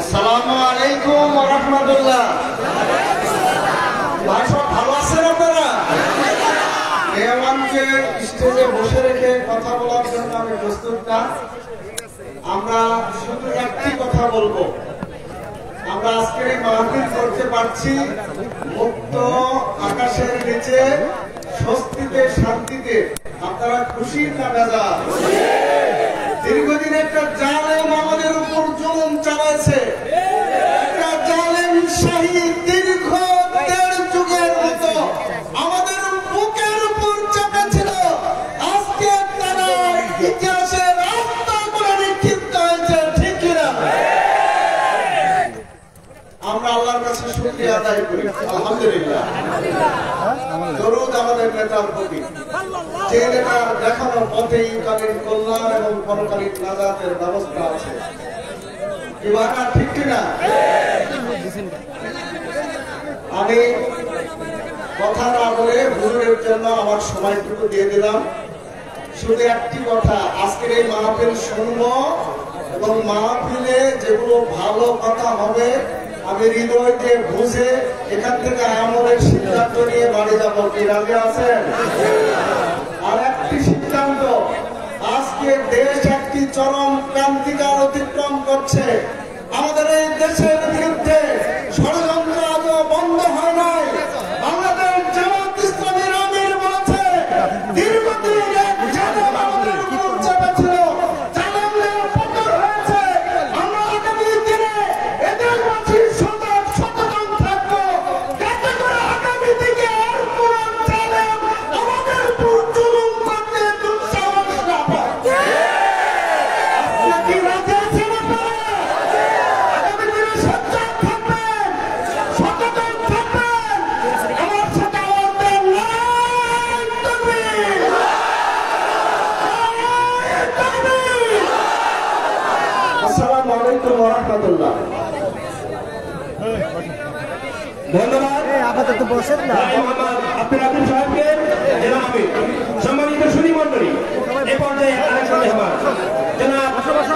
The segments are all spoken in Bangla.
আসসালামু আলাইকুম ওয়া রাহমাতুল্লাহ। ভাই সব ভালো আছেন আপনারা? মেহমানকে স্টেজে বসে রেখে কথা বলার জন্য আমি প্রস্তুত না। আমরা শুধু একটি কথা বলবো, আমরা আজকে মাহফিল করতে পারছি মুক্ত আকাশের নিচে, স্বস্তিতে, শান্তিতে। আপনারা খুশি না বেজার? দীর্ঘদিন একটা জালেম আমাদের উপর জুলুম চালাইছে, একটা জালেম শাহী দীর্ঘ ১.৫ যুগের মতো আমাদের বুকের উপর চেপেছিল। আজকে তারা ইতিহাসের রাস্তাগুলো নিক্ষিপ্ত হয়েছে, ঠিক কিনা? আমরা আল্লাহর কাছে শুকরিয়া আদায় করি, আলহামদুলিল্লাহ। দরুদ আমাদের নেতার প্রতি, যে নেতার দেখানো পথে ইহকালীন কল্যাণ এবং পরকালীন নাজাতের ব্যবস্থা আছে। কি বাবা, ঠিক কিনা? আমি কথা না বলে হুজুরের জন্য আমার সময়টুকু দিয়ে দিলাম। শুধু একটি কথা, আজকের এই মাহফিল শুনবো এবং মাহফিলে যেগুলো ভালো কথা হবে আমি হৃদয়কে বুঝে এখান থেকে আমলের সিদ্ধান্ত নিয়ে বাড়ি যাবো। কি রাজি আছেন? আর একটি সিদ্ধান্ত, আজকে দেশ একটি চরম ক্রান্তিকার অতিক্রম করছে। আমাদের এই দেশের বিরুদ্ধে ষড়যন্ত্র আজও বন্ধ হয় নাই। বাংলাদেশ জামাত ইসলামীর আমির বলেছে, দীর্ঘদিন এক জালেম আমাদের উপর চেপেছিল, জালেমদের পতন হয়েছে। আমরা আগামী দিনে এদের মাঝে সচেতন থাকবো, যাতে করে আগামী দিকে আর কোন জালেম আমাদের উপর জুলুম করতে দুঃসাহস না পায়। আপনারা কি রাজি আছেন? আগামী দিনে সচেতন থাকবেন, সচেতন থাকবেন। আমার সাথে আওয়াজ দেন, নারায়ে তাকবীর, নারায়ে তাকবীর। আসসালামু আলাইকুম ওয়া রাহমাতুল্লাহ। ধন্যবাদ। আপাতত বসেন না। আব্দুল আকিব সাহেবকে জনাব আমির, সম্মানিত সুধী মণ্ডলী, এই পর্যায়ে আরেকজন মেহমান জনাব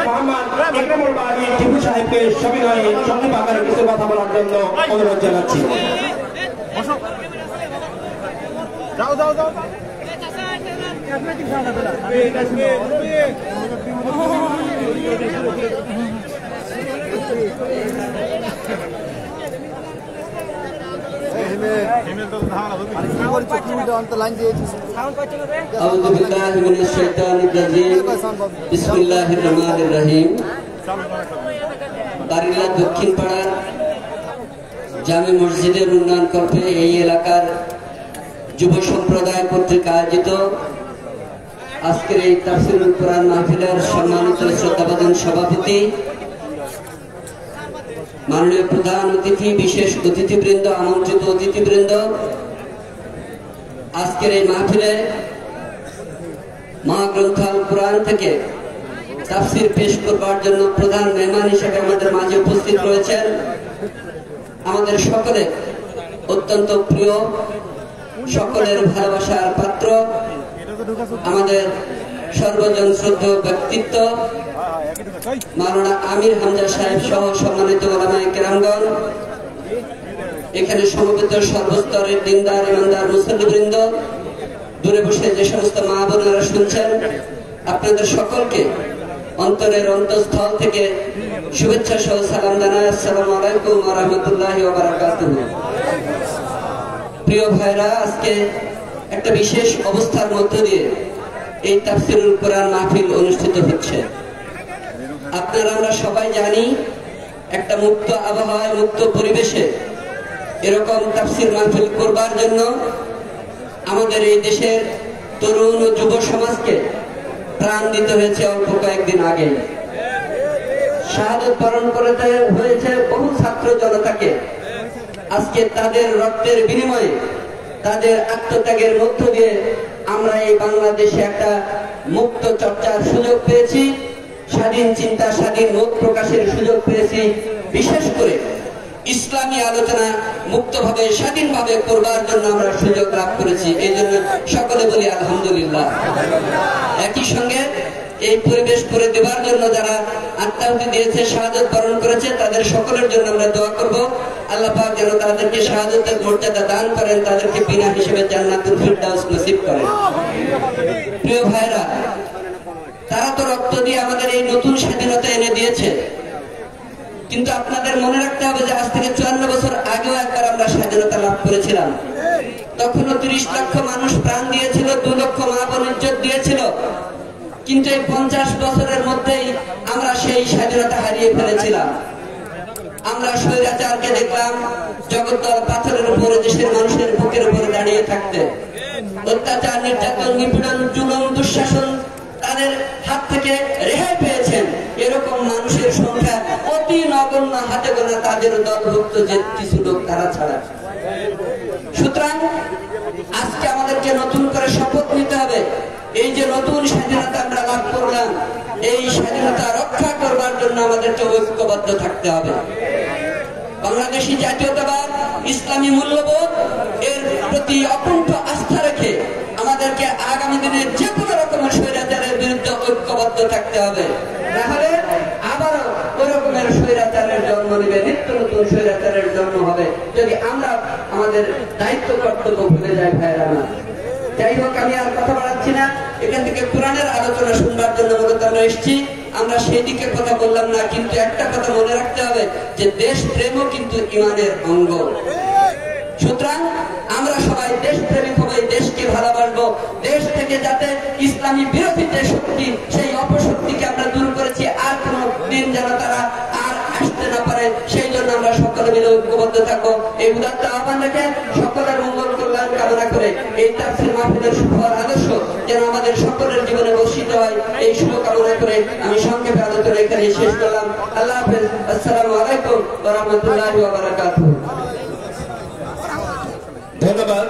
মোহাম্মদ ইকরামুল বারী টিপু সাহেবকে সবিনয়ে সংক্ষিপ্ত আকারে কিছু কথা বলার জন্য অনুরোধ জানাচ্ছি। যাও যাও যাও। আউযু বিল্লাহি মিনাশ শাইতানির রাজিম। বিসমিল্লাহির রহমানির রহিম। বারিলা দক্ষিণ পাড়ার জামে মসজিদের উন্নয়ন কল্পে এই এলাকার যুব সম্প্রদায় কর্তৃক আয়োজিত আজকের এই তাফসীরুল কোরআন মাহফিলের সম্মানিত শ্রদ্ধাভাজন সভাপতি, মাননীয় প্রধান অতিথি, বিশেষ অতিথিবৃন্দ, আমন্ত্রিত অতিথিবৃন্দ, আজকের এই মাহফিলে মহাগ্রন্থ আল কোরআন থেকে তাফসীর পেশ করবার জন্য প্রধান মেহমান হিসেবে আমাদের মাঝে উপস্থিত রয়েছেন আমাদের সকলের অত্যন্ত প্রিয়, সকলের ভালোবাসার পাত্র, আমাদের সর্বজন শ্রদ্ধেয় ব্যক্তিত্ব মাওলানা আমির হামজা সাহেব সহ সম্মানিত উলামায়ে কেরামগণ, এখানে সমবেত সর্বস্তরের দিনদার ইমানদার মুসল্লিবৃন্দ, দূরে বসে যে সমস্ত মা বোনেরা শুনছেন, আপনাদের সকলকে অন্তরের অন্তঃস্থল থেকে শুভেচ্ছা সহ সালাম জানাই। আসসালামু আলাইকুম ওয়া রাহমাতুল্লাহি ওয়া বারাকাতুহু। প্রিয় ভাইরা, আজকে একটা বিশেষ অবস্থার মধ্য দিয়ে এই তাফসীরুল কোরআন মাহফিল অনুষ্ঠিত হচ্ছে। আপনারা আমরা সবাই জানি, একটা মুক্ত আবহাওয়ায়, মুক্ত পরিবেশে এরকম তাফসীর মাহফিল করবার জন্য আমাদের এই দেশের তরুণ ও যুব সমাজকে প্রাণ দিতে হয়েছে অল্প কয়েকদিন আগে। শাহাদত বরণ করতে হয়েছে বহু ছাত্র জনতাকে। আজকে তাদের রক্তের বিনিময়ে, তাদের আত্মত্যাগের মধ্য দিয়ে আমরা এই বাংলাদেশে একটা মুক্ত চর্চার সুযোগ পেয়েছি, স্বাধীন চিন্তা, স্বাধীন মত প্রকাশের সুযোগ পেয়েছি। বিশেষ করে ইসলামী আলোচনা মুক্তভাবে স্বাধীনভাবে করবার জন্য আমরা সুযোগ লাভ করেছি। এই জন্য সকলে বলি আলহামদুলিল্লাহ। একই সঙ্গে এই পরিবেশ করে দেওয়ার জন্য যারা আত্মাহুতি দিয়েছে, শাহাদত বরণ করেছে, তাদের সকলের জন্য আমরা দোয়া করব। আল্লাহ পাক যেন তাদেরকে শাহাদতের মর্যাদা দান করেন, তাদেরকে বিনা হিসেবে জান্নাতুল ফিরদাউস নসিব করেন। প্রিয় ভাইরা, তারা তো রক্ত দিয়ে আমাদের এই নতুন স্বাধীনতা এনে দিয়েছে, কিন্তু আপনাদের মনে রাখতে হবে যে আজ থেকে 54 বছর আগেও একবার আমরা স্বাধীনতা লাভ করেছিলাম। তখনও 30 লক্ষ মানুষ প্রাণ দিয়েছিল, 2 লক্ষ মা বোন ইজ্জত দিয়েছিল, কিন্তু এই 50 বছরের মধ্যেই আমরা সেই স্বাধীনতা হারিয়ে ফেলেছিলাম। আমরা স্বৈরাচারকে দেখলাম জগদ্দল পাথরের উপরে দেশের মানুষের বুকের উপরে দাঁড়িয়ে থাকতে। অত্যাচার, নির্যাতন, নিপীড়ন, জুলুম, দুঃশাসন তাদের হাত থেকে রেহাই পেয়েছেন এরকম মানুষের সংখ্যা অতি নগণ্য, হাতে গোনা তাদের দলভুক্ত যে কিছু লোক তারা ছাড়া। সুতরাং আজকে আমাদেরকে নতুন করে শপথ নিতে হবে, এই যে নতুন স্বাধীনতা আমরা লাভ করলাম, এই স্বাধীনতা রক্ষা করবার জন্য আমাদেরকে ঐক্যবদ্ধ থাকতে হবে। বাংলাদেশী জাতীয়তাবাদ, ইসলামী মূল্যবোধ এর প্রতি অকুণ্ঠ আস্থা রেখে আমাদেরকে আগামী দিনে যে কোনো রকমের স্বৈরাচারের বিরুদ্ধে ঐক্যবদ্ধ থাকতে হবে। তাহলে আবারও ওই রকমের স্বৈরাচারের জন্ম নেবে, নিত্য নতুন স্বৈরাচারের জন্ম হবে, যদি আমরা আমাদের দায়িত্ব কর্তব্য ভুলে যাই। ভাইরা না, যাই হোক, আমি আর কথা বাড়াচ্ছি না। এখান থেকে কোরআনের আলোচনা শুনবার জন্য মূলত আমরা এসেছি। আমরা সেই দিকে কথা বললাম না, কিন্তু একটা কথা মনে রাখতে হবে যে দেশ প্রেমও কিন্তু ঈমানের অঙ্গ। সুতরাং আমরা সবাই দেশপ্রেমিক হবো, দেশকে ভালোবাসবো। দেশ থেকে যাতে ইসলামী বিরোধী যে শক্তি, সেই অপশক্তিকে আমরা দূর করেছি, আর কোন দিন যেন তারা আর আসতে না পারে, সেই জন্য আমরা সকলে মিলে ঐক্যবদ্ধ থাকবো। এই উদাত্ত আহ্বান রেখে সকলের মঙ্গল কল্যাণ কামনা করে এই তাফসীর মাহফিলের সুফল আদর্শ যেন আমাদের সকলের জীবনে বর্ষিত হয়, এই শুভ কামনা করে আমি সংক্ষেপে আলোচনা এখানে শেষ করলাম। আল্লাহ হাফেজ। আসসালামু আলাইকুম ওয়া রাহমাতুল্লাহি ওয়া বারাকাতুহু। ধন্যবাদ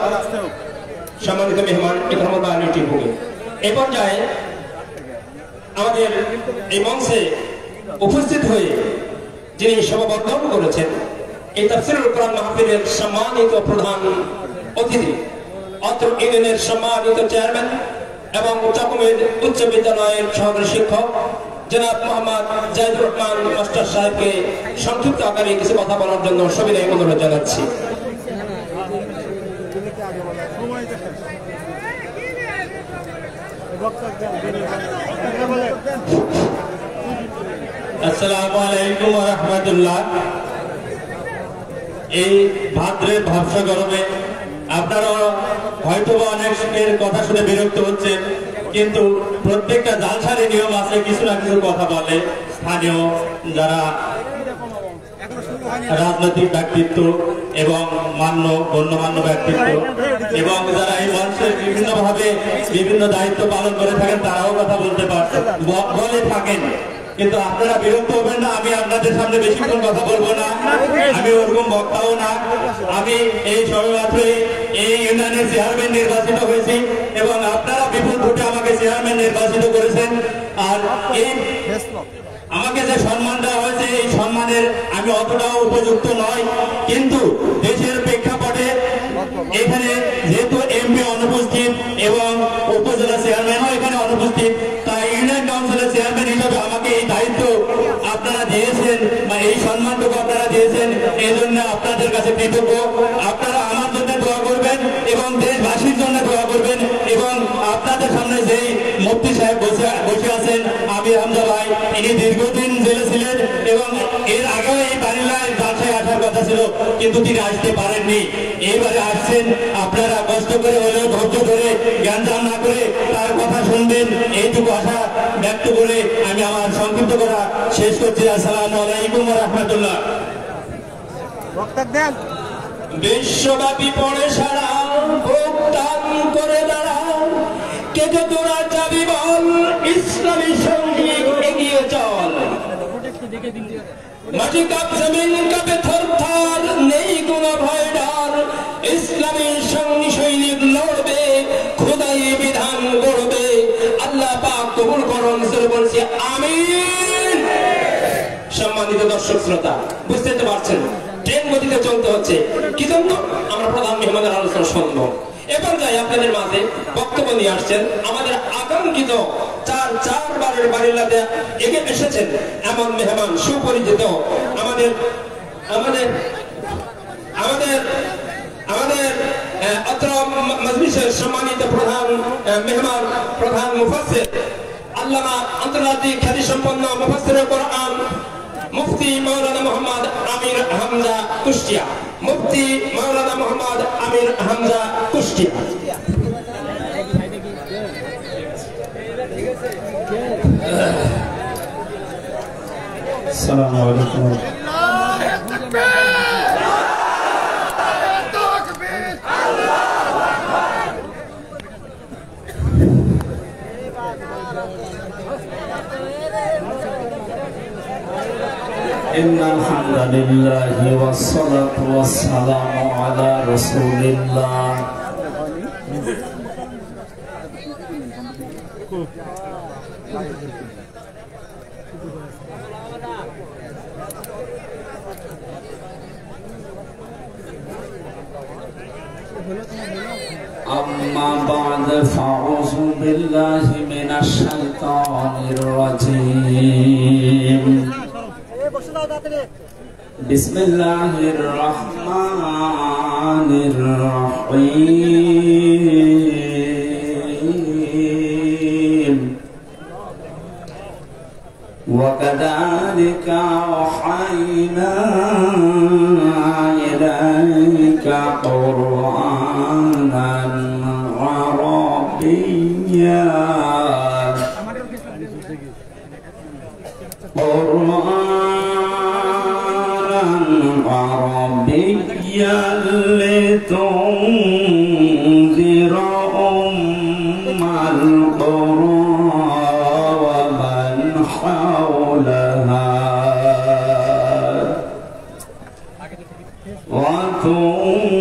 সম্মানিত মেহমান ইকরামুল্লাহ আলী টিপুকে। এই পর্যায়ে আমাদের এই মঞ্চে উপস্থিত হয়ে যিনি সভাবর্ধন করেছেন এই তাফসীরুল কোরআন মাহফিলের সম্মানিত প্রধান অতিথি, অত্র ইউনিয়নের সম্মানিত চেয়ারম্যান এবং চকমের উচ্চ বিদ্যালয়ের সহকারী শিক্ষক জনাব মোহাম্মদ জাহিদুর রহমান মাস্টার সাহেবকে সংক্ষিপ্ত আকারে কিছু কথা বলার জন্য সবিনয় অনুরোধ জানাচ্ছি। আসসালামু আলাইকুম ওয়া রাহমাতুল্লাহ। এই ভাদ্রের ভাবসা গরমে আপনারা হয়তো অনেকের কথা শুনে বিরক্ত হচ্ছেন, কিন্তু প্রত্যেকটা জালসারই নিয়ম আছে, কিছু না কিছু কথা বলে স্থানীয় যারা রাজনৈতিক ব্যক্তিত্ব এবং গণ্যমান্য ব্যক্তিত্ব এবং যারা এই মঞ্চে বিভিন্নভাবে বিভিন্ন দায়িত্ব পালন করে থাকেন, তারাও কথা বলতে বলে থাকেন। কিন্তু আপনারা বিরক্ত হবেন না, আমি আপনাদের সামনে বেশিক্ষণ কথা বলবো না, আমি ওরকম বক্তাও না। আমি এই সবেমাত্র এই ইউনিয়নের চেয়ারম্যান নির্বাচিত হয়েছি এবং আপনারা বিপুল ভোটে আমাকে চেয়ারম্যান নির্বাচিত করেছেন। আর এই আমাকে যে সম্মান দেওয়া হয়েছে, এই সম্মানের আমি অতটাও উপযুক্ত নয়, কিন্তু দেশের প্রেক্ষাপটে এখানে যেহেতু এমপি অনুপস্থিত এবং উপজেলা চেয়ারম্যানও এখানে অনুপস্থিত, তাই ইউনিয়ন কাউন্সিলের চেয়ারম্যান হিসাবে আমাকে এই দায়িত্ব আপনারা দিয়েছেন বা এই সম্মানটুকু আপনারা দিয়েছেন, এই জন্য আপনাদের কাছে কৃতজ্ঞ। আপনারা আমার জন্য দোয়া করবেন এবং দেশবাসীর জন্য দোয়া করবেন। এবং আপনাদের সামনে যেই মুফতি সাহেব বসে আছেন আমির হামজা ভাই, ইনি দীর্ঘদিন জেলে ছিলেন এবং এর আগেও এই বাড়িলায় জালসায় আসার কথা ছিল, কিন্তু তিনি আসতে পারেননি। এইবারে আসছেন, আপনারা কষ্ট করে হলেও ধৈর্য ধরে জ্ঞান না করে তার কথা শুনবেন, এইটুকু আশা ব্যক্ত করে আমি আমার সংক্ষিপ্ত করা শেষ করছি। আসসালামু আলাইকুম ওয়া রাহমাতুল্লাহ। বিশ্বব্যাপী পড়ে সারা ভোগদান করে দাঁড়া, কে যে তোরা যাবি বল, ইসলামী সঙ্গীত এগিয়ে চল। মাটি কাপ জমিন কাপে থরথর, নেই কোনো ভয় ডর, ইসলামী সঙ্গী সৈনিক লড়বে, খোদাই বিধান গড়বে। আল্লাহ পাক কবুল করুন, বলছি আমিন। সম্মানিত দর্শক শ্রোতা, বুঝতে তো পারছেন ট্রেন পরিস্থিতিতে চলতে হচ্ছে। কি জন্য আমরা প্রধান মেহমানের আলোচনা শুনবো। এবার যাই আপনাদের মাঝে বক্তব্য নিয়ে আসছেন আমাদের আকাঙ্ক্ষিত চারবারের বাড়িলাতে এগিয়ে এসেছেন এমন মেহমান, সুপরিচিত আমাদের আমাদের আমাদের আমাদের অত্র মজলিসের সম্মানিত প্রধান মেহমান, প্রধান মুফাসসির, আল্লামা আন্তর্জাতিক খ্যাতিসম্পন্ন মুফাসসিরুল কোরআন মুফতি মাওলানা মোহাম্মদ আমির হামজা কুষ্টিয়া। মুফতি মাওলানা মোহাম্মদ আমির হামজা কুষ্টিয়া। আসসালামু আলাইকুম। إن الحمد لله والصلاة والسلام على رسول الله أما بعد فأعوذ بالله من الشيطان الرجيم بسم الله الرحمن الرحيم وكذلك أوحينا إليك قرآنا عربيا عربيا لتنذر أم القرى ومن حولها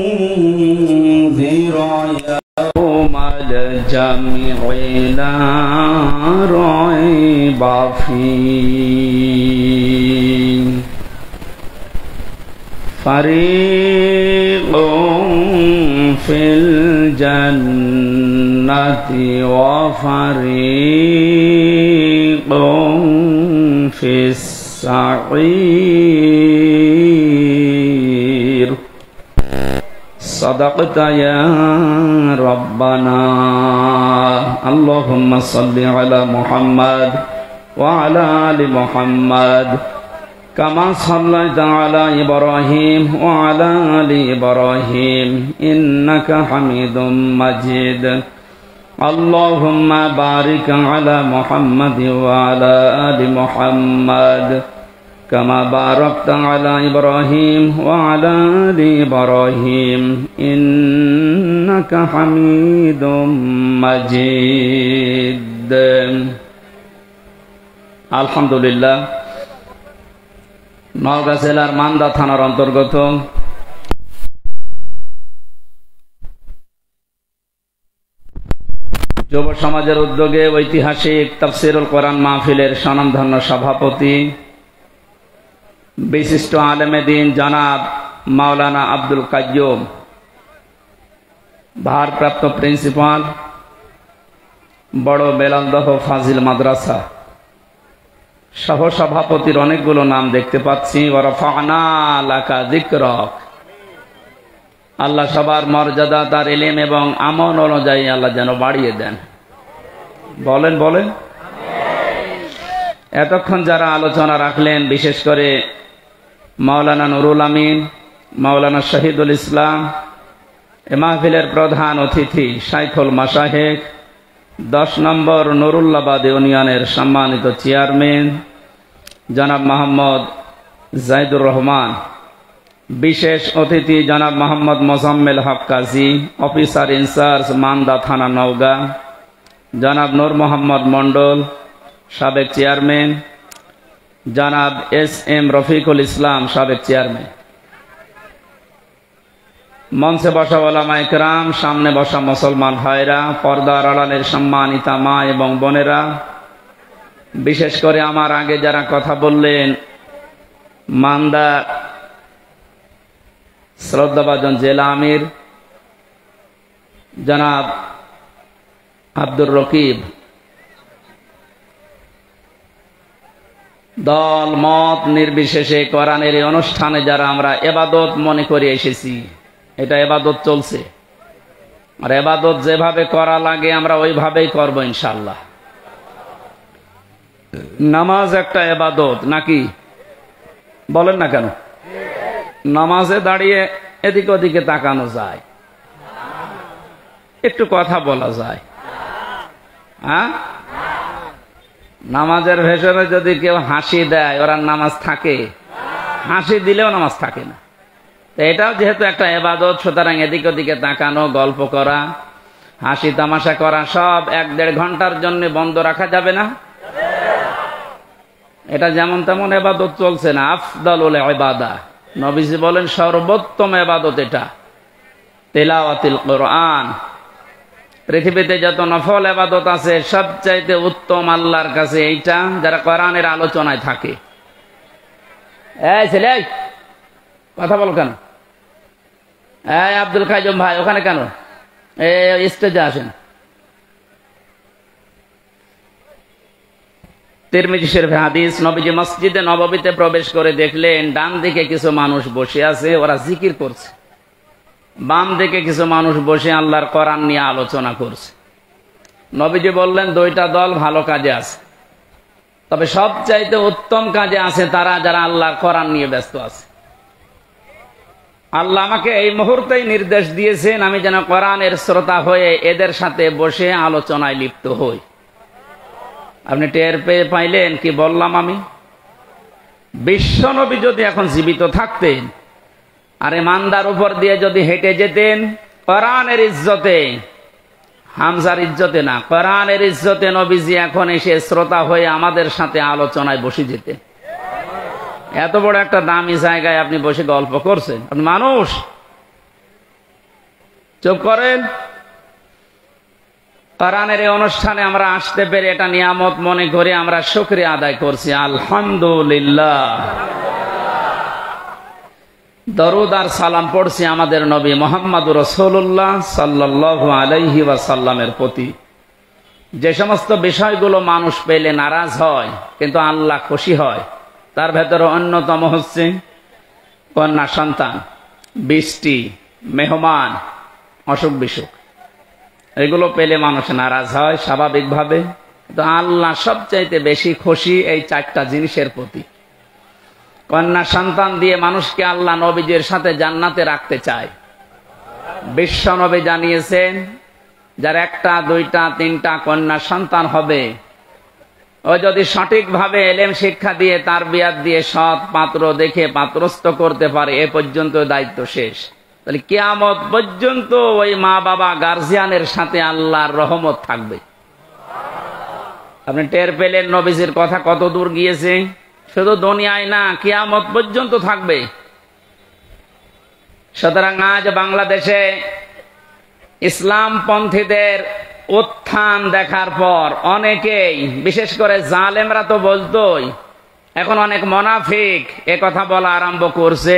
وتنذر يوم الجمع لا ريب فيه فريق في الجنة وفريق في السعير صدقت يا ربنا اللهم صل على محمد وعلى آل محمد كما صليت على إبراهيم وعلى آل إبراهيم إنك حميد مجيد اللهم بارك على محمد وعلى آل محمد كما باركت على إبراهيم وعلى آل إبراهيم إنك حميد مجيد الحمد لله নওগাঁ জেলার মান্দা থানার অন্তর্গত যুব সমাজের উদ্যোগে ঐতিহাসিক তাফসীরুল কোরআন মাহফিলের স্বনামধন্য সভাপতি বিশিষ্ট আলেমে দ্বীন জনাব মাওলানা আব্দুল কাইয়ুম, ভারপ্রাপ্ত প্রিন্সিপাল বড় বেলালদহ ফাজিল মাদ্রাসা, সহসভাপতির অনেকগুলো নাম দেখতে পাচ্ছি। ওয়ারাফা'না লাকা যিকরাক, আল্লাহ সবার মর্যাদা তার ইলম এবং আমল অনুযায়ী আল্লাহ যেন বাড়িয়ে দেন। বলেন বলেন। এতক্ষণ যারা আলোচনা রাখলেন, বিশেষ করে মাওলানা নুরুল আমিন, মাওলানা শহীদুল ইসলাম, এ মাহফিলের প্রধান অতিথি শাইখুল মাশায়েখ, 10 নম্বর নুরুল্লাবাদ ইউনিয়নের সম্মানিত চেয়ারম্যান জনাব মোহাম্মদ জাইদুর রহমান, বিশেষ অতিথি জনাব মোহাম্মদ মোজাম্মেল হক কাজী, অফিসার ইনচার্জ মান্দা থানা নওগাঁ, জনাব নূর মোহাম্মদ মন্ডল, সাবেক চেয়ারম্যান, জনাব SM রফিকুল ইসলাম, সাবেক চেয়ারম্যান, মঞ্চে বসা ওলামায়ে কেরাম, সামনে বসা মুসলমান ভাইরা, পর্দার আড়ালের সম্মানিতা মা এবং বোনেরা, বিশেষ করে আমার আগে যারা কথা বললেন, মান্দা শ্রদ্ধাভাজন জেলা আমির জনাব আব্দুর রকিব, দল মত নির্বিশেষে কোরআনের এই অনুষ্ঠানে যারা আমরা এবাদত মনে করে এসেছি, এটা এবাদত চলছে, আর এবাদত যেভাবে করা লাগে আমরা ওইভাবেই করব ইনশাআল্লাহ। নামাজ একটা এবাদত নাকি? বলেন না কেন? নামাজে দাঁড়িয়ে এদিক ওদিকে তাকানো যায়, একটু কথা বলা যায়, হ্যাঁ? নামাজের ভেতরে যদি কেউ হাসি দেয় ওরা নামাজ থাকে? হাসি দিলেও নামাজ থাকে না। এটাও যেহেতু একটা ইবাদত, সুতরাং এদিক ওদিকে তাকানো, গল্প করা, হাসি তামাশা করা সব 1-1.5 ঘন্টার জন্য বন্ধ রাখা যাবে না। এটা যেমন তেমন ইবাদত চলছে না। আফদালুল ইবাদা, নবীজি বলেন সর্বোত্তম ইবাদত এটা তিলাওয়াতুল কোরআন। পৃথিবীতে যত নফল ইবাদত আছে সবচাইতে উত্তম আল্লাহর কাছে এইটা, যারা কোরআনের আলোচনায় থাকে। এই ছেলে, কথা বল কেন? এই আব্দুল কাইয়ুম ভাই ওখানে কেন? এই স্টেজে আসেন। তিরমিজি শরীফে হাদিস, নবীজি মসজিদে নববীতে প্রবেশ করে দেখলেন ডান দিকে কিছু মানুষ বসে আছে, ওরা জিকির করছে। বাম দিকে কিছু মানুষ বসে আল্লাহর কোরআন নিয়ে আলোচনা করছে। নবীজি বললেন 2টা দল ভালো কাজে আছে, তবে সবচাইতে উত্তম কাজে আছে তারা যারা আল্লাহর কোরআন নিয়ে ব্যস্ত আছে। আল্লাহ আমাকে এই মুহূর্তেই নির্দেশ দিয়েছেন আমি যেন কোরআনের শ্রোতা হয়ে এদের সাথে বসে আলোচনায় লিপ্ত হই। আপনি টের পেয়ে পাইলেন কি বললাম আমি? বিশ্বনবী যদি এখন জীবিত থাকতেন আর ইমানদার উপর দিয়ে যদি হেঁটে যেতেন, কোরআনের ইজ্জতে, হামজার ইজ্জতে না, কোরআনের ইজ্জতে নবীজি এখন এসে শ্রোতা হয়ে আমাদের সাথে আলোচনায় বসে যেতেন। এত বড় একটা দামি জায়গায় আপনি বসে গল্প করছেন, আপনি মানুষ? চুপ করেন। কোরআনের এই অনুষ্ঠানে আমরা আসতে পেরে এটা নিয়ামত মনে করে আমরা শুকরিয়া আদায় করছি, আলহামদুলিল্লাহ। দরুদ আর সালাম পড়ছি আমাদের নবী মুহাম্মদুর রাসূলুল্লাহ সাল্লাল্লাহু আলাইহি ওয়াসাল্লামের প্রতি। যে সমস্ত বিষয়গুলো মানুষ পেলে নারাজ হয় কিন্তু আল্লাহ খুশি হয়, তার ভেতরে অন্যতম হচ্ছে কন্যা সন্তান, বৃষ্টি, মেহমান, অসুখ বিসুখ। এগুলো পেলে মানুষ নারাজ হয় স্বাভাবিকভাবে, কিন্তু আল্লাহ সবচাইতে বেশি খুশি এই 4টা জিনিসের প্রতি। কন্যা সন্তান দিয়ে মানুষকে আল্লাহ নবীজির সাথে জান্নাতে রাখতে চায়। বিশ্ব নবী জানিয়েছেন যার 1টা 2টা 3টা কন্যা সন্তান হবে, ও যদি সঠিকভাবে এলেম শিক্ষা দিয়ে তার বিয়াত দিয়ে সৎ পাত্র দেখে পাত্রস্থ করতে পারে, এ পর্যন্ত দায়িত্ব শেষ। তাহলে কিয়ামত পর্যন্ত ওই মা বাবা গার্জিয়ানের সাথে আল্লাহর রহমত থাকবে। আপনি টের পেলেন নবীজির কথা কত দূর গিয়েছে? শুধু দুনিয়ায় না, কিয়ামত পর্যন্ত থাকবে। সুতরাং আজ বাংলাদেশে ইসলামপন্থীদের উত্থান দেখার পর অনেকেই, বিশেষ করে জালেমরা তো বলতোই, এখন অনেক মুনাফিক এ কথা বলা আরম্ভ করছে।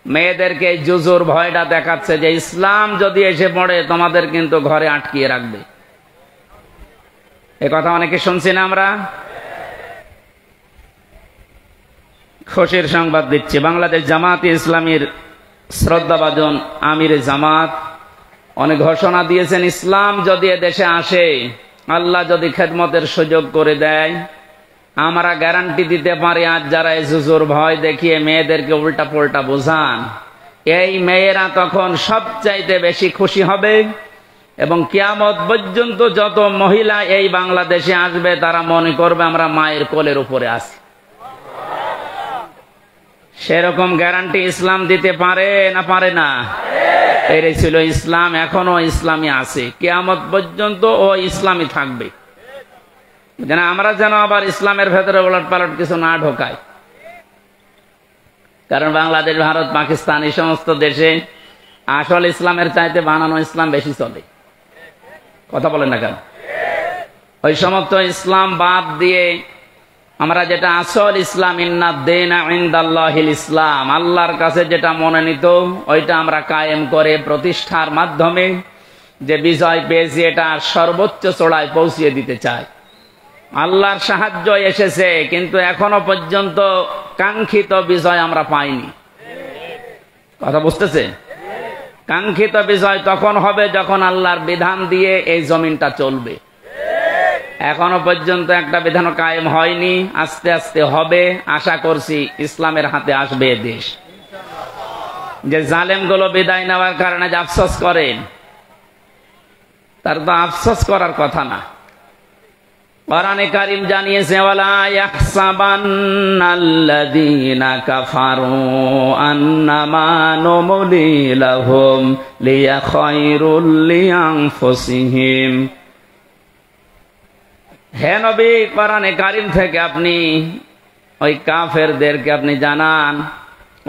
মেয়েদেরকে জুজুর ভয়টা দেখাচ্ছে যে ইসলাম যদি এসে পড়ে তোমাদের কিন্তু ঘরে আটকিয়ে রাখবে। এ কথা অনেকে শুনছি না আমরা। খুশির সংবাদ দিচ্ছি, বাংলাদেশ জামাত ইসলামীর শ্রদ্ধাভাজন আমির জামাত অনেক ঘোষণা দিয়েছেন, ইসলাম যদি দেশে আসে, আল্লাহ যদি খেদমতের সুযোগ করে দেয়, আমরা গ্যারান্টি দিতে পারি আজ যারা এই জুজুর ভয় দেখিয়ে মেয়েদেরকে উল্টা পাল্টা বোঝান, এই মেয়েরা তখন সবচাইতে বেশি খুশি হবে এবং কিয়ামত পর্যন্ত যত মহিলা এই বাংলাদেশে আসবে তারা মনে করবে আমরা মায়ের কোলের উপরে আছি। সেরকম গ্যারান্টি ইসলাম দিতে পারে না পারে না? এই ছিল ইসলাম, এখনো ইসলামী আছে, কিয়ামত পর্যন্ত ও ইসলামী থাকবে। যেন আমরা যেন আবার ইসলামের ভেতরে ওলট পালট কিছু না ঢোকাই। কারণ বাংলাদেশ, ভারত, পাকিস্তান এই সমস্ত দেশে আসল ইসলামের চাইতে বানানো ইসলাম বেশি চলে। কথা বলেন না কেন? ওই সমস্ত ইসলাম বাদ দিয়ে আমরা যেটা আসল ইসলাম, ইন্নাদ-দীনা ইনদাল্লাহিল ইসলাম, আল্লাহর কাছে যেটা মনোনীত ওইটা আমরা কায়েম করে প্রতিষ্ঠার মাধ্যমে যে বিজয় পেয়েছি এটা সর্বোচ্চ চূড়ায় পৌঁছিয়ে দিতে চাই। আল্লাহর সাহায্য এসেছে, কিন্তু এখনো পর্যন্ত কাঙ্ক্ষিত বিজয় আমরা পাইনি। কথা বুঝতেছে? কাঙ্ক্ষিত বিজয় তখন হবে যখন আল্লাহর বিধান দিয়ে এই জমিনটা চলবে। এখনো পর্যন্ত একটা বিধান কায়েম হয়নি, আস্তে আস্তে হবে। আশা করছি ইসলামের হাতে আসবে দেশ। যে জালেমগুলো বিদায় নেওয়ার কারণে যে আফসোস করেন, তার তো আফসোস করার কথা না। কোরআনে কারীম জানিয়েছে, ওয়ালা ইয়াহসাবান্নাল্লাযীনা কাফারু আন্নামা নুমলি লাহুম লিয়াখায়রুল লিআনফুসিহিম। হে নবী, কোরআনে কারীম থেকে আপনি ওই কাফেরদেরকে আপনি জানান।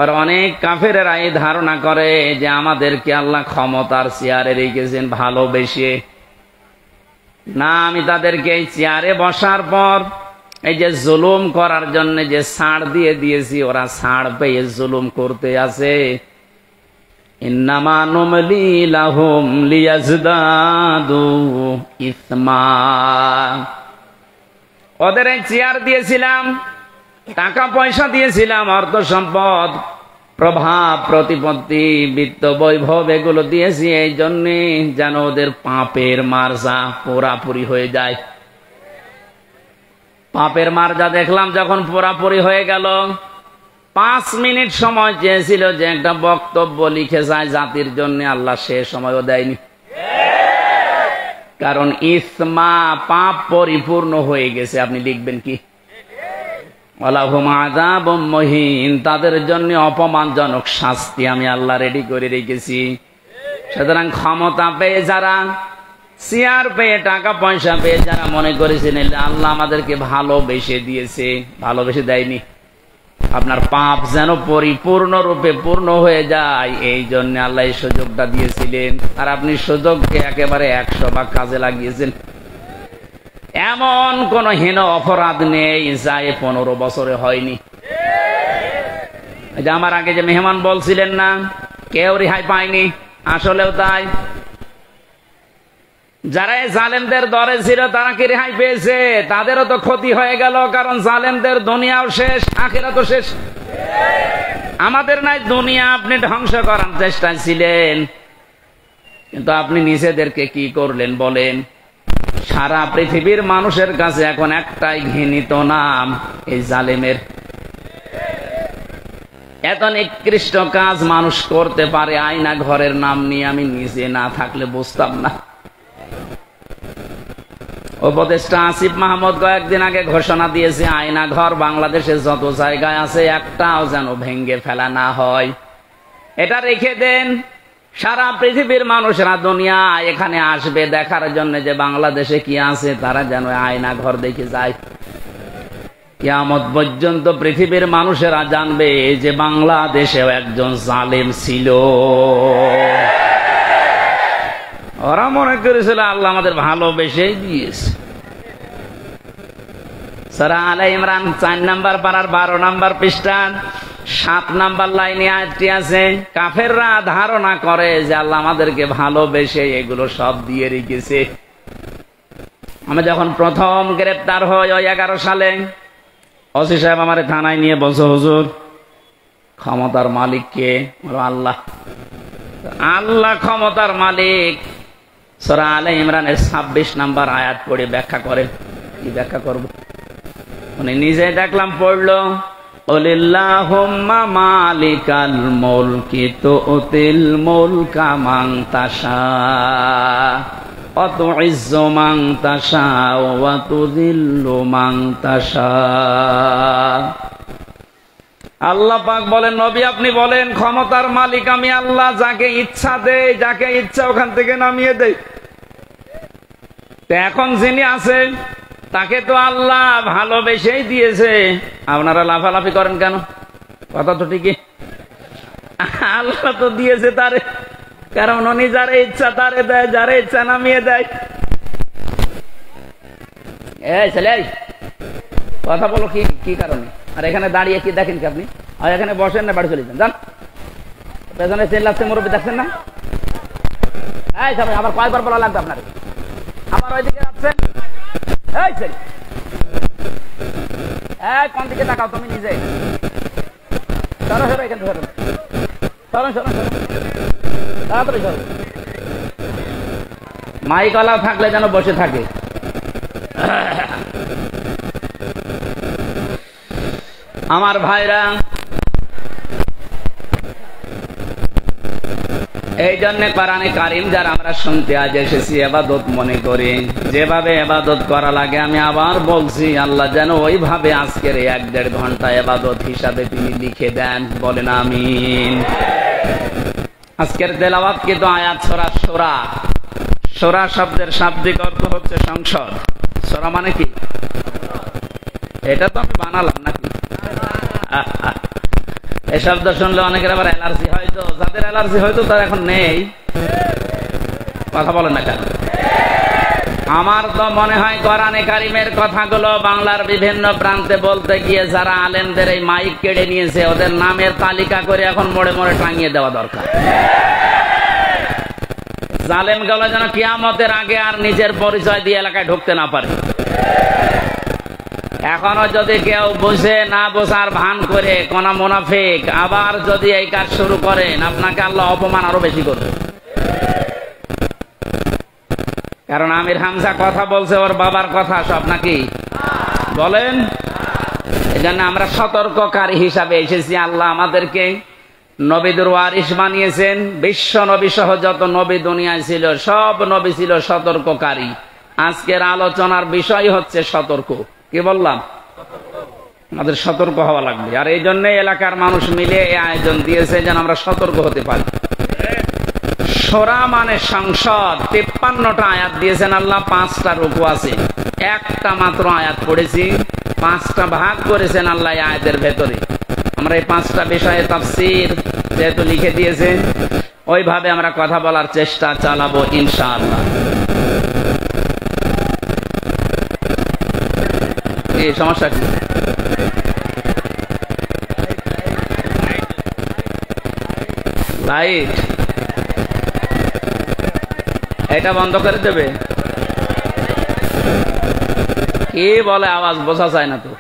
আর অনেক কাফেরেরা এই ধারণা করে যে আমাদেরকে আল্লাহ ক্ষমতার চেয়ারে রেখেছেন ভালোবেসে। না, আমি তাদেরকে এই চেয়ারে বসার পর এই যে জুলুম করার জন্য যে ছাড় দিয়ে দিয়েছি, ওরা ছাড় পেয়ে জুলুম করতে আছে। ইন্নামা নুমলি লাহুম লিয়াজদাদু ইসমা। ওদের এই চেয়ার দিয়েছিলাম, টাকা পয়সা দিয়েছিলাম, অর্থ সম্পদ, প্রভাব, প্রতিপত্তি, বিত্ত বৈভব এগুলো দিয়েছি এই জন্যে যেন ওদের পাপের মার্জা পুরাপুরি হয়ে যায়। পাপের মার্জা দেখলাম যখন পুরাপুরি হয়ে গেল, 5 মিনিট সময় চেয়েছিল যে একটা বক্তব্য লিখে যায় জাতির জন্য, আল্লাহ সে সময়ও দেয়নি। কারণ ইসমা, পাপ পরিপূর্ণ হয়ে গেছে। আপনি লিখবেন কি? ওয়ালাহুম আযাবুম মুহিন, তাদের জন্য অপমানজনক শাস্তি আমি আল্লাহ রেডি করে রেখেছি। সুতরাং ক্ষমতা পেয়ে যারা, চেয়ার পেয়ে, টাকা পয়সা পেয়ে যারা মনে করেছেন আল্লাহ আমাদেরকে ভালোবেসে দিয়েছে, ভালোবেসে দেয়নি। আপনার পাপ যেন পরিপূর্ণ রূপে পূর্ণ হয়ে যায়, এই জন্য আল্লাহ এই সুযোগটা দিয়েছিলেন। আর আপনি সুযোগকে একেবারে 100 ভাগ কাজে লাগিয়েছেন। এমন কোন হীন অপরাধ নেই যা 15 বছরে হয়নি। এই যে আমার আগে যে মেহমান বলছিলেন না, কেউ রেহাই পায়নি, আসলেও তাই। যারা জালেমদের দরে ছিল তারা কি রেহাই পেয়েছে? তাদেরও তো ক্ষতি হয়ে গেল, কারণ জালেমদের দুনিয়াও শেষ, আখিরাতও শেষ। আমাদের নাই দুনিয়া আপনি ধ্বংস করার চেষ্টায় ছিলেন, কিন্তু আপনি নিজেদেরকে কি করলেন বলেন? সারা পৃথিবীর মানুষের কাছে এখন একটাই ঘৃণিত নাম, এই জালেমের। এত নিকৃষ্ট কাজ মানুষ করতে পারে, আয়না ঘরের নাম নিয়ে আমি নিজে না থাকলে বুঝতাম না। উপদেষ্টা আসিফ মাহমুদ কয়েকদিন আগে ঘোষণা দিয়েছে, আয়না ঘর বাংলাদেশে যত জায়গায় আছে একটাও যেন ভেঙ্গে ফেলা না হয়। এটা রেখে দেন, সারা পৃথিবীর মানুষরা দুনিয়া এখানে আসবে দেখার জন্য যে বাংলাদেশে কি আছে, তারা যেন আয়না ঘর দেখে যায়। কিয়ামত পর্যন্ত পৃথিবীর মানুষেরা জানবে যে বাংলাদেশেও একজন জালেম ছিল। ওরা মনে করেছিল আল্লাহ আমাদের ভালোবেসেই দিয়েছে। সূরা আলে ইমরান 4 নম্বর পারার 12 নম্বর পৃষ্ঠা 7 নম্বর লাইনে আয়াতটি আছে। কাফেররা ধারণা করে যে আল্লাহ আমাদেরকে ভালোবেসে এগুলো সব দিয়ে রেখেছে। আমি যখন প্রথম গ্রেপ্তার হই ওই 11 সালে, ওসি সাহেব আমারে থানায় নিয়ে বলছে, হুজুর ক্ষমতার মালিক কে? আল্লাহ। আল্লাহ ক্ষমতার মালিক। সূরা আলে ইমরানের 26 নম্বর আয়াত পড়ে ব্যাখ্যা করেন। কি ব্যাখ্যা করব? উনি নিজে দেখলাম পড়লো, কুলিল্লাহুম্মা মালিকাল মুলকি তুতিল মুলকা মান তাশা ওয়া তুইজ্জু মান তাশা ওয়া তুযিল্লু মান তাশা। আল্লাহ পাক বলেন, নবী আপনি বলেন ক্ষমতার মালিক আমি আল্লাহ, যাকে ইচ্ছা দেই, যাকে ইচ্ছা ওখান থেকে নামিয়ে দেই। তো এখন যিনি আছেন তাকে তো আল্লাহ ভালোবেসেই দিয়েছে, আপনারা লাফালাফি করেন কেন? কথা তো ঠিকই, আল্লাহ তো দিয়েছে তারে, কারণ উনি যারে ইচ্ছা তারে দেয়, যারে ইচ্ছা নামিয়ে দেয়। এই ছেলে কথা বলো কি কি কারণে? আর এখানে দাঁড়িয়ে কি দেখেন কি আপনি? আর এখানে বসেন না, বাড়ি চলে যান। যান, পেছনে চেল্লাচ্ছে মুরব্বী, দেখছেন না? এই সবাই আবার কয়বার বলা লাগবে আপনার? আবার ওইদিকে যাচ্ছেন। এই ছেলে, এই কোন দিকে তাকাও তুমি নিজে? সরো সরো, এখানে সরো, সরো সরো সরো, তাড়াতাড়ি সরো। মাইকওয়ালা থাকলে যেন বসে থাকে। আমার ভাইরা, এই জন্য কোরআনে কারিম যারা আমরা শুনতে আজ এসেছি ইবাদত মনে করি, যেভাবে ইবাদত করা লাগে আমি আবার বলছি, আল্লাহ যেন ওইভাবে আজকের 1-1.5 ঘন্টা ইবাদত হিসাবে তিনি লিখে দেন। বলেন আমিন। আজকের তেলাওয়াত কিন্তু আয়াত সূরা সূরা। সূরা শব্দের শাব্দিক অর্থ হচ্ছে সংসদ। সূরা মানে কি? এটা তো আমি বানালাম নাকি? এই শব্দ শুনলে অনেকের আবার অ্যালার্জি হয়তো, যাদের অ্যালার্জি হয়তো তার এখন নেই। কথা বলেন না কেন? আমার তো মনে হয় কোরআনে কারিমের কথাগুলো বাংলার বিভিন্ন প্রান্তে বলতে গিয়ে যারা আলেমদের এই মাইক কেড়ে নিয়েছে ওদের নামের তালিকা করে এখন মোড়ে মোড়ে টাঙিয়ে দেওয়া দরকার। জালেমগুলো যেন কিয়ামতের আগে আর নিজের পরিচয় দিয়ে এলাকায় ঢুকতে না পারে। এখনো যদি কেউ বুঝে না বোঝার ভান করে কোন মুনাফিক আবার যদি এই কাজ শুরু করেন, আপনাকে আল্লাহ অপমান আরো বেশি করবে। কারণ আমির হামজা কথা বলছে ওর বাবার কথা সব নাকি বলেন। এই জন্য আমরা সতর্ককারী হিসাবে এসেছি। আল্লাহ আমাদেরকে নবীদের ওয়ারিস বানিয়েছেন। বিশ্ব নবী সহ যত নবী দুনিয়ায় ছিল সব নবী ছিল সতর্ককারী। আজকের আলোচনার বিষয় হচ্ছে সতর্ক। কি বললাম? আমাদের সতর্ক হওয়া লাগবে। আর এই জন্য এলাকার মানুষ মিলে এই আয়োজন দিয়েছে যেন আমরা সতর্ক হতে পারি। সূরা মানে সংসদ। 53টা আয়াত দিয়েছেন আল্লাহ, 5টা রুকু আছে। একটা মাত্র আয়াত পড়েছি, 5টা ভাগ করেছেন আল্লাহ এই আয়াতের ভেতরে। আমরা এই 5টা বিষয়ে তাফসীর যেহেতু লিখে দিয়েছেন, ওইভাবে আমরা কথা বলার চেষ্টা চালাবো ইনশাআল্লাহ। এই সমস্যা কি? লাইট এটা বন্ধ করে দেবে? কি বলে আওয়াজ বোঝা যায় না তো।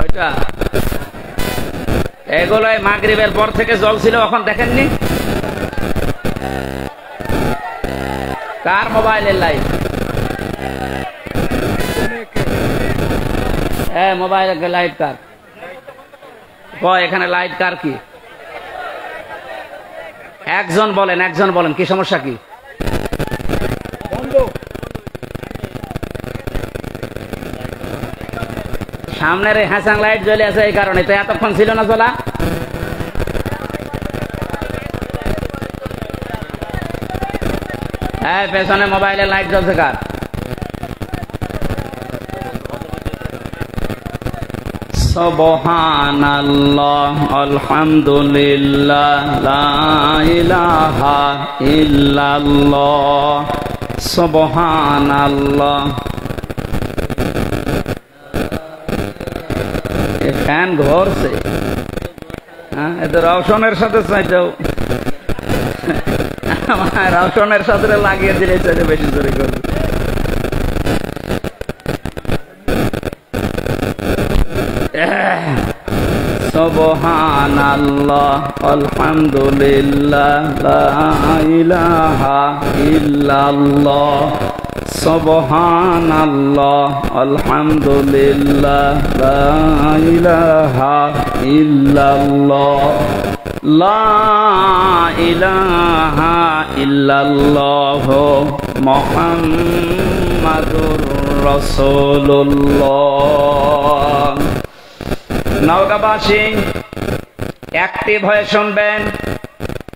ওইটা এগুলোই মাগরিবের পর থেকে জ্বলছিল, এখন দেখেননি? কার মোবাইলের লাইট? হ্যাঁ, মোবাইলের লাইট কার? এখানে লাইট কার? কি একজন বলেন, একজন বলেন কি সমস্যা কি? সামনের হ্যাসাং লাইট জ্বলে আছে এই কারণে, তো এতক্ষণ ছিল না জ্বলা। হ্যাঁ, পেছনে মোবাইলের লাইট জ্বলছে কার? সুবহানাল্লাহ, আলহামদুলিল্লাহ, লা ইলাহা ইল্লাল্লাহ, সুবহানাল্লাহ। ফ্যান ঘুরছে, হ্যাঁ, এটা রওশনের সাথে চাইতেও রওশনের সাথে লাগিয়ে দিলে চাইতে বেশি জোরে করবে। সুবহানাল্লাহ, আলহামদুলিল্লাহ, লা ইলাহা ইল্লাল্লাহ, সুবহানাল্লাহ, আলহামদুলিল্লাহ, লা ইলাহা ইল্লাল্লাহ, লা ইলাহা ইল্লাল্লাহ, মুহাম্মাদুর রাসূলুল্লাহ। নওগাঁবাসী অ্যাক্টিভ হয়ে শুনবেন।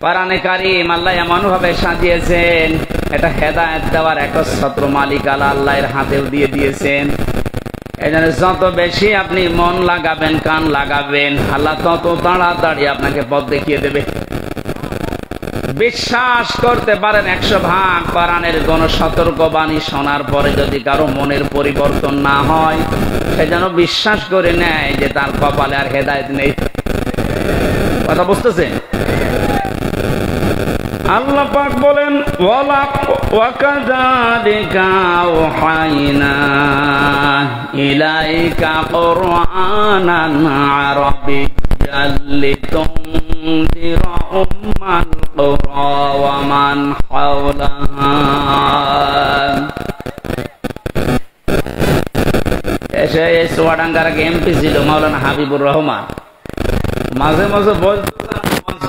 কোরআনে কারীম আল্লাহ এমন ভাবে সাজিয়েছেন, এটা হেদায়েত দেওয়ার একচ্ছত্র মালিক আল্লাহর হাতেও দিয়ে দিয়েছেন। এই জন্য যত বেশি আপনি মন লাগাবেন, কান লাগাবেন, আল্লাহ তত তাড়াতাড়ি আপনাকে পথ দেখিয়ে দেবে। বিশ্বাস করতে পারেন 100 ভাগ কোরআনের কোন সতর্কবাণী শোনার পরে যদি কারো মনের পরিবর্তন না হয়, সে যেন বিশ্বাস করে নেয় যে তার কপালে আর হেদায়েত নেই। কথা বুঝতেছেন? আল্লাহ পাক বলেন ওয়াকাযালিকা আওহাইনা ইলাইকা কুরআনান আরাবিয়্যান লিতুনযিরা উম্মাল কুরা ওয়া মান হাওলাহা। এসে চুয়াডাঙ্গার এমপি ছিল মাওলানা হাবিবুর রহমান, মাঝে মাঝে বলতো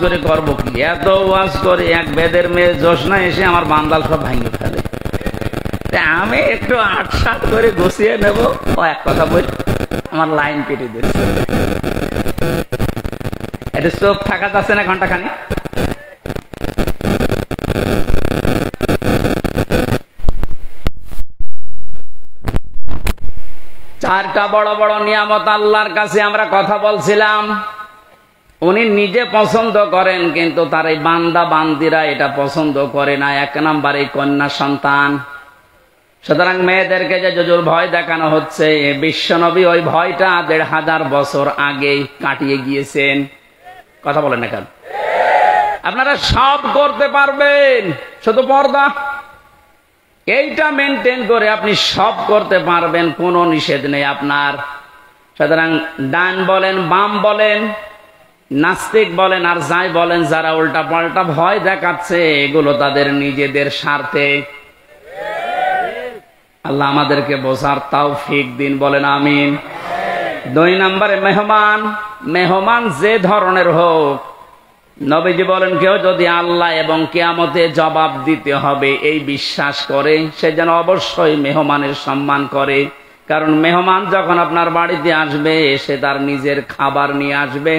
করে করবো কি, এত ওয়াজ করে এক বেদের মেয়ে জোসনা এসে আমার বান্দাল সব ভাঙে ফেলে। আমি একটু ৮-৭ করে গুছিয়ে নেব, ও এক কথা বল আমার লাইন কেটে দিচ্ছে। এটা চোখ থাকা যাচ্ছে না ঘন্টাখানি। চারটা বড় বড় নিয়ামত আল্লাহর কাছে আমরা কথা বলছিলাম, উনি নিজে পছন্দ করেন, কিন্তু তার এই বান্দা বান্দিরা এটা পছন্দ করে না। 1 নম্বরে কন্যা সন্তান। সুতরাং মেয়েদেরকে যে জুজুর ভয় দেখানো হচ্ছে, বিশ্বনবী ওই ভয়টা 1500 বছর আগে কাটিয়ে গিয়েছেন। কথা বলেন না কেন? আপনারা সব করতে পারবেন, শুধু পর্দা এইটা মেনটেন করে আপনি সব করতে পারবেন, কোনো নিষেধ নেই আপনার। সুতরাং ডান বলেন বাম বলেন, নাস্তিক বলেন আর যাই বলেন, যারা উল্টা পাল্টা ভয় দেখাচ্ছে এগুলো তাদের নিজেদের স্বার্থে। আল্লাহ আমাদেরকে বোঝার তৌফিক দিন, বলেন আমিন। 2 নম্বরে মেহমান। মেহমান যে ধরনের হোক, নবীজি বলেন কেউ যদি আল্লাহ এবং কিয়ামতে জবাব দিতে হবে এই বিশ্বাস করে, সে যেন অবশ্যই মেহমানের সম্মান করে। কারণ মেহমান যখন আপনার বাড়িতে আসবে, সে তার নিজের খাবার নিয়ে আসবে,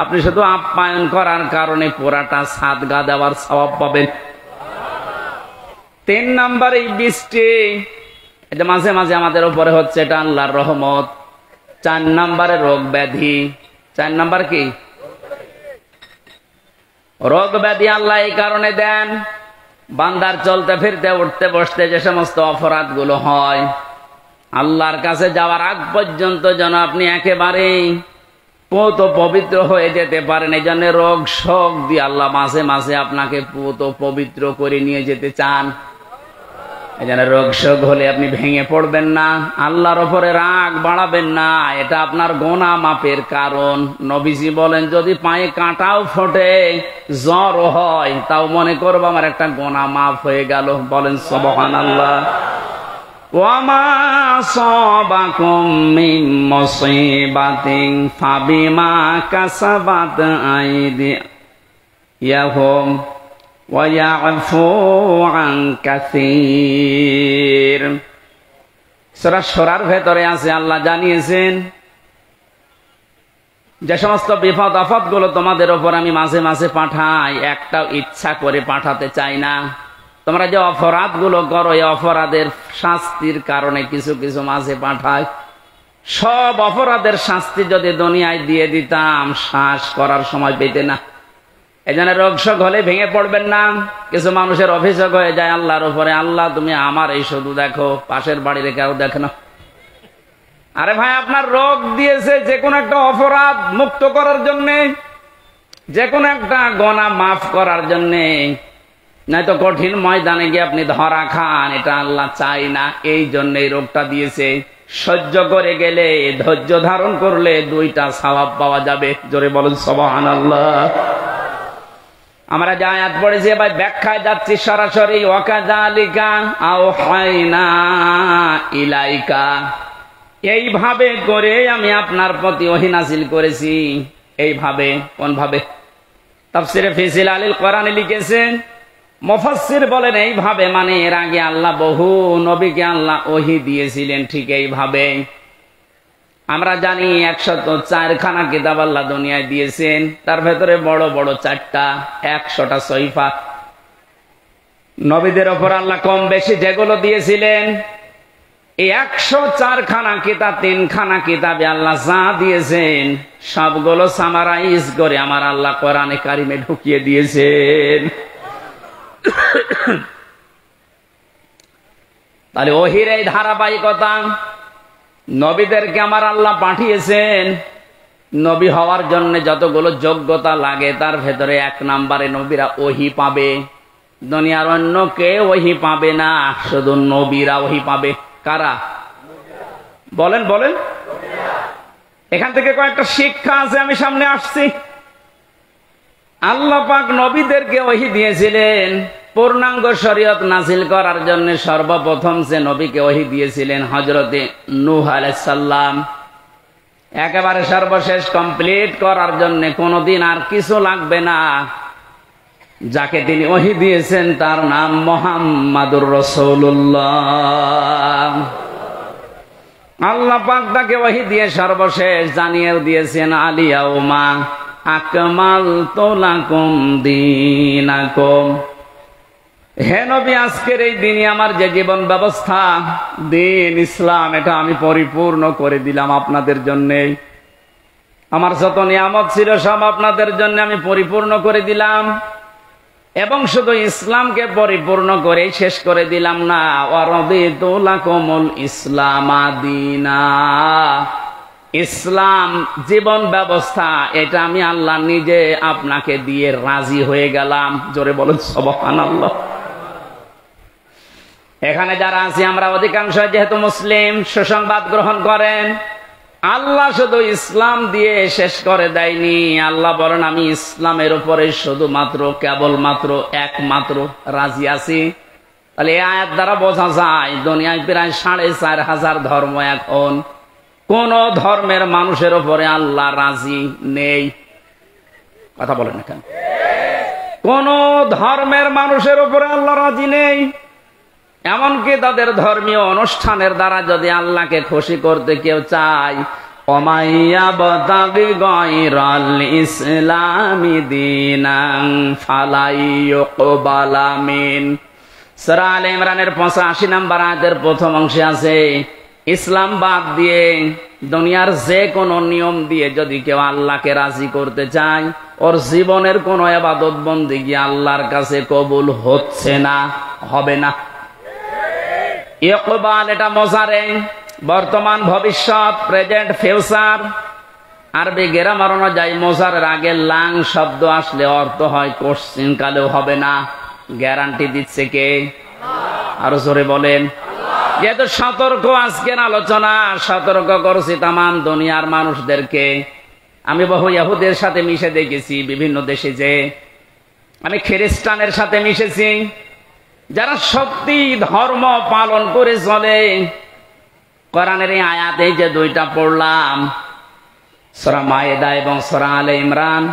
আপনি শুধু আপ্যায়ন করার কারণে পুরাটা সাদগা দেওয়ার সওয়াব পাবেন। 3 নম্বরে বৃষ্টি, এটা মাঝে মাঝে আমাদের উপরে হচ্ছে, এটা আল্লাহর রহমত। 4 নম্বরে রোগ ব্যাধি। 4 নম্বর কি? রোগ ব্যাধি আল্লাহ এই কারণে দেন, বান্দার চলতে ফিরতে উঠতে বসতে যে সমস্ত অপরাধগুলো হয়, আল্লাহর কাছে যাওয়ার আগ পর্যন্ত যেন আপনি একেবারেই পুত পবিত্র হয়ে যেতে পারেন। এই জন্য রোগ শোক দিয়ে আল্লাহ মাঝে মাঝে আপনাকে পুত পবিত্র করে নিয়ে যেতে চান। এই জন্য রোগ শোক হলে আপনি ভেঙে পড়বেন না, আল্লাহর ওপরে রাগ বাড়াবেন না, এটা আপনার গুনাহ মাপের কারণ। নবীজি বলেন যদি পায়ে কাঁটাও ফোটে, জ্বর হয়, তাও মনে করবো আমার একটা গুনাহ মাফ হয়ে গেল। বলেন সুবহানাল্লাহ। ওয়ামা সাবাকুম মিন মুসিবাতিন ফাবিমা কাসাবাত আইদিয়াহুম ওয়া ইয়াফু আন কাসীর। সূরা সূরার ভেতরে আছে, আল্লাহ জানিয়েছেন যে সমস্ত বিপদ আপদ গুলো তোমাদের উপর আমি মাঝে মাঝে পাঠাই, একটাও ইচ্ছা করে পাঠাতে চাই না। তোমরা যে অপরাধ গুলো করো, এই অপরাধের শাস্তির কারণে কিছু কিছু মাঝে পাঠায়। সব অপরাধের শাস্তি যদি দুনিয়ায় দিয়ে দিতাম, শ্বাস করার সময় পেতে না। এই জন্য রোগ শোক হলে ভেঙে পড়বেন না। কিছু মানুষের অভিযোগ হয়ে যায় আল্লাহর উপরে, আল্লাহ তুমি আমার এই শুধু দেখো, পাশের বাড়িতে কেউ দেখে না। আরে ভাই, আপনার রোগ দিয়েছে যে কোনো একটা অপরাধ মুক্ত করার জন্যে, যে কোনো একটা গুনাহ মাফ করার জন্যে, নয়তো কঠিন ময়দানে গিয়ে আপনি ধরা খান, এটা আল্লাহ চাই না। এই জন্য এই রোগটা দিয়েছে। সহ্য করে গেলে, ধৈর্য ধারণ করলে 2টা সওয়াব পাওয়া যাবে। জোরে বলুন সুবহানাল্লাহ। আমরা যে আয়াত পড়েছি এবার ব্যাখ্যায় যাচ্ছি সরাসরি। ওয়াকাযালিকা আওহাইনা ইলাইকা, এইভাবে করে আমি আপনার প্রতি ওহী নাযিল করেছি। এইভাবে, কোন ভাবে? তাফসীরে ফি জিলালিল কোরআনে লিখেছেন, মুফাসসির বলেন এইভাবে মানে এর আগে আল্লাহ বহু নবীকে আল্লাহ ওহী দিয়েছিলেন ঠিক এইভাবে। আমরা জানি 104খানা কিতাব আল্লাহ দুনিয়ায় দিয়েছেন, তার ভেতরে বড় বড় 4টা, 100টা সহিফা। নবীদের ওপর আল্লাহ কম বেশি যেগুলো দিয়েছিলেন, এই 104খানা কিতাব, 3খানা কিতাবে আল্লাহ যা দিয়েছেন সবগুলো সামারাইজ করে আমার আল্লাহ কোরআনে কারিমে ঢুকিয়ে দিয়েছেন। তাহলে ওহির এই ধারাবাহিকতা, নবীদেরকে আমার আল্লাহ পাঠিয়েছেন। নবী হওয়ার জন্য যতগুলো যোগ্যতা লাগে তার ভেতরে 1 নম্বরে নবীরা ওহি পাবে। দুনিয়ার অন্য কে ওহি পাবে না, শুধু নবীরা ওহি পাবে। কারা? বলেন বলেন। এখান থেকে কয়েকটা শিক্ষা আছে, আমি সামনে আসছি। আল্লাহ পাক নবীদেরকে ওহি দিয়েছিলেন পূর্ণাঙ্গ শরীয়ত নাযিল করার জন্য। সর্বপ্রথম যে নবীকে ওহি দিয়েছিলেন হযরতে নূহ আলাইহিস সালাম, একেবারে সর্বশেষ কমপ্লিট করার জন্য কোনদিন আর কিছু লাগবে না। যাকে তিনি ওহি দিয়েছেন তার নাম মুহাম্মাদুর রাসূলুল্লাহ। আল্লাহ পাক তাকে ওহি দিয়ে সর্বশেষ জানিয়েও দিয়েছেন আলিয়াউমা আকমালতু লাকুম দীনাকুম। হে নবী, আজকের এই দিনই আমার যে জীবন ব্যবস্থা, দিন ইসলাম, এটা আমি পরিপূর্ণ করে দিলাম আপনাদের জন্য। আমার যত নিয়ামত ছিল সব আপনাদের জন্য আমি পরিপূর্ণ করে দিলাম। এবং শুধু ইসলামকে পরিপূর্ণ করে শেষ করে দিলাম না, ওয়ারাদিতু লাকুমুল ইসলামা দীনা। ইসলাম জীবন ব্যবস্থা, এটা আমি আল্লাহ নিজে আপনাকে দিয়ে রাজি হয়ে গেলাম। জোরে বলেন সুবহানাল্লাহ। এখানে যারা আছি আমরা অধিকাংশ যেহেতু মুসলিম, সুসংবাদ গ্রহণ করেন। আল্লাহ শুধু ইসলাম দিয়ে শেষ করে দেয়নি। আল্লাহ বলেন আমি ইসলামের উপরে শুধুমাত্র কেবলমাত্র একমাত্র রাজি আছি। তাহলে এই আয়াত দ্বারা বোঝা যায় দুনিয়ায় প্রায় 4,500 ধর্ম, এখন কোন ধর্মের মানুষের উপরে আল্লাহ রাজি নেই। কথা বলেন না কেন? কোন ধর্মের মানুষের উপরে আল্লাহ রাজি নেই। এমনকি তাদের ধর্মীয় অনুষ্ঠানের দ্বারা যদি আল্লাহকে খুশি করতে কেউ চায়, ওমাইয়াবতাগি গায়রাল ইসলামি দীনান ফালাইয়ুকবালা মিন। সূরা আলে ইমরানের 85 নম্বর আয়াতের প্রথম অংশে আছে, ইসলাম বাদ দিয়ে দুনিয়ার যে কোনো নিয়ম দিয়ে যদি কেউ আল্লাহকে রাজি করতে চায়, ওর জীবনের কোনো ইবাদত বন্দেগী আল্লাহর কাছে কবুল হচ্ছে না, হবে না। ইকবাল এটা মোজারে, বর্তমান ভবিষ্যৎ, প্রেজেন্ট ফিউচার। আরবি গ্রামার অনুযায়ী মোজারের আগে লাং শব্দ আসলে অর্থ হয় কোশ্চিন কালেও হবে না। গ্যারান্টি দিচ্ছে কে? আরো জোরে বলেন। যেহেতু সতর্ক আজকের আলোচনা, সতর্ক করছি তামাম দুনিয়ার মানুষদেরকে। আমি বহু ইহুদের সাথে মিশে দেখেছি বিভিন্ন দেশে, যে আমি খ্রিস্টানের সাথে মিশেছি, যারা সত্যি ধর্ম পালন করে চলে। কোরআনের এই আয়াতে যে 2টা পড়লাম, সূরা মায়েদা এবং সূরা আলে ইমরান,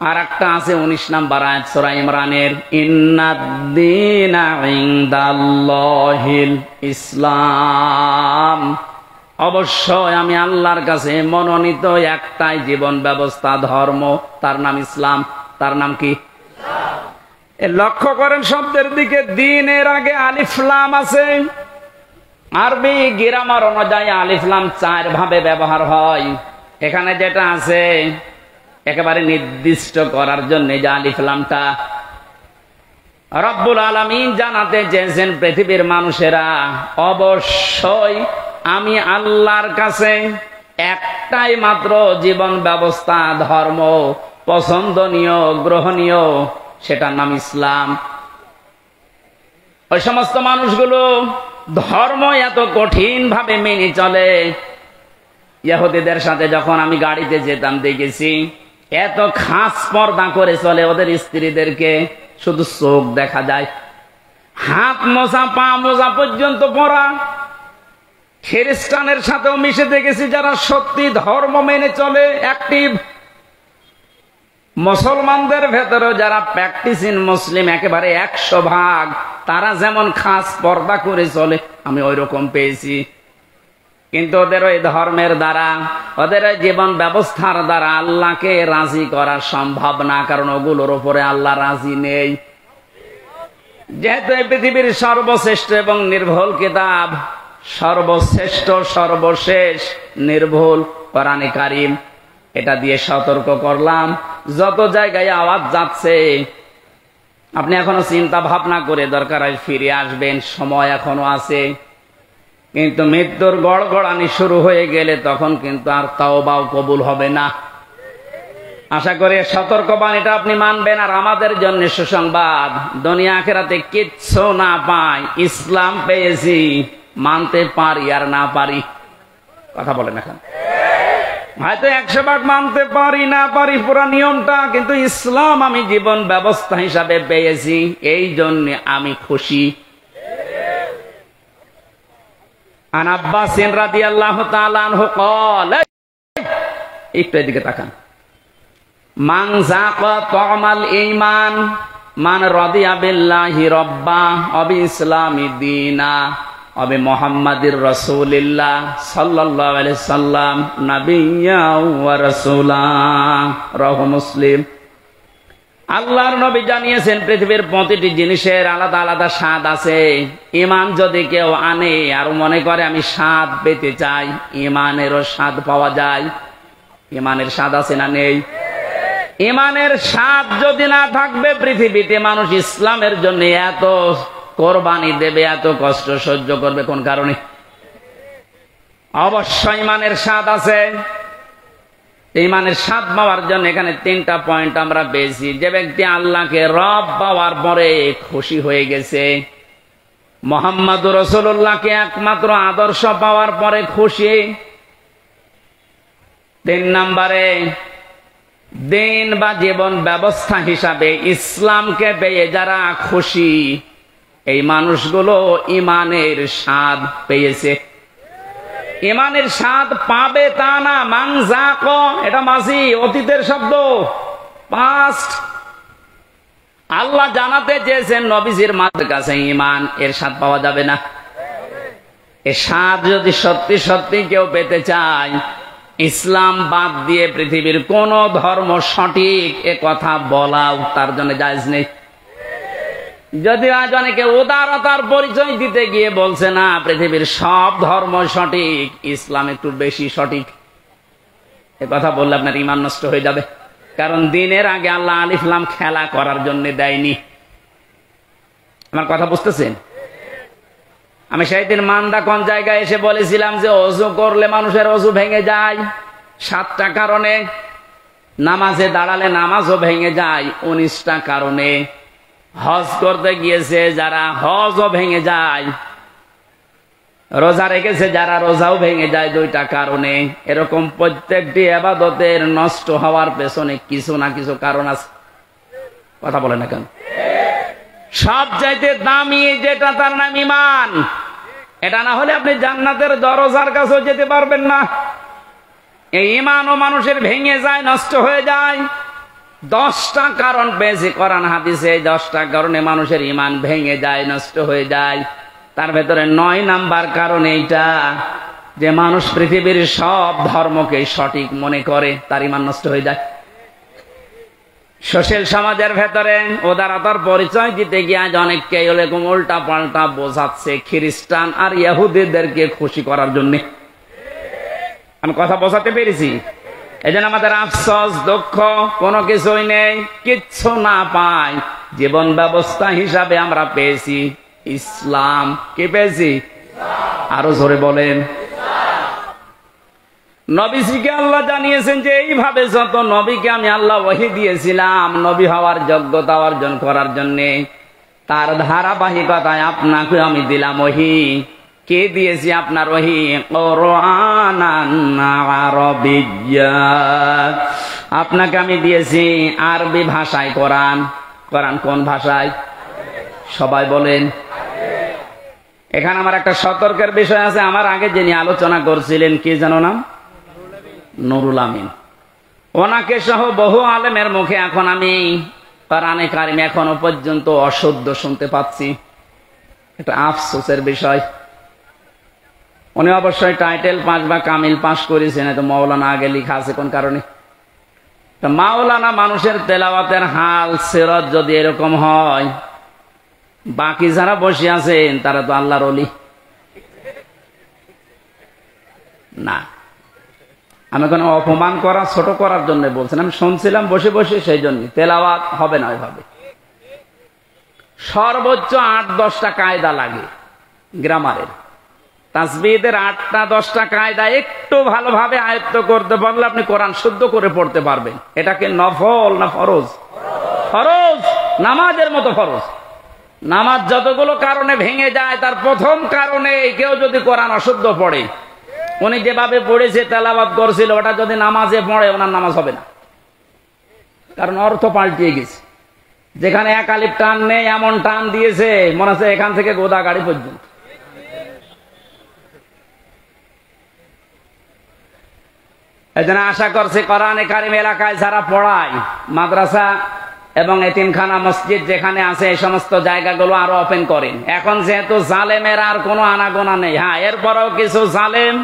আর একটা আছে 19 নম্বর আয়াত সূরা ইমরানের, ইন্নাদ-দীনা ইনদাল্লাহিল ইসলাম। অবশ্যই আমি আল্লাহর কাছে মনোনীত একটাই জীবন ব্যবস্থা, ধর্ম, তার নাম ইসলাম। তার নাম কি? লক্ষ্য করেন শব্দের দিকে, দ্বীনের আগে আলিফ লাম আছে। আরবি গ্রামার অনুযায়ী আলিফ লাম 4 ভাবে ব্যবহার হয়। এখানে যেটা আছে একেবারে নির্দিষ্ট করার জন্য যে আলিফ লামটা, রব্বুল আলামিন জানাতে চেয়েছেন পৃথিবীর মানুষেরা অবশ্যই আমি আল্লাহর কাছে একটাই মাত্র জীবন ব্যবস্থা, ধর্ম পছন্দনীয়, গ্রহণীয়, সেটার নাম ইসলাম। ওই সমস্ত মানুষগুলো ধর্ম এত কঠিন ভাবে মেনে চলে। ইহুদিদের সাথে যখন আমি গাড়িতে যেতাম দেখেছি এত খাস পর্দা করে চলে, ওদের স্ত্রীদেরকে শুধু চোখ দেখা যায়, হাত মোজা পা মোজা পর্যন্ত পরা। খ্রিস্টানের সাথেও মিশে দেখেছি যারা সত্যি ধর্ম মেনে চলে, অ্যাক্টিভ। মুসলমানদের ভেতরে যারা প্র্যাকটিসিং মুসলিম একেবারে 100%, তারা যেমন খাস পর্দা করে চলে আমি ওই রকম পেয়েছি। কিন্তু ওদের ওই ধর্মের দ্বারা, ওদের ওই জীবন ব্যবস্থার দ্বারা আল্লাহকে রাজি করা সম্ভব না, কারণ ওগুলোর উপরে আল্লাহ রাজি নেই। যেহেতু এই পৃথিবীর সর্বশ্রেষ্ঠ এবং নির্ভুল কিতাব, সর্বশ্রেষ্ঠ সর্বশেষ নির্ভুল কোরআনে কারীম, এটা দিয়ে সতর্ক করলাম। যত জায়গায় আওয়াজ যাচ্ছে আপনি এখনো চিন্তা ভাবনা করে দরকার হয় ফিরে আসবেন, সময় এখনো আছে। কিন্তু মৃত্যুর গড়গড়ানি শুরু হয়ে গেলে তখন কিন্তু আর তাওবাও কবুল হবে না। আশা করি সতর্কবাণীটা আপনি মানবেন। আর আমাদের জন্য সুসংবাদ, দুনিয়া আখিরাতে কিচ্ছু না পাই, ইসলাম পেয়েছি, মানতে পারি আর না পারি। কথা বলেন এখন, হয়তো 100 ভাগ মানতে পারি না পারি পুরা নিয়মটা, কিন্তু ইসলাম আমি জীবন ব্যবস্থা হিসাবে পেয়েছি, এই জন্য আমি খুশি। আন আব্বাস রাদিয়াল্লাহু তাআলা আনহু قال, একটু এদিকে তাকান, মান যাকা তা'মাল ঈমান মান রাদিয়া বিল্লাহি রাব্বা ওয়া বিইসলামি দীনা ওয়া বিমুহাম্মাদির রাসূলিল্লাহ সাল্লাল্লাহু আলাইহি সাল্লাম নাবিয়্যা ওয়া রাসূলা। রাওয়াহু মুসলিম। আল্লাহর নবী জানিয়েছেন পৃথিবীর প্রতিটি জিনিসের আলাদা আলাদা স্বাদ আছে। ঈমান যদি কেউ আনে আর মনে করে আমি স্বাদ পেতে চাই, ঈমানেরও স্বাদ পাওয়া যায়। ঈমানের স্বাদ আছে না নেই? ঈমানের স্বাদ যদি না থাকবে, পৃথিবীতে মানুষ ইসলামের জন্য এত কোরবানি দেবে, এত কষ্ট সহ্য করবে কোন কারণে? অবশ্যই ঈমানের স্বাদ আছে। ঈমানের স্বাদ পাওয়ার জন্য এখানে 3টা পয়েন্ট আমরা পেয়েছি। যে ব্যক্তি আল্লাহকে রব পাওয়ার পরে খুশি হয়ে গেছে, মুহাম্মদুর রাসূলুল্লাহকে একমাত্র আদর্শ পাওয়ার পরে খুশি। 3 নম্বরে দিন বা জীবন ব্যবস্থা হিসাবে ইসলামকে পেয়ে যারা খুশি, এই মানুষগুলো ঈমানের স্বাদ পেয়েছে। ঈমানের স্বাদ পাবে তা না, মান যাকা, এটা মাঝি অতীতের শব্দ, পাস্ট। আল্লাহ জানাতে চেয়েছেন নবীজির মাথার কাছে ঈমান, এর স্বাদ পাওয়া যাবে না। এর স্বাদ যদি সত্যি সত্যি কেউ পেতে চায়, ইসলাম বাদ দিয়ে পৃথিবীর কোন ধর্ম সঠিক এ কথা বলাও তার জন্য জায়েজ নেই। যদি আজ অনেকে উদারতার পরিচয় দিতে গিয়ে বলছে না পৃথিবীর সব ধর্ম সঠিক, ইসলাম একটু বেশি সঠিক, এ কথা বললে আপনার ঈমান নষ্ট হয়ে যাবে। কারণ দিনের আগে আল্লাহ আলিফ লাম খেলা করার জন্য দেয়নি। আমার কথা বুঝতেছেন? আমি সেই দিন মান্দা কোন জায়গায় এসে বলেছিলাম যে অজু করলে মানুষের অজু ভেঙে যায় 7টা কারণে, নামাজে দাঁড়ালে নামাজও ভেঙে যায় 19টা কারণে, হজ করতে গিয়েছে যারা হজও ভেঙে যায়, রোজা রেখেছে যারা রোজাও ভেঙে যায় 2টা কারণে। এরকম প্রত্যেকটি ইবাদতের নষ্ট হওয়ার পেছনে কিছু না কিছু কারণ আছে। কথা বলে না কেন? সব চাইতে দামি যেটা তার নাম ঈমান। এটা না হলে আপনি জান্নাতের দরজার কাছেও যেতে পারবেন না। এই ঈমানও মানুষের ভেঙে যায়, নষ্ট হয়ে যায়। 10টা কারণ পেয়েছি কোরআন হাদিসে, 10টা কারণে মানুষের ঈমান ভেঙে যায়, নষ্ট হয়ে যায়। তার ভেতরে 9 নাম্বার কারণ এইটা যে মানুষ পৃথিবীর সব ধর্মকে সঠিক মনে করে, তার ঈমান নষ্ট হয়ে যায়। সোশ্যাল সমাজের ভেতরে উদারতার পরিচয় দিতে গিয়ে আজ অনেককে এরকম উল্টা পাল্টা বোঝাচ্ছে খ্রিস্টান আর ইহুদিদেরকে খুশি করার জন্য। আমি কথা বোঝাতে পেরেছি? এই জন্য আমাদের আফসোস, দুঃখ, কোনো কিছুই নেই, কিচ্ছু না পাই। জীবন ব্যবস্থা হিসাবে আমরা পেয়েছি ইসলাম। কি পেয়েছি? আরো জোরে বলেন। নবীজিকে আল্লাহ জানিয়েছেন যে এইভাবে যত নবীকে আমি আল্লাহ ওহী দিয়েছিলাম নবী হওয়ার যোগ্যতা অর্জন করার জন্য, তার ধারাবাহিকতায় আপনাকে আমি দিলাম ওহী। কে দিয়েছি আপনার ওহী? কুরআনান আরাবিয়্যা, আপনাকে আমি দিয়েছি আরবি ভাষায় কোরআন। কোরআন কোন ভাষায়? সবাই বলেন। এখানে আমার একটা সতর্কের বিষয় আছে। আমার আগে যিনি আলোচনা করছিলেন কি জানো নাম? নুরুল আমিন। ওনাকে সহ বহু আলেমের মুখে এখন আমি কোরআনে কারিম এখনো পর্যন্ত অশুদ্ধ শুনতে পাচ্ছি। এটা আফসোসের বিষয়। উনি অবশ্যই টাইটেল পাস বা কামিল পাস করেছেন, তো মাওলানা আগে লেখা আছে কোন কারণে? মাওলানা মানুষের তেলাওয়াতের হাল সিরাত যদি এরকম হয়, বাকি যারা বসে আছেন তারা তো আল্লাহর ওলি না। আমি কোনো অপমান করা, ছোট করার জন্য বলছেন, আমি শুনছিলাম বসে বসে, সেই জন্য তেলাওয়াত হবে না ওইভাবে। সর্বোচ্চ 8-10টা কায়দা লাগে গ্রামারের। তাসবিহের 8-10টা কায়দা একটু ভালোভাবে আয়ত্ত করতে পারলে আপনি কোরআন শুদ্ধ করে পড়তে পারবেন। এটাকে নফল না ফরজ? ফরজ, নামাজের মতো ফরজ। নামাজ যতগুলো কারণে ভেঙে যায় তার প্রথম কারণে কেউ যদি কোরআন অশুদ্ধ পড়ে, উনি যেভাবে পড়েছে তেলাওয়াত করছিল ওটা যদি নামাজে পড়ে ওনার নামাজ হবে না, কারণ অর্থ পাল্টিয়ে গেছে। যেখানে এক আলিফ টান নেই এমন টান দিয়েছে মনে হচ্ছে এখান থেকে গোদাগাড়ি পর্যন্ত। এই জন্য আশা করছি কোরআনে কারিম এলাকায় যারা পড়ায়, মাদ্রাসা এবং এতিমখানা মসজিদ যেখানে আছে এই সমস্ত জায়গাগুলো আরো ওপেন করেন। এখন যেহেতু জালেমের আর কোনো আনাগোনা নেই, হ্যাঁ এরপরেও কিছু জালেম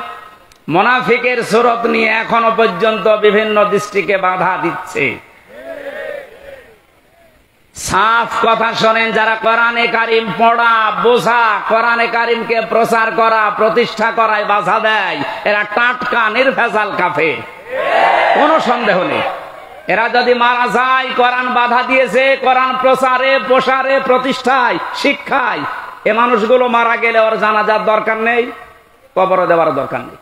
মুনাফিকের সুরত নিয়ে এখনো পর্যন্ত বিভিন্ন দৃষ্টিকে বাধা দিচ্ছে। সাফ কথা শোনেন, যারা কোরআনে কারিম পড়া, বোঝা, কোরআনে কারিমকে প্রচার করা, প্রতিষ্ঠা করায় বাধা দেয়, এরা টাটকা নির্ভেজাল কাফের, কোনো সন্দেহ নেই। এরা যদি মারা যায়, কোরআন বাধা দিয়েছে কোরআন প্রচারে, প্রসারে, প্রতিষ্ঠায়, শিক্ষায়, এ মানুষগুলো মারা গেলে ওর জানাজার দরকার নেই, কবর দেওয়ার দরকার নেই।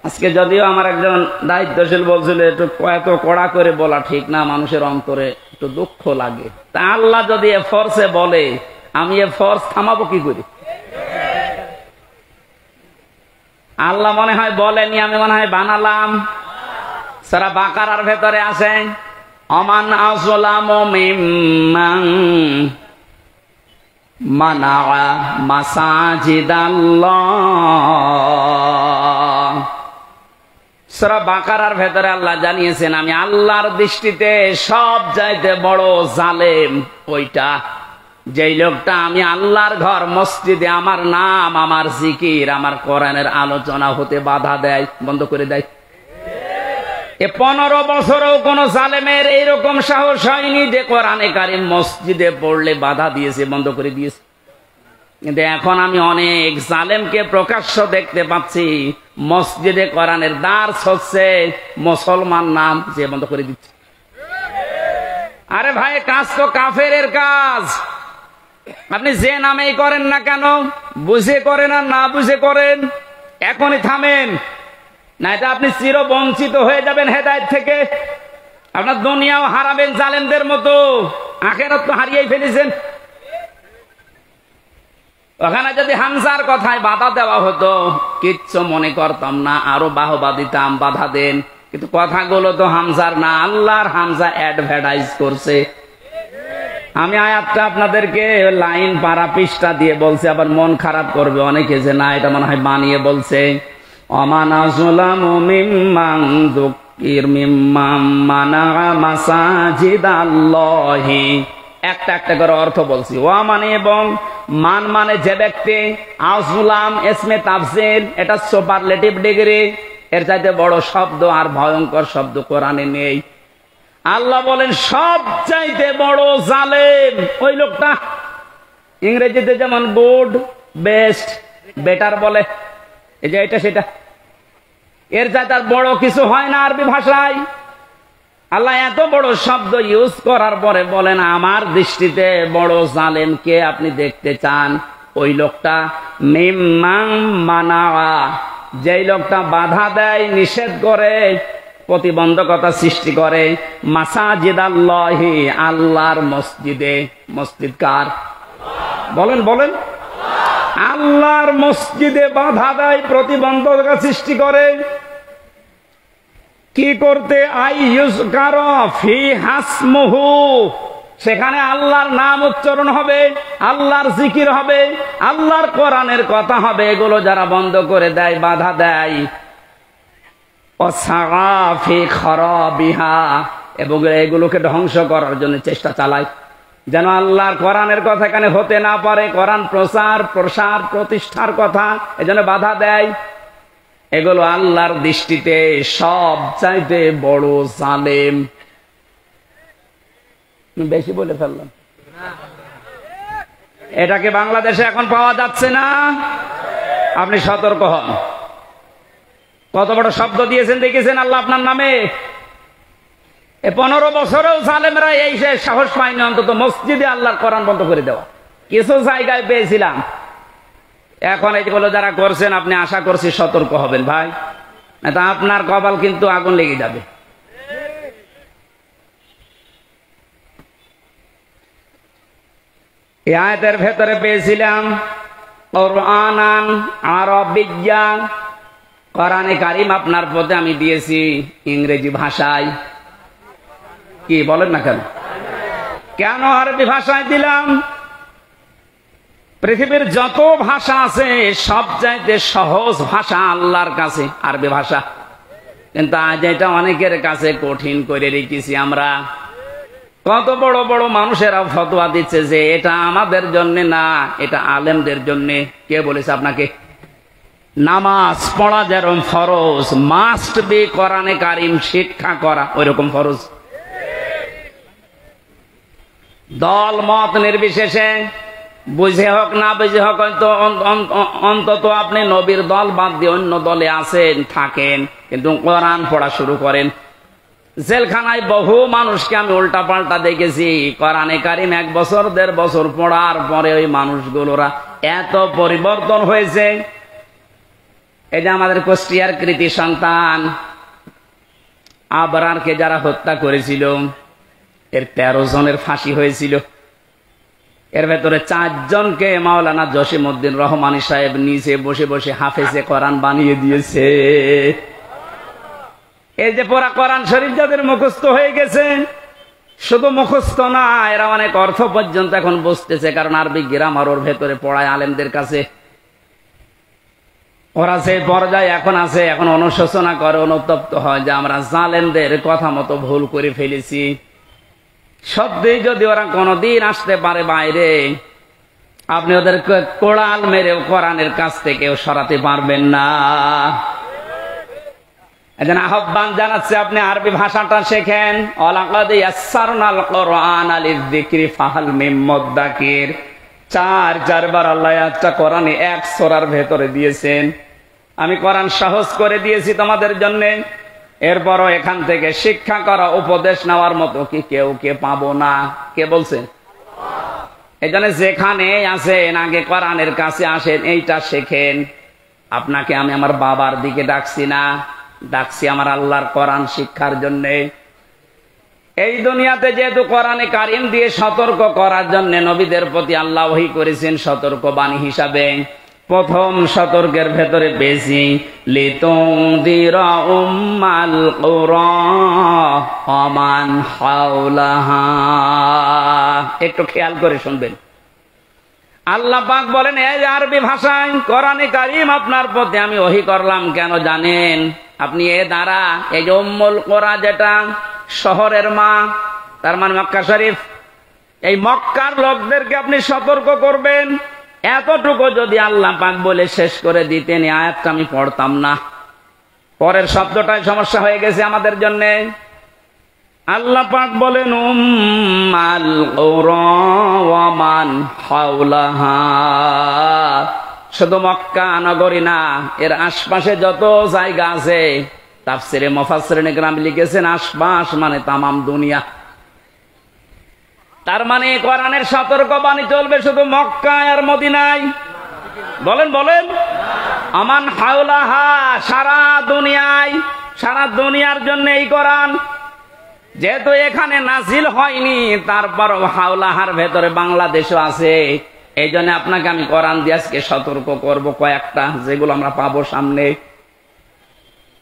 আজকে যদিও আমার একজন দায়িত্বশীল বলছিল একটু এত কড়া করে বলা ঠিক না, মানুষের অন্তরে একটু দুঃখ লাগে। তা আল্লাহ যদি এ ফোর্সে বলে, আমি এ ফোর্স থামাবো কি করে? আল্লাহ মনে হয় বলেনি, আমি মনে হয় বানালাম। সূরা বাকারার ভেতরে আছে অমান আযলামু মিম্মান মানাআ মাসাজিদাল্লাহ। সূরা বাকারার ভেতরে আল্লাহ জানিয়েছেন, আমি আল্লাহর দৃষ্টিতে সব চাইতে বড় জালেম ওইটা যেই লোকটা আমি আল্লাহর ঘর মসজিদে আমার নাম, আমার জিকির, আমার কোরআনের আলোচনা হতে বাধা দেয়, বন্ধ করে দেয়। এ 15 বছরেও কোন জালেমের এইরকম সাহস হয়নি যে কোরআনে কারিম মসজিদে পড়লে বাধা দিয়েছে, বন্ধ করে দিয়েছে। কিন্তু এখন আমি অনেক জালেমকে প্রকাশ্য দেখতে পাচ্ছি, মসজিদে কোরআনের দার্স হচ্ছে, মুসলমান নাম যে বন্ধ করে দিচ্ছে। আরে ভাই, কাজ তো কাফেরের কাজ। আপনি যে নামেই করেন না কেন, বুঝে করেন আর না বুঝে করেন, এখনই থামেন, না এটা আপনি চির বঞ্চিত হয়ে যাবেন হেদায়েত থেকে। আপনার দুনিয়াও হারাবেন জালেমদের মতো, আখিরাত তো হারিয়েই ফেলেছেন। ওখানে যদি হামজার কথায় বাধা দেওয়া হতো কিচ্ছু মনে করতাম না, আরো বাহবা দিতাম, বাধা দেন, কিন্তু কথাগুলো তো হামজার না, আল্লাহর হামজা অ্যাডভার্টাইজ করছে। আমি আয়াতটা আপনাদেরকে লাইন পারা পৃষ্ঠা দিয়ে বলছি, আবার মন খারাপ করবে অনেকে যে না এটা মনে হয় বানিয়ে বলছে। অমান আযলামু মিম্মান যুক্কির মিম্মান মানাআ মাসাজিদাল্লাহি। একটা একটা করে অর্থ বলছি। ওয়া মানে এবং, মান মানে যে ব্যক্তি, আযলাম ইসমে তাফসীর, এটা সুপারলেটিভ ডিগ্রি, এর চাইতে বড় শব্দ আর ভয়ঙ্কর শব্দ কোরআনে নেই। আল্লাহ বলেন সব চাইতে বড় জালেম ওই লোকটা। ইংরেজিতে যেমন গুড, বেস্ট, বেটার বলে, এই যে এটা সেটা, এর চাইতে আর বড় কিছু হয় না আরবি ভাষায়। আল্লাহ এত বড় শব্দ ইউজ করার পরে বলেন আমার দৃষ্টিতে বড় জালেম কে আপনি দেখতে চান? ওই লোকটা মিম্মান মানাআ, যেই লোকটা বাধা দেয়, নিষেধ করে, প্রতিবন্ধকতা সৃষ্টি করে, মাসাজিদাল্লাহি, আল্লাহর মসজিদে। মসজিদ কার? বলেন বলেন। আল্লাহর মসজিদে বাধা দেয়, প্রতিবন্ধকতা সৃষ্টি করে। কি করতে? আইয়ুযকার ফি হাসমুহু, সেখানে আল্লাহর নাম উচ্চারণ হবে, আল্লাহর জিকির হবে, আল্লাহর কোরআনের কথা হবে। এগুলো যারা বন্ধ করে দেয়, বাধা দেয়, ওয়াসআ ফি খারাবিহা, এবং এগুলোকে ধ্বংস করার জন্য চেষ্টা চালায়, যেন আল্লাহর কোরআনের কথা এখানে হতে না পারে, কোরআন প্রচার, প্রসার, প্রতিষ্ঠার কথা, এজন্য বাধা দেয়। এগুলো আল্লাহর দৃষ্টিতে সব চাইতে বড় জালেম। বেশি বলে ফেললাম। এটাকে বাংলাদেশে এখন পাওয়া যাচ্ছে না, আপনি সতর্ক হন। কত বড় শব্দ দিয়েছেন দেখেছেন আল্লাহ আপনার নামে। এই 15 বছরেও জালেমরা এই সাহস পায়নি অন্তত মসজিদে আল্লাহর কোরআন বন্ধ করে দেওয়া। কিছু জায়গায় পেয়েছিলাম, এখন এইগুলো যারা করছেন আপনি আশা করছি সতর্ক হবেন ভাই, না তা আপনার কপাল কিন্তু আগুন লেগে যাবে। এই আয়াতের ভেতরে পেয়েছিলাম কোরআনান আরবিয়্যা, কোরআনে কারিম আপনার পথে আমি দিয়েছি ইংরেজি ভাষায়। কি বলেন না কেন? কেন আরবি ভাষায় দিলাম? পৃথিবীর যত ভাষা আছে সবচাইতে সহজ ভাষা আল্লাহর কাছে আরবি ভাষা, কিন্তু আজ এটা অনেকের কাছে কঠিন করে রেখেছি আমরা। কত বড় বড় মানুষেরা ফতোয়া দিচ্ছে যে এটা আমাদের জন্য না, এটা আলেমদের জন্য। কে বলেছে আপনাকে? নামাজ পড়া যেরকম ফরজ, মাস্ট বি কোরআনে কারিম শিক্ষা করা ওইরকম ফরজ। দল মত নির্বিশেষে, বুঝে হোক না বুঝে হোক, অন্তত আপনি নবীর দল বাদ দিয়ে অন্য দলে আছেন থাকেন, কিন্তু কোরআন পড়া শুরু করেন। জেলখানায় বহু মানুষকে আমি উল্টা পাল্টা দেখেছি, কোরআনে কারিম 1 বছর 1.5 বছর পড়ার পরে ওই মানুষগুলোরা এত পরিবর্তন হয়েছে। এই যে আমাদের কুষ্টিয়ার কৃতি সন্তান আবরারকে যারা হত্যা করেছিল, এর 13 জনের ফাঁসি হয়েছিল। এর ভেতরে 4 জনকে মাওলানা জসিমউদ্দিন রহমানী সাহেব নিচে বসে বসে হাফেজে কোরআন বানিয়ে দিয়েছে। এই যে পুরা কোরআন শরীফ যাদের মুখস্থ হয়ে গেছে, শুধু মুখস্থ না, এরা অনেক অর্থ পর্যন্ত এখন বুঝতেছে, কারণ আরবি গ্রামার ওর ভেতরে পড়ায় আলেমদের কাছে। ওরা যে পর্যায়ে এখন আছে, এখন অনুশোচনা করে, অনুতপ্ত হয় যে আমরা জালেমদের কথা মতো ভুল করে ফেলেছি। সত্যি যদি ওরা কোনদিন আসতে পারে বাইরে, আপনি ওদেরকে কোড়াল মেরেও কোরআনের কাছ থেকেও সরাতে পারবেন না। এজন্য আহ্বান জানাচ্ছে আপনি আরবি ভাষাটা শেখেন। ওয়ালাকাদ ইয়াসসারনাল কোরআনা লিযিকরি ফাহাল মিন মুদ্দাকির। 4 বার আল্লাহ একটা কোরআনে 1 সূরার ভেতরে দিয়েছেন। আমি কোরআন সহজ করে দিয়েছি তোমাদের জন্য, এরপরও এখান থেকে শিক্ষা করা, উপদেশ নেওয়ার মতো কি কেউ পাবো না? কে বলছেন? এই জন্য যেখানে আছেন আগে কোরআনের কাছে আসেন, এইটা শেখেন। আপনাকে আমি আমার বাবার দিকে ডাকছি না, ডাকছি আমার আল্লাহর কোরআন শিক্ষার জন্য। এই দুনিয়াতে যেহেতু কোরআনে কারিম দিয়ে সতর্ক করার জন্য নবীদের প্রতি আল্লাহ ওহী করেছেন সতর্ক বাণী হিসাবে। প্রথম সতর্কের ভেতরে বেশি লিতুনদিরা উম্মাল কুরা ওয়া মান হাওলাহা। একটু খেয়াল করে শুনবেন। আল্লাহ পাক বলেন এই আরবি ভাষায় কোরআনে কারিম আপনার প্রতি আমি ওহী করলাম কেন জানেন? আপনি এ দ্বারা এই যে উম্মুল কুরা, যেটা শহরের মা, তার মানে মক্কা শরীফ, এই মক্কার লোকদেরকে আপনি সতর্ক করবেন। এতটুকু যদি আল্লাহ পাক বলে শেষ করে দিতেন, এই আয়াতটা আমি পড়তাম না। পরের শব্দটাই সমস্যা হয়ে গেছে আমাদের জন্য। আল্লাহ পাক বলেন উম্মাল কুরা ওয়া মান হাওলাহা। শুধু মক্কা নগরী না, এর আশপাশে যত জায়গা আছে, তাফসিরে মুফাসসিরিনে কেরাম লিখেছেন আশপাশ মানে তামাম দুনিয়া। তার মানে কোরআনের সতর্কবাণী চলবে শুধু মক্কা আর মদিনায়। বলেন বলেন, আমান হাওলাহা, সারা দুনিয়ায়, সারা দুনিয়ার জন্য এই কোরআন। যেহেতু এখানে নাজিল হয়নি, তারপর হাওলাহার ভেতরে বাংলাদেশও আছে। এই জন্য আপনাকে আমি কোরআন দিয়ে আজকে সতর্ক করবো কয়েকটা, যেগুলো আমরা পাবো সামনে।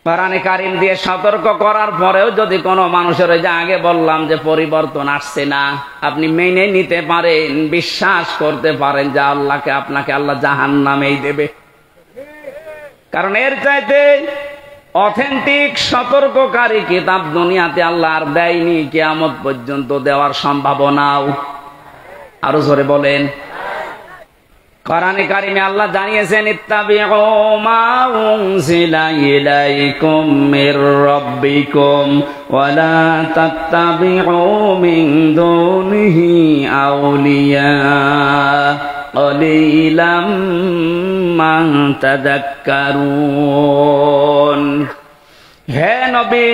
কোরআনে কারিম দিয়ে সতর্ক করার পরেও যদি কোনো মানুষের, ওই যে আগে বললাম যে পরিবর্তন আসছে না, আপনি মেনে নিতে পারেন, বিশ্বাস করতে পারেন যে আল্লাহকে আপনাকে আল্লাহ জাহান্নামেই দেবে। কারণ এর চাইতে অথেন্টিক সতর্ককারী কিতাব দুনিয়াতে আল্লাহ আর দেয়নি, কিয়ামত পর্যন্ত দেওয়ার সম্ভাবনাও। আরো জোরে বলেন। কোরআনে কারিমে আল্লাহ জানিয়েছেন ইত্তাবিউ মা উনজিলা ইলাইকুম মির রাব্বিকুম ওয়া লা তাত্তাবিউ মিন দুনিহি আউলিয়া ক্বালিলাম মা তাযাক্কারুন। হে নবী,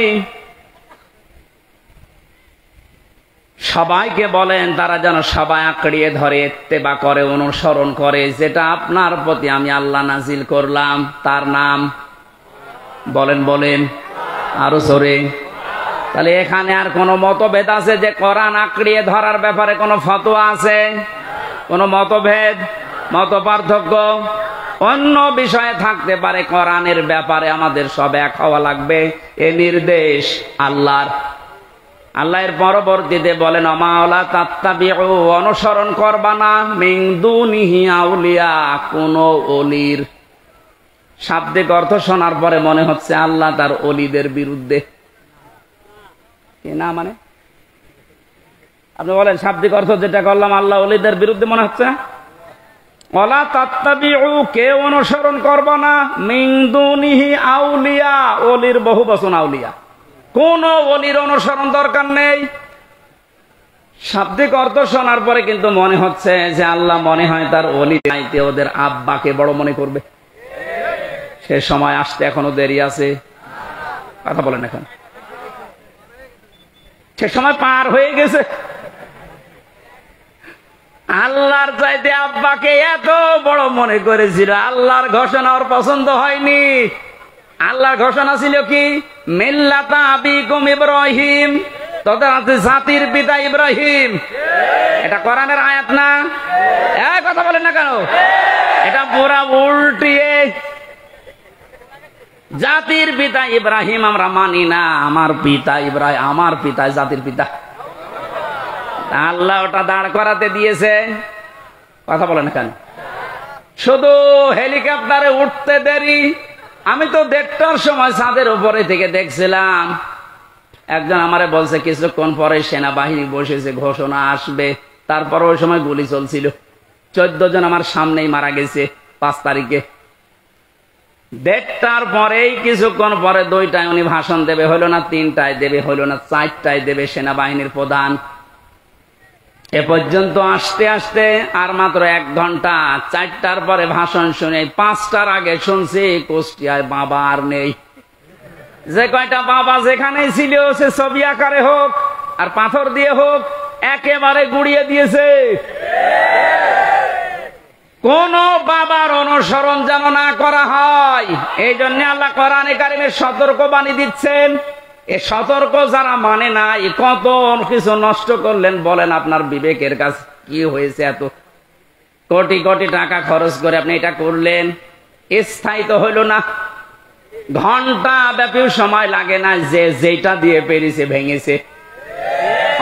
সবাইকে বলেন তারা যেন সবাই আঁকড়িয়ে ধরে ইত্তেবা করে, অনুসরণ করে যেটা আপনার প্রতি আমি আল্লাহ নাজিল করলাম তার নাম বলেন বলেন আরো জোরে। তাহলে এখানে আর কোনো মতভেদ আছে যে কোরআন আঁকড়িয়ে ধরার ব্যাপারে কোনো ফতোয়া আছে? কোনো মতভেদ, মত পার্থক্য অন্য বিষয়ে থাকতে পারে, কোরআনের ব্যাপারে আমাদের সব এক হওয়া লাগবে। এ নির্দেশ আল্লাহর। আল্লাহ এর পরবর্তীতে বলেন অমাওলা তাত্তাবিউ, অনুসরণ করবা না মিন দুনিহি আউলিয়া, কোন অলির। শাব্দিক অর্থ শোনার পরে মনে হচ্ছে আল্লাহ তার অলিদের বিরুদ্ধে। কি না মানে আপনি বলেন শাব্দিক অর্থ যেটা করলাম আল্লাহ অলিদের বিরুদ্ধে মনে হচ্ছে। ওয়ালা তাত্তাবিউ, কে অনুসরণ করবা না মিন দুনিহি আউলিয়া, অলির বহু বচন আউলিয়া, কোন অলির অনুসরণ দরকার নেই। শাব্দিক অর্থ শোনার পরে কিন্তু মনে হচ্ছে যে আল্লাহ মনে হয় তার অলি চাইতে ওদের আব্বাকে বড় মনে করবে। সে সময় আসতে এখনো দেরি আছে, কথা বলেন এখন। সে সময় পার হয়ে গেছে। আল্লাহর চাইতে আব্বাকে এত বড় মনে করেছিল, আল্লাহর ঘোষণা ওর পছন্দ হয়নি। আল্লাহর ঘোষণা ছিল কি, মিল্লাতা আবিকুম ইব্রাহিম, তোদের আছে জাতির পিতা ইব্রাহিম। এটা কোরআনের আয়াত না? এই কথা বলেন না কেন? এটা পুরা উল্টিয়ে জাতির পিতা ইব্রাহিম আমরা মানি না, আমার পিতা ইব্রাহিম, আমার পিতা জাতির পিতা। আল্লাহ ওটা দাঁড় করাতে দিয়েছে, কথা বলেন না কেন? শুধু হেলিকপ্টারে উঠতে দেরি। আমি তো 1:30টার সময় ছাদের উপরে থেকে দেখছিলাম, একজন আমারে বলছে কিছুক্ষণ পরে সেনাবাহিনী বসেছে, ঘোষণা আসবে। তারপর ওই সময় গুলি চলছিল, 14 জন আমার সামনেই মারা গেছে 5 তারিখে। 1:30টার পরেই কিছুক্ষণ পরে 2টায় উনি ভাষণ দেবে, হইল না 3টায় দেবে, হইল না 4টায় দেবে সেনাবাহিনীর প্রধান। এ পর্যন্ত আসতে আসতে আর মাত্র 1 ঘন্টা। 4টার পরে ভাষণ শুনে 5টার আগে শুনছি কুষ্টিয়ায় বাবা আর নেই। যে কয়টা বাবা যেখানেই ছিল সে ছবি আকারে হোক আর পাথর দিয়ে হোক একেবারে গুড়িয়ে দিয়েছে। কোন বাবার অনুসরণ যেন না করা হয়, এই জন্য আল্লাহ কোরআনে কারিমে সতর্ক বাণী দিচ্ছেন। এ সতর্ক যারা মানে না, কত কিছু নষ্ট করলেন বলেন। আপনার বিবেকের কাছে কি হয়েছে? এত কোটি কোটি টাকা খরচ করে আপনি এটা করলেন, স্থায়ী তো হইল না। ঘন্টা ব্যাপী সময় লাগে না, যে যেটা দিয়ে পেরেছে ভেঙেছে।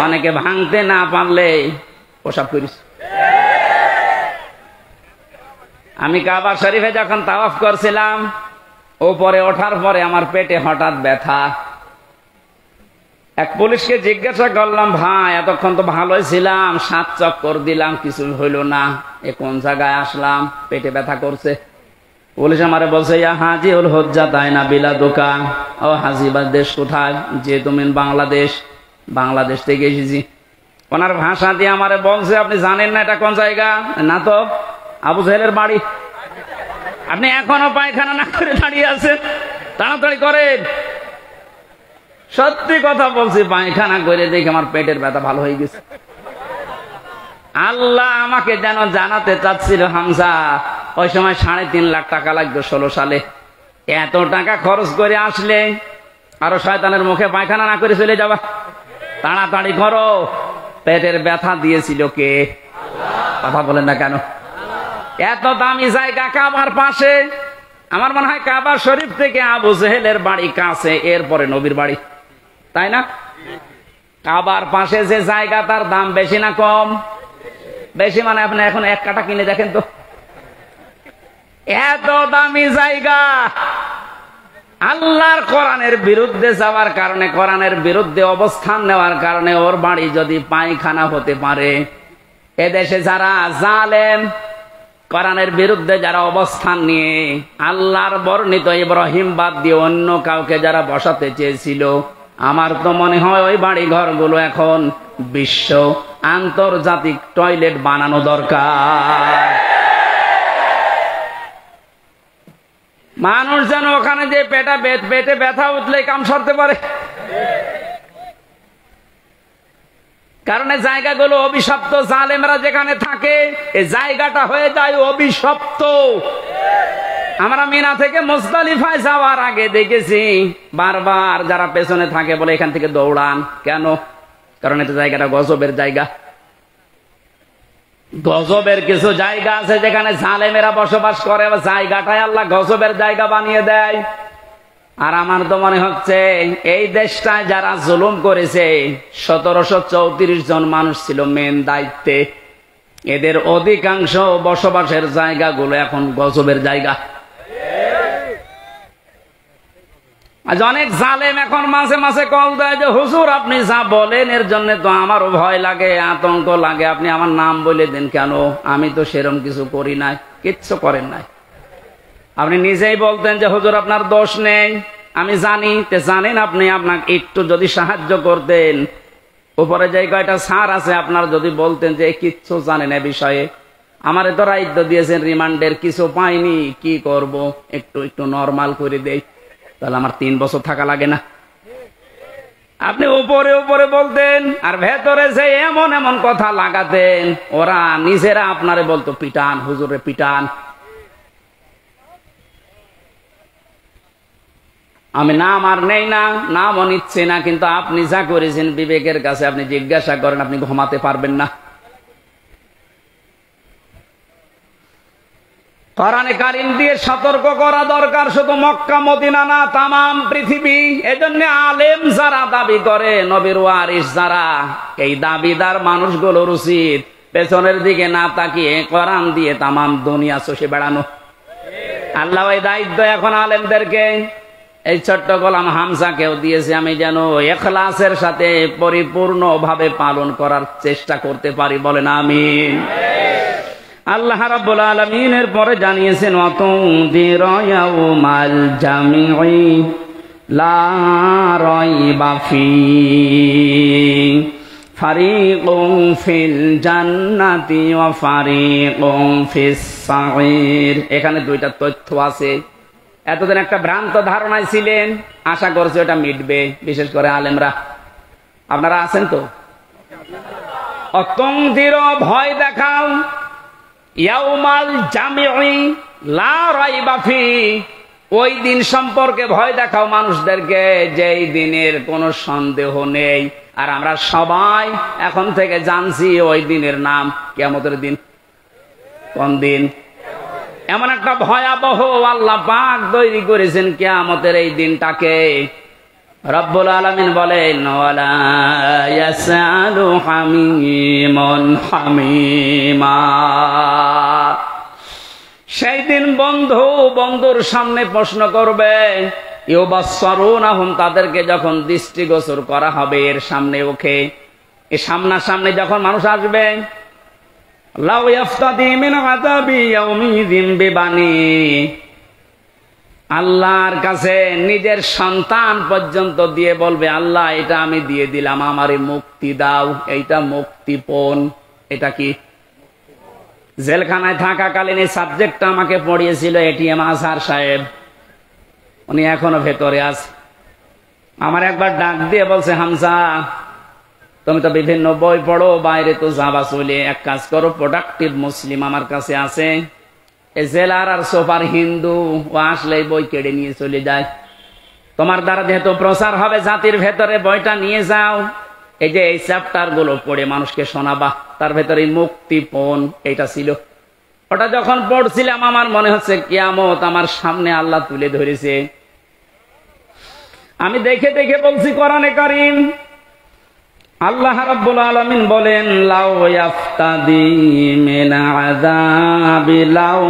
অনেকে ভাঙতে না পারলে প্রসাব করিস। আমি কাবা শরীফে যখন তাওয়াফ করছিলাম, ওপরে ওঠার পরে আমার পেটে হঠাৎ ব্যথা। এক পুলিশকে জিজ্ঞাসা করলাম, ভাই এতক্ষণ তো ভালোই ছিলাম, 7 চক্কর দিলাম, কিছু হইল না, এ কোন জায়গায় আসলাম, পেটে ব্যথা করছে। পুলিশ আমারে বলছে, ইয়া হাজি উল হজ্জা তাই না বিলা দোকান। ও হাজিবার দেশ কোথায়? যে তুমি বাংলাদেশ। বাংলাদেশ থেকে এসেছি। ওনার ভাষা দিয়ে আমারে বলছে, আপনি জানেন না এটা কোন জায়গা? না তো। আবু জাহেলের বাড়ি। আপনি এখনো পায়খানা না করে দাঁড়িয়ে আছেন, তাড়াতাড়ি করেন। সত্যি কথা বলছি, পায়খানা করে দেখে আমার পেটের ব্যথা ভালো হয়ে গেছে। আল্লাহ আমাকে যেন জানাতে চাচ্ছিল, হামজা ওই সময় 3.5 লাখ টাকা লাগতো 16 সালে। এত টাকা খরচ করে আসলে আরো শয়তানের মুখে পায়খানা না করে চলে যাবা, তাড়াতাড়ি করো। পেটের ব্যথা দিয়েছিল কে? কথা বলেন না কেন? এত দামি জায়গা কাবার পাশে। আমার মনে হয় কাবা শরীফ থেকে আবু জেহেলের বাড়ি কাছে, এরপরে নবীর বাড়ি, তাই না? কাবার পাশে যে জায়গা, তার দাম বেশি না কম? বেশি। মানে আপনি এখন 1 কাঠা কিনে দেখেন তো, এত দামি জায়গা। আল্লাহর কোরআনের বিরুদ্ধে যাওয়ার কারণে, কোরআনের বিরুদ্ধে অবস্থান নেওয়ার কারণে ওর বাড়ি যদি পায়খানা হতে পারে, এদেশে যারা জালেম, কোরআনের বিরুদ্ধে যারা অবস্থান নিয়ে আল্লাহর বর্ণিত ইব্রাহিম বাদ দিয়ে অন্য কাউকে যারা বসাতে চেয়েছিল, আমার তো মনে হয় ওই বাড়ি ঘরগুলো এখন বিশ্ব আন্তর্জাতিক টয়লেট বানানো দরকার। মানুষ যেন ওখানে যে পেটে ব্যথা উঠলে কাম সারতে পারে। কারণ এই জায়গাগুলো অভিশপ্ত, জালেমরা যেখানে থাকে এই জায়গাটা হয়ে যায় অভিশপ্ত। আমরা মিনা থেকে মুজদালিফায় যাওয়ার আগে দেখেছি বারবার যারা পেছনে থাকে বলে এখান থেকে দৌড়ান কেন, কারণ এটা জায়গাটা গজবের জায়গা। গজবের কিছু জায়গা আছে যেখানে জালেমেরা বসবাস করে, জায়গাটাই আল্লাহ গজবের জায়গা বানিয়ে দেয়। আর আমার তো মনে হচ্ছে এই দেশটায় যারা জুলুম করেছে 1734 জন মানুষ ছিল মেন দায়িত্বে, এদের অধিকাংশ বসবাসের জায়গাগুলো এখন গজবের জায়গা। আজ অনেক জালেম এখন মাঝে মাঝে কল দেয় যে হুজুর আপনি যা বলেন এর জন্য তো আমারও ভয় লাগে, আতঙ্ক লাগে, আপনি আমার নাম বলে দেন কেন? আমি তো সেরকম কিছু করি নাই। কিচ্ছু করেন নাই। আপনি নিজেই বলতেন যে হুজুর আপনার দোষ নেই, আমি জানি। তে জানেন আপনি, আপনাকে একটু যদি সাহায্য করতেন, উপরে যে কয়টা সার আছে আপনার যদি বলতেন যে কিচ্ছু জানেন এ বিষয়ে, আমারে তো দায়িত্ব দিয়েছেন রিমান্ডের, কিছু পাইনি, কি করব, একটু একটু নরমাল করে দেই, তাহলে আমার 3 বছর থাকা লাগে না। আপনি উপরে উপরে বলতেন আর ভেতরে যে এমন এমন কথা লাগাতেন, ওরা নিজেরা আপনারে বলতো পিটান, হুজুরে পিটান। আমি নাম আর নেই না, নামও নিচ্ছি না, কিন্তু আপনি যা করেছেন বিবেকের কাছে আপনি জিজ্ঞাসা করেন, আপনি ঘুমাতে পারবেন না। কোরআনে কারীম দিয়ে সতর্ক করা দরকার, শুধু মক্কা মদিনা না, তামাম পৃথিবী। এজন্য আলেম যারা দাবি করে, নবীর ওয়ারিস যারা, এই দাবিদার মানুষগুলোর উচিত পেছনের দিকে না তাকিয়ে কোরআন দিয়ে তামাম দুনিয়া চষে বেড়ানো। আল্লাহ এই দায়িত্ব এখন আলেমদেরকে, এই ছোট্ট গোলাম হামজাকেও দিয়েছে। আমি যেন ইখলাসের সাথে পরিপূর্ণভাবে পালন করার চেষ্টা করতে পারি, বলেন আমিন। আল্লাহ রাব্বুল আলামিনের পরে জানিয়েছেন ওয়াতুনদিরা ইয়াউমাল জামিঈ লা রাইবা ফীহি ফারিকুন ফিল জান্নাতি ওয়া ফারিকুন ফিস সাঈর। এখানে দুইটা তথ্য আছে। এতদিন একটা ভ্রান্ত ধারণায় ছিলেন, আশা করছি ওটা মিটবে, বিশেষ করে আলেমরা। আপনারা আছেন তো? অতুনদিরা ভয় দেখাও, ইয়াউমাল জামিঈ লা রাইবা ফীহি, ওই দিন সম্পর্কে ভয় দেখাও মানুষদেরকে যেই দিনের কোনো সন্দেহ নেই। আর আমরা সবাই এখন থেকে জানছি ওই দিনের নাম কিয়ামতের দিন। কোন দিন? এমন একটা ভয়াবহ আল্লাহ পাক তৈরি করেছেন কিয়ামতের এই দিনটাকে। রব্বুল আলামিন বলেন ওয়ালা ইয়াসআলু হামীমুন হামীমা। সেই দিন বন্ধু বন্ধুর সামনে প্রশ্ন করবে, ইউবাসসারুনাহুম, তাদেরকে যখন দৃষ্টিগোচর করা হবে এর সামনে, ওকে এই সামনাসামনি যখন মানুষ আসবে, লাউ ইয়াফতাদি মিন আযাবি ইয়াউমিযিন বিবানি, আল্লাহর কাছে নিজের সন্তান পর্যন্ত দিয়ে বলবে আল্লাহ এটা আমি দিয়ে দিলাম, আমারে মুক্তি দাও। এইটা মুক্তিপণ। এটা কি? জেলখানায় থাকাকালীন এই সাবজেক্টটা আমাকে পড়িয়েছিল এটিএম আজহার সাহেব, উনি এখনো ভেতরে আছে। আমার একবার ডাক দিয়ে বলছে, হামজা তুমি তো বিভিন্ন বই পড়ো, বাইরে তো যাবা চলে, এক কাজ করো, প্রোডাক্টিভ মুসলিম আমার কাছে আছে, এই জেলার আর সোফার হিন্দু, ও আসলে বই কেড়ে নিয়ে চলে যায়। তোমার দ্বারা যেহেতু প্রচার হবে জাতির ভেতরে, বইটা নিয়ে যাও, এই যে এই চ্যাপ্টার গুলো পড়ে মানুষকে শোনাবা। তার ভেতরে মুক্তিপণ এইটা ছিল। ওটা যখন পড়ছিলাম আমার মনে হচ্ছে কিয়ামত আমার সামনে আল্লাহ তুলে ধরেছে। আমি দেখে দেখে বলছি কোরআনে কারীম, আল্লাহ রাব্বুল আলামিন বলেন লাউ ইয়াফতাদি মিন আযাবি লাউ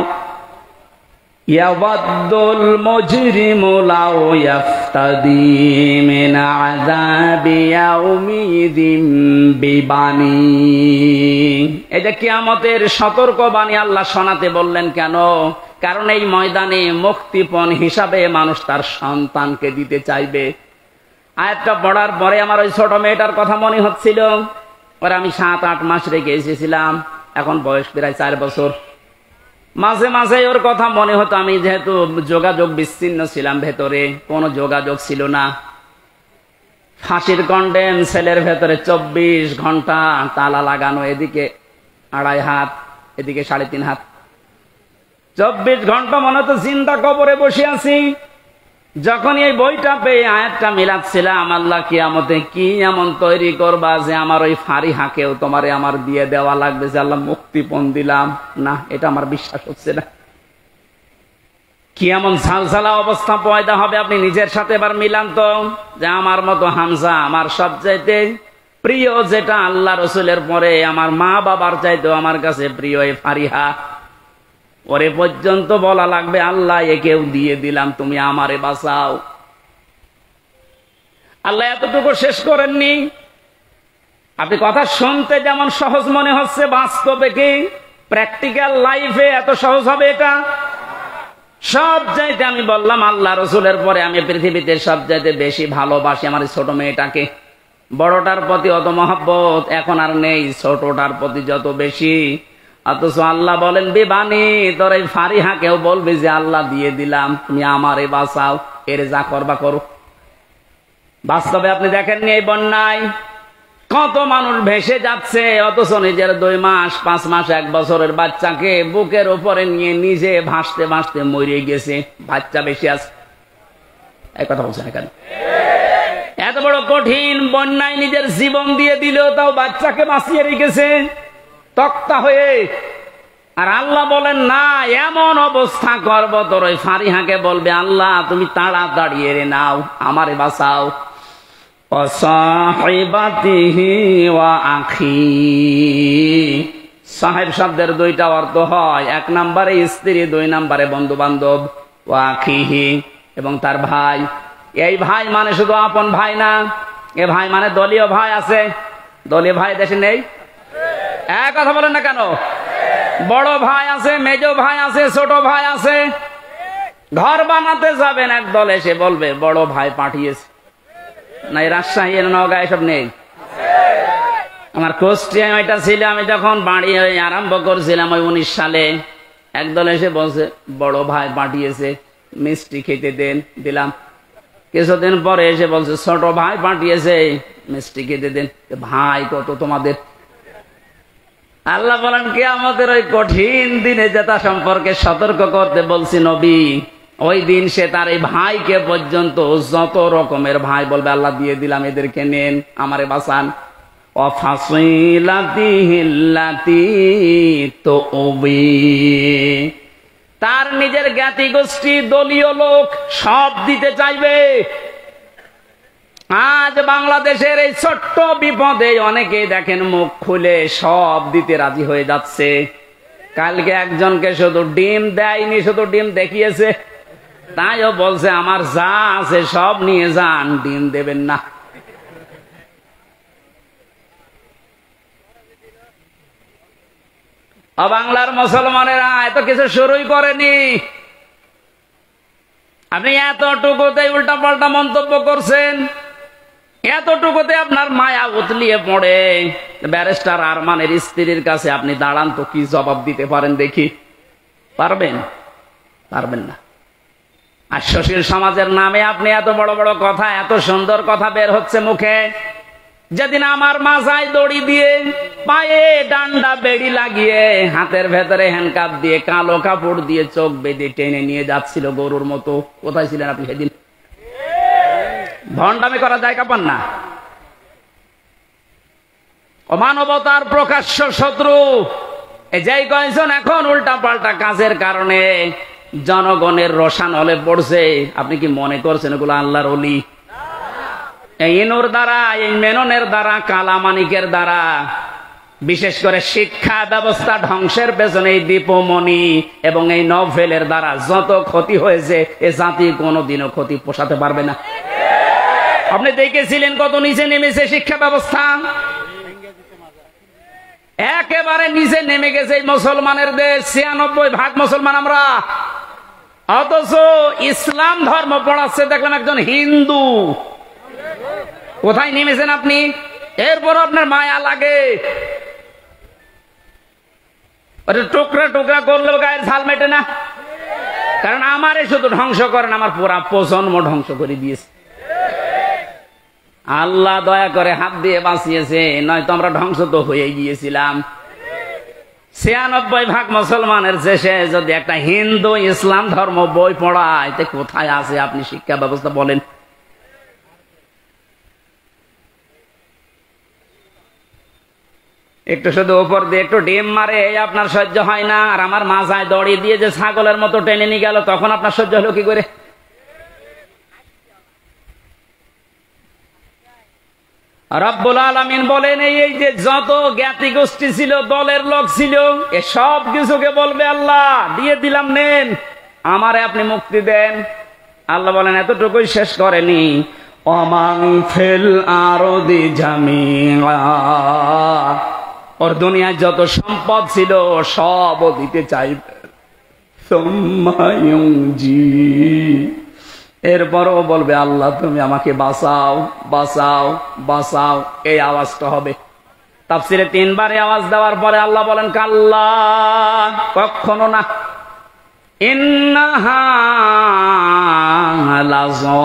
ইয়াওয়াদ্দুল মুজরিমু লাউ ইয়াফতাদি মিন আযাবি ইয়াউমিযিন বিবানি। এটা কিয়ামতের সতর্কবাণী আল্লাহ শোনাতে বললেন কেন? কারণ এই ময়দানে মুক্তিপণ হিসাবে মানুষ তার সন্তানকে দিতে চাইবে। আয়াতটা পড়ার পরে আমার ওই ছোট মেয়েটার কথা মনে হচ্ছিল, ওরা আমি 7-8 মাস রেখে এসেছিলাম, এখন বয়স প্রায় 4 বছর। মাঝে মাঝে ওর কথা মনে হতো, আমি যেহেতু যোগাযোগ বিচ্ছিন্ন ছিলাম, ভেতরে কোনো যোগাযোগ ছিল না। ফাঁসির কন্ডেম সেলের ভেতরে 24 ঘন্টা তালা লাগানো, এদিকে 2.5 হাত, এদিকে 3.5 হাত, 24 ঘন্টা মনে তো জিন্দা কবরে বসে আছি। যখন এই বইটা পেয়ে আয়াতটা মিলাচ্ছিলাম, আল্লাহ কিয়ামতে কি এমন তৈরি করবা যে আমার ওই ফারিহাকেও তোমারে আমার দিয়ে দেওয়া লাগবে, যে আল্লাহ মুক্তিপণ দিলাম না, এটা আমার বিশ্বাস হচ্ছে না। কি এমন ঝালঝালা অবস্থা পয়দা হবে, আপনি নিজের সাথে এবার মিলান তো, যে আমার মতো হামজা, আমার সবচাইতে প্রিয় যেটা আল্লাহ রসুলের পরে আমার মা বাবার চাইতেও আমার কাছে প্রিয় এই ফারিহা, ওরে পর্যন্ত বলা লাগবে আল্লাহ একেও দিয়ে দিলাম, তুমি আমারে বাঁচাও। আল্লাহ এতটুকু শেষ করেননি। আপনি কথা শুনতে যেমন সহজ মনে হচ্ছে, বাস্তবে কি প্র্যাকটিক্যাল লাইফে এত সহজ হবে এটা? সব চাইতে আমি বললাম আল্লাহ রসুলের পরে আমি পৃথিবীতে সব চাইতে বেশি ভালোবাসি আমার ছোট মেয়েটাকে। বড়টার প্রতি অত মহব্বত এখন আর নেই, ছোটটার প্রতি যত বেশি। অথচ আল্লাহ বলেন বিবানি তোর এই ফারিহাকেও বলবি যে আল্লাহ দিয়ে দিলাম, তুমি আমারে বাঁচাও, এর যা করবা করো। বাস্তবে আপনি দেখেননি এই বন্যায় কত মানুষ ভেসে যাচ্ছে, অথচ নিজের 2 মাস 5 মাস 1 বছরের বাচ্চাকে বুকের উপরে নিয়ে নিজে ভাসতে ভাসতে মরে গেছে, বাচ্চা বেশি আছে। এই কথা বলছেন কেন? এত বড় কঠিন বন্যায় নিজের জীবন দিয়ে দিল, তাও বাচ্চাকে বাঁচিয়ে রেখেছে তক্তা হয়ে। আর আল্লাহ বলেন না, এমন অবস্থা করব তোর ওই ফারিহাকে বলবে আল্লাহ তুমি তাড়াতাড়ি এরে নাও, আমারে বাঁচাও। সাহেব শব্দের 2টা অর্থ হয়, 1 নম্বরে স্ত্রী, 2 নম্বরে বন্ধু বান্ধব। ও আখিহি, এবং তার ভাই। এই ভাই মানে শুধু আপন ভাই না, এ ভাই মানে দলীয় ভাই আছে। দলীয় ভাই দেশে নেই? এক কথা বলেন না কেন? বড় ভাই আছে, মেজ ভাই আছে, ছোট ভাই আছে। ঘর বানাতে যাবেন, একদল এসে বলবে বড় ভাই পাঠিয়েছে। না, এই রাজশাহী নওগাঁ এসব নেই? আমার কুষ্টিয়ায় ওইটা ছিল, আমি যখন বাড়ি আরম্ভ করছিলাম ওই 19 সালে, একদল এসে বলছে বড় ভাই পাঠিয়েছে, মিষ্টি খেতে দেন, দিলাম। কিছুদিন পরে এসে বলছে ছোট ভাই পাঠিয়েছে, মিষ্টি খেতে দেন। ভাই কত তোমাদের? আল্লাহ বলেন কি আমাদের ওই কঠিন দিনে যেটা সম্পর্কে সতর্ক করতে বলছি নবী, ওই দিন সে তার এই ভাইকে পর্যন্ত যত রকমের ভাই বলবে আল্লাহ দিয়ে দিলাম, এদেরকে নেন, আমারে বাঁচান। তার নিজের জ্ঞাতি গোষ্ঠী, দলীয় লোক সব দিতে চাইবে। আজ বাংলাদেশের এই ছোট্ট বিপদে অনেকে দেখেন মুখ খুলে সব দিতে রাজি হয়ে যাচ্ছে। কালকে একজনকে শুধু ডিম দেয়নি, শুধু ডিম দেখিয়েছে, তাইও বলছে আমার যা আছে সব নিয়ে যান, ডিম দেবেন না। বাংলার মুসলমানেরা এত কিছু শুরুই করেনি, আপনি এতটুকুতে উল্টা পাল্টা মন্তব্য করছেন, এতটুকুতে আপনার মায়া উতলিয়ে পড়ে। ব্যারিস্টার আরমানের স্ত্রীর কাছে আপনি দাঁড়ান তো, কি জবাব দিতে পারেন দেখি? পারবেন? পারবেন না। আর সুশীল সমাজের নামে আপনি এত বড় বড় কথা, এত সুন্দর কথা বের হচ্ছে মুখে। যেদিন আমার মাথায় দড়ি দিয়ে, পায়ে ডান্ডা বেড়ি লাগিয়ে, হাতের ভেতরে হ্যান্ডকাপ দিয়ে, কালো কাপড় দিয়ে চোখ বেঁধে টেনে নিয়ে যাচ্ছিল গরুর মতো, কোথায় ছিলেন আপনি সেদিন? ভণ্ডামি করা জায়গা পান না। অমানবতার প্রকাশ্য শত্রু এই যেই কয়েকজন এখন উল্টা পাল্টা কাজের কারণে জনগণের রসান হলে পড়ছে, আপনি কি মনে করছেন এগুলো আল্লাহর ওলি? এই ইনুর দ্বারা, এই মেননের দ্বারা, কালামানিকের দ্বারা, বিশেষ করে শিক্ষা ব্যবস্থা ধ্বংসের পেছনে এই দীপমণি এবং এই নভেলের দ্বারা যত ক্ষতি হয়েছে, এ জাতি কোনোদিনও ক্ষতি পোষাতে পারবে না। আপনি দেখেছিলেন কত নিচে নেমেছে শিক্ষা ব্যবস্থা, একেবারে নিচে নেমে গেছে এই মুসলমানের দেশ, 96% মুসলমান আমরা। অথচ ইসলাম ধর্ম পড়াচ্ছে দেখলাম একজন হিন্দু। কোথায় নেমেছেন আপনি? এরপর আপনার মায়া লাগে, টুকরা টুকরা করলেও গায়ের ঝাল মেটে না। কারণ আমারে শুধু ধ্বংস করেন, আমার পুরা প্রজন্ম ধ্বংস করে দিয়েছে। আল্লাহ দয়া করে হাত দিয়ে বাঁচিয়েছে, নয়তো আমরা ধ্বংস তো হয়ে গিয়েছিলাম। 96% মুসলমানের শেষে যদি একটা হিন্দু ইসলাম ধর্ম বই পড়ায়, তে কোথায় আছে আপনি শিক্ষা ব্যবস্থা বলেন? একটু শুধু উপর দিয়ে একটু ডিম মারে, আপনার সহ্য হয় না, আর আমার মাথায় দড়ি দিয়ে যে ছাগলের মতো টেনে নিয়ে গেল, তখন আপনার সহ্য হলো কি করে? রব্বুল আলামিন বলেন, এই যে যত জ্ঞাতি গোষ্ঠী ছিল, দলের লোক ছিল, এ সব কিছুকে বলবে আল্লাহ দিয়ে দিলাম, নেন, আমারে আপনি মুক্তি দেন। আল্লাহ বলেন এতটুকুই শেষ করেনি, ওমান ফিল আরদি জামিআ, ওর দুনিয়ায় যত সম্পদ ছিল সব ও দিতে চাইবে। সুম্মা ইউনজি, এরপরও বলবে আল্লাহ তুমি আমাকে বাঁচাও বাঁচাও বাঁচাও, এই আওয়াজটা হবে। তাফসিরে 3 বার আওয়াজ দেওয়ার পরে আল্লাহ বলেন কাল্লা, কখনো না, ইন্নাহা লাযা,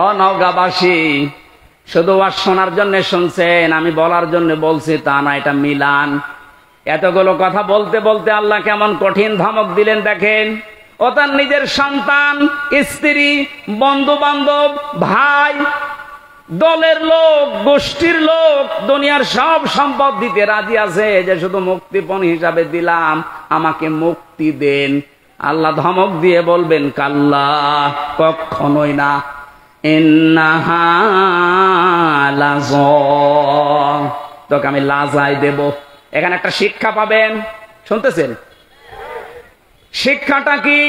ও নওগাঁবাসী, শুধু ওয়াজ শোনার জন্য শুনছেন, আমি বলার জন্য বলছি তা না, এটা মিলান। এতগুলো কথা বলতে বলতে আল্লাহ কেমন কঠিন ধমক দিলেন দেখেন। ও তার নিজের সন্তান, স্ত্রী, বন্ধু বান্ধব, ভাই, দলের লোক, গোষ্ঠীর লোক, দুনিয়ার সব সম্পদ দিতে রাজি আছে, যে শুধু মুক্তিপণ হিসাবে দিলাম, আমাকে মুক্তি দেন। আল্লাহ ধমক দিয়ে বলবেন কাল্লা, কখনোই না, ইন্নাহা লাযা, তোকে আমি লাজাই দেব। এখানে একটা শিক্ষা পাবেন, শুনতেছেন? শিক্ষাটা কি?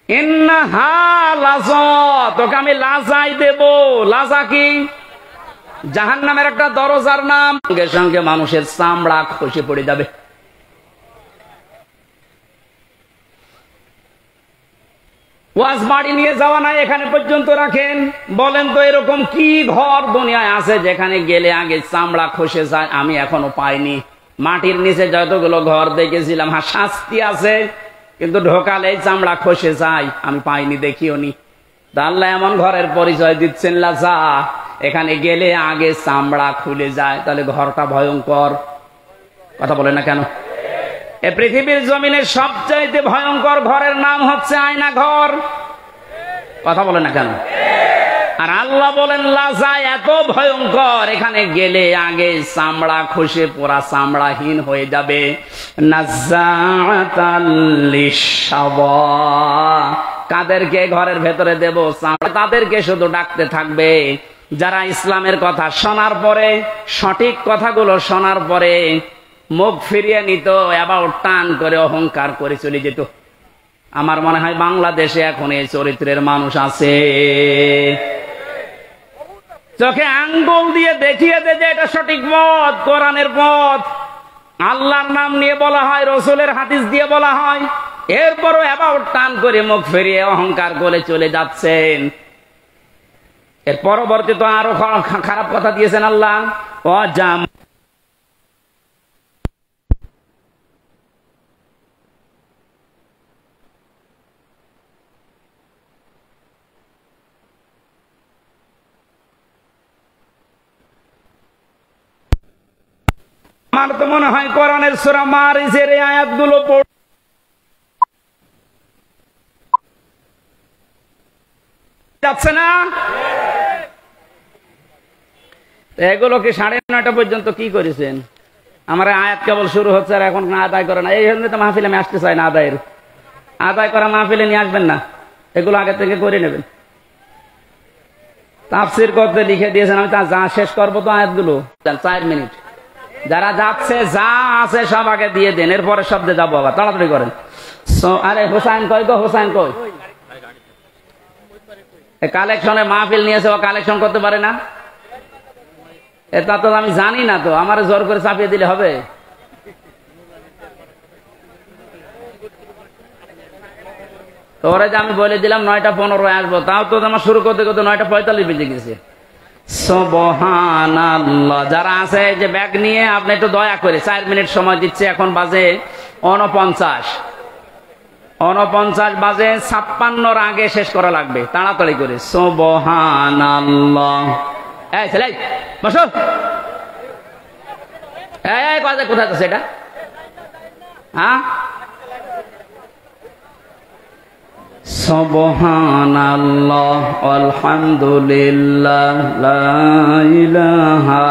ইন্নাহা লাযা, তোকে আমি লাজাই দেব। লাজা কি? জাহান্নামের একটা দরজার নাম। সঙ্গে সঙ্গে মানুষের চামড়া খসে পড়ে যাবে। ওয়াজ বাড়ি নিয়ে যাওয়া নাই, এখানে পর্যন্ত রাখেন। বলেন তো এরকম কি ঘর দুনিয়ায় আছে যেখানে গেলে আগে চামড়া খসে যায়? আমি এখনো পাইনি। মাটির নিচে যতগুলো ঘর দেখেছিলাম, হ্যাঁ শাস্তি আছে, কিন্তু ঢোকালে চামড়া খসে যায়, আমি পাইনি, দেখিও নি। আল্লাহ এমন ঘরের পরিচয় দিচ্ছেন লাজা, এখানে গেলে আগে চামড়া খুলে যায়। তাহলে ঘরটা ভয়ঙ্কর। কথা বলে না কেন? এ পৃথিবীর জমিনে সবচাইতে ভয়ঙ্কর ঘরের নাম হচ্ছে আয়না ঘর। কথা বলে না কেন? আর আল্লাহ বলেন লাজা এত ভয়ঙ্কর, এখানে গেলে আগে চামড়া খসে পুরা চামড়াহীন হয়ে যাবে। নাজ্জাতাল লিশাওয়া, কাদেরকে ঘরের ভেতরে দেব? তাদেরকে শুধু ডাকতে থাকবে যারা ইসলামের কথা শোনার পরে, সঠিক কথাগুলো শোনার পরে মুখ ফিরিয়ে নিত, এবার টান করে অহংকার করে চলে যেত। আমার মনে হয় বাংলাদেশে এখন এই চরিত্রের মানুষ আছে। চোখে আঙ্গুল দিয়ে দেখিয়ে দে যে এটা সঠিক পথ, কোরআনের পথ। আল্লাহর নাম নিয়ে বলা হয়, রসুলের হাদিস দিয়ে বলা হয়, এরপরও এবার টান করে মুখ ফিরিয়ে অহংকার করে চলে যাচ্ছেন। এর পরবর্তী তো আরো খারাপ কথা দিয়েছেন আল্লাহ, অজাম আমার তো মনে হয় কোরআনের সূরা মারিজের এই আয়াতগুলো যাচ্ছে না? এগুলোকে 9:30 পর্যন্ত কি করেছেন? আমার আয়াত কেবল শুরু হচ্ছে আর এখন আদায় করে না। এই জন্য তো মাহফিলে আমি আসতে চাই না। আদায় করা মাহফিলে নিয়ে আসবেন না, এগুলো আগে থেকে করে নেবেন। তাফসীর করতে লিখে দিয়েছেন, আমি তা যা শেষ করবো তো আয়াতগুলো 4 মিনিট। যারা যাচ্ছে যা আছে সব আগে দিয়ে দেন, এরপরে শব্দে যাবো, আবার তাড়াতাড়ি করেন। আরে হোসাইন কই গো? হোসাইন কই? কালেকশনে মাহফিল নিয়েছে, ও কালেকশন করতে পারে না? এটা তো আমি জানি না, তো আমার জোর করে চাপিয়ে দিলে হবে? তোরে যে আমি বলে দিলাম 9:15 আসবো, তাও তো আমার শুরু করতে করতে 9:45 বেজে গেছে। সুবহানাল্লাহ। যারা আছে যে ব্যাগ নিয়ে, আপনি একটু দয়া করে 4 মিনিট সময় দিচ্ছে, এখন বাজে 49। 49 বাজে, 56 আগে শেষ করা লাগবে, তাড়াতাড়ি করে। সুবহানাল্লাহ। এই ছেলে বসো। এই কোথায় আছে এটা? হ্যাঁ, সুবহানাল্লাহ আলহামদুলিল্লাহ লা ইলাহা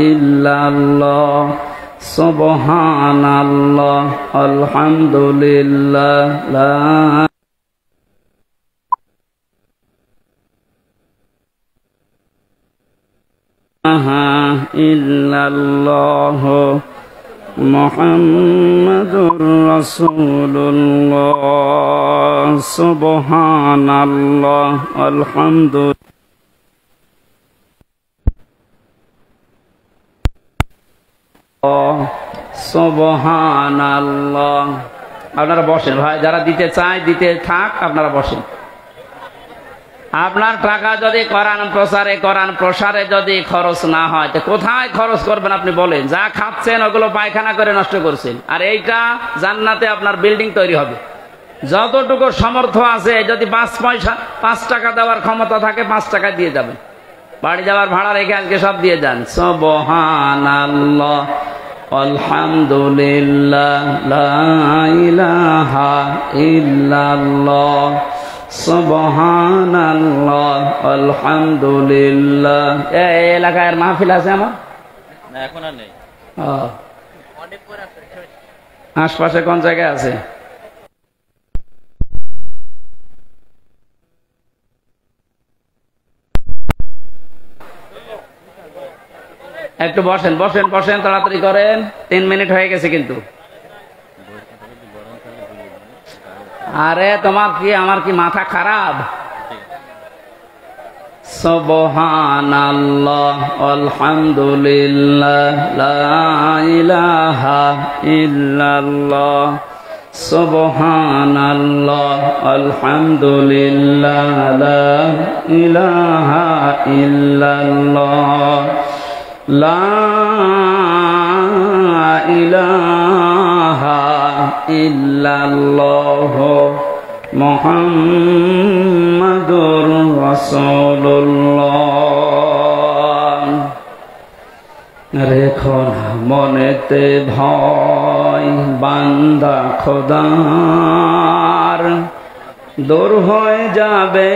ইল্লাল্লাহ, সুবহানাল্লাহ আলহামদুলিল্লাহ লা ইলাহা ইল্লাল্লাহ মুহাম্মাদুর রাসূলুল্লাহ, সুবহানাল্লাহ আলহামদুলিল্লাহ, সুবহানাল্লাহ। আপনারা বসেন ভাই, যারা দিতে চায় দিতে থাক, আপনারা বসেন। আপনার টাকা যদি কোরআন প্রসারে যদি খরচ না হয়, তো কোথায় খরচ করবেন আপনি বলেন? যা খাচ্ছেন ওগুলো পায়খানা করে নষ্ট করছেন, আর এইটা জান্নাতে আপনার বিল্ডিং তৈরি হবে। যতটুকু সামর্থ্য আছে, যদি 5 টাকা দেওয়ার ক্ষমতা থাকে 5 টাকা দিয়ে যাবেন। বাড়ি যাওয়ার ভাড়া রেখে আজকে সব দিয়ে যান। সুবহানাল্লাহ আলহামদুলিল্লাহ লা ইলাহা ইল্লাল্লাহ, সুবহানাল্লাহ আলহামদুলিল্লাহ। এই এলাকায় মাহফিল আছে আমার? না, এখন আর নেই। আশপাশে কোন জায়গায় আছে? একটু বসেন বসেন বসেন, তাড়াতাড়ি করেন, 3 মিনিট হয়ে গেছে কিন্তু। আরে তোমার কি আমার কি মাথা খারাপ? সুবহানাল্লাহ আলহামদুলিল্লাহ লা ইলাহা ইল্লাল্লাহ, সুবহানাল্লাহ আলহামদুলিল্লাহ লা ইলাহা ইল্লাল্লাহ, লা ইলাহা ইল্লাল্লাহ মুহাম্মাদুর রাসূলুল্লাহ। রেখো না মনেতে ভয় বান্দা খোদার, দূর হয়ে যাবে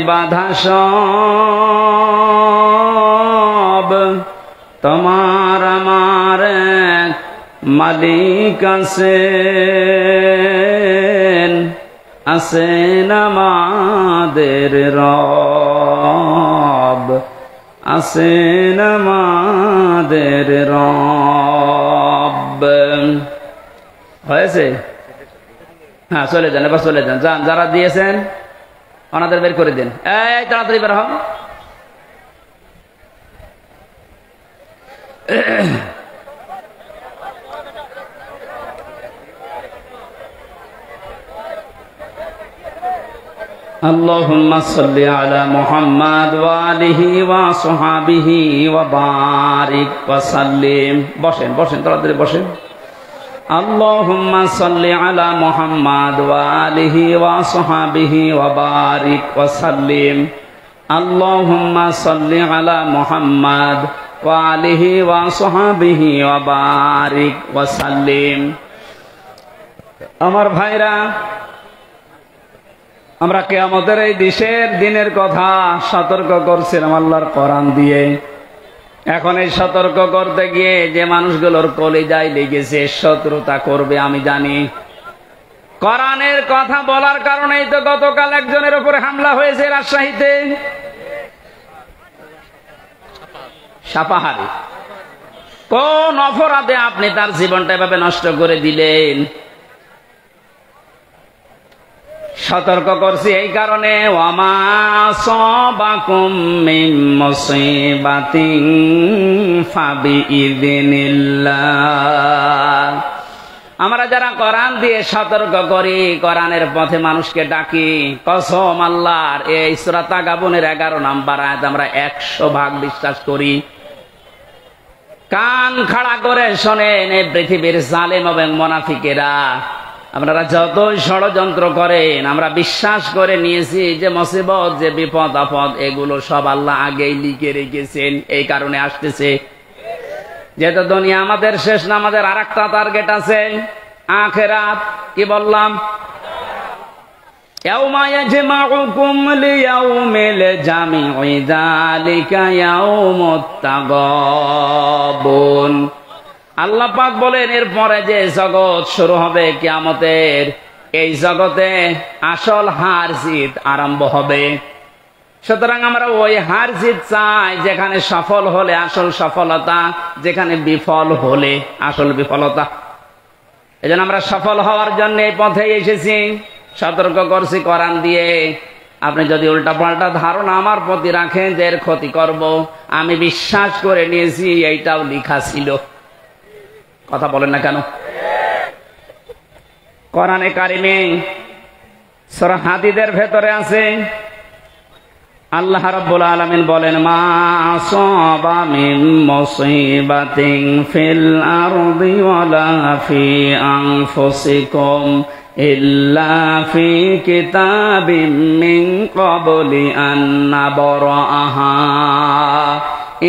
বাধা সব, তোমার আমার এক মালিক আছেন আমাদের রব, আছেন আমাদের রব। হয়েছে? হ্যাঁ, চলে যান, এবার চলে যান। যান, যারা দিয়েছেন ওনাদের বের করে দিন। এই তাড়াতাড়ি বের হন। আল্লাহুম্মা সাল্লি আলা মুহাম্মাদ ওয়া আলিহি ওয়া সাহবিহি ওয়া বারিক ওয়া সাল্লিম। বসেন বসেন, তাড়াতাড়ি বসেন। আল্লাহুম্মা সাল্লি আলা মুহাম্মাদ ওয়া আলিহি ওয়া সাহবিহি ওয়া বারিক ওয়া সাল্লিম। আল্লাহুম্মা সাল্লি আলা মুহাম্মাদ ওয়া আলিহি ওয়া সাহবিহি ওয়া বারিক ওয়া সাল্লিম। আমার ভাইরা, আমরা কিয়ামতের এই দিনের কথা সতর্ক করছিলাম আল্লাহর কোরআন দিয়ে। এখন এই সতর্ক করতে গিয়ে যে মানুষগুলোর কলিজায় লেগেছে শত্রুতা করবে আমি জানি। কোরআনের কথা বলার কারণেই তো গতকাল একজনের উপরে হামলা হয়েছে রাজশাহীতে, সাপাহারে। কোন অপরাধে আপনি তার জীবনটা এভাবে নষ্ট করে দিলেন? সতর্ক করছি এই কারণে, ওয়ামা আসাবাকুম মিন মুসিবাতিন ফাবিইযনিল্লাহ। আমরা যারা কোরআন দিয়ে সতর্ক করি, কোরআনের পথে মানুষকে ডাকি, কসম আল্লাহর, এই সূরা তাগাবুনের 11 নম্বর আয়াত আমরা 100% বিশ্বাস করি। কান খাড়া করে শোনেন, এই পৃথিবীর জালেম এবং মুনাফিকেরা আপনারা যতই ষড়যন্ত্র করেন, আমরা বিশ্বাস করে নিয়েছি যে মুসিবত, যে বিপদ আপদ, এগুলো সব আল্লাহ আগেই লিখে রেখেছেন, এই কারণে আসতেছে। যেহেতু দুনিয়া আমাদের শেষ না, আমাদের আর একটা টার্গেট আছে, আখিরাত। কি বললাম? ইয়াউমা ইয়াজমাউকুম লিয়াউমিল জামি'i যালিকা ইয়াউমুত তাগাবুন। আল্লাহ পাক বলেন এরপরে যে জগৎ শুরু হবে কিয়ামতের, এই জগতে আসল হার জিত আরম্ভ হবে। সুতরাং আমরা ওই হার জিত চাই যেখানে সফল হলে আসল সফলতা, যেখানে বিফল হলে আসল বিফলতা। এজন্য আমরা সফল হওয়ার জন্য এই পথে এসেছি। সতর্ক করছি কোরআন দিয়ে, আপনি যদি উল্টাপাল্টা ধারণা আমার প্রতি রাখেন যে এর ক্ষতি করব, আমি বিশ্বাস করে নিয়েছি এইটাও লেখা ছিল। কথা বলেন না কেন? কোরআনে কারিমে সূরা হাদীদের ভেতরে আছে, আল্লাহ রাব্বুল আলামিন বলেন, মা আসাবা মিন মুসিবাতিন ফিল আরদি ওয়ালা ফি আনফুসিকুম ইল্লা ফি কিতাবিম মিন ক্বাবলি আন নাবরাহা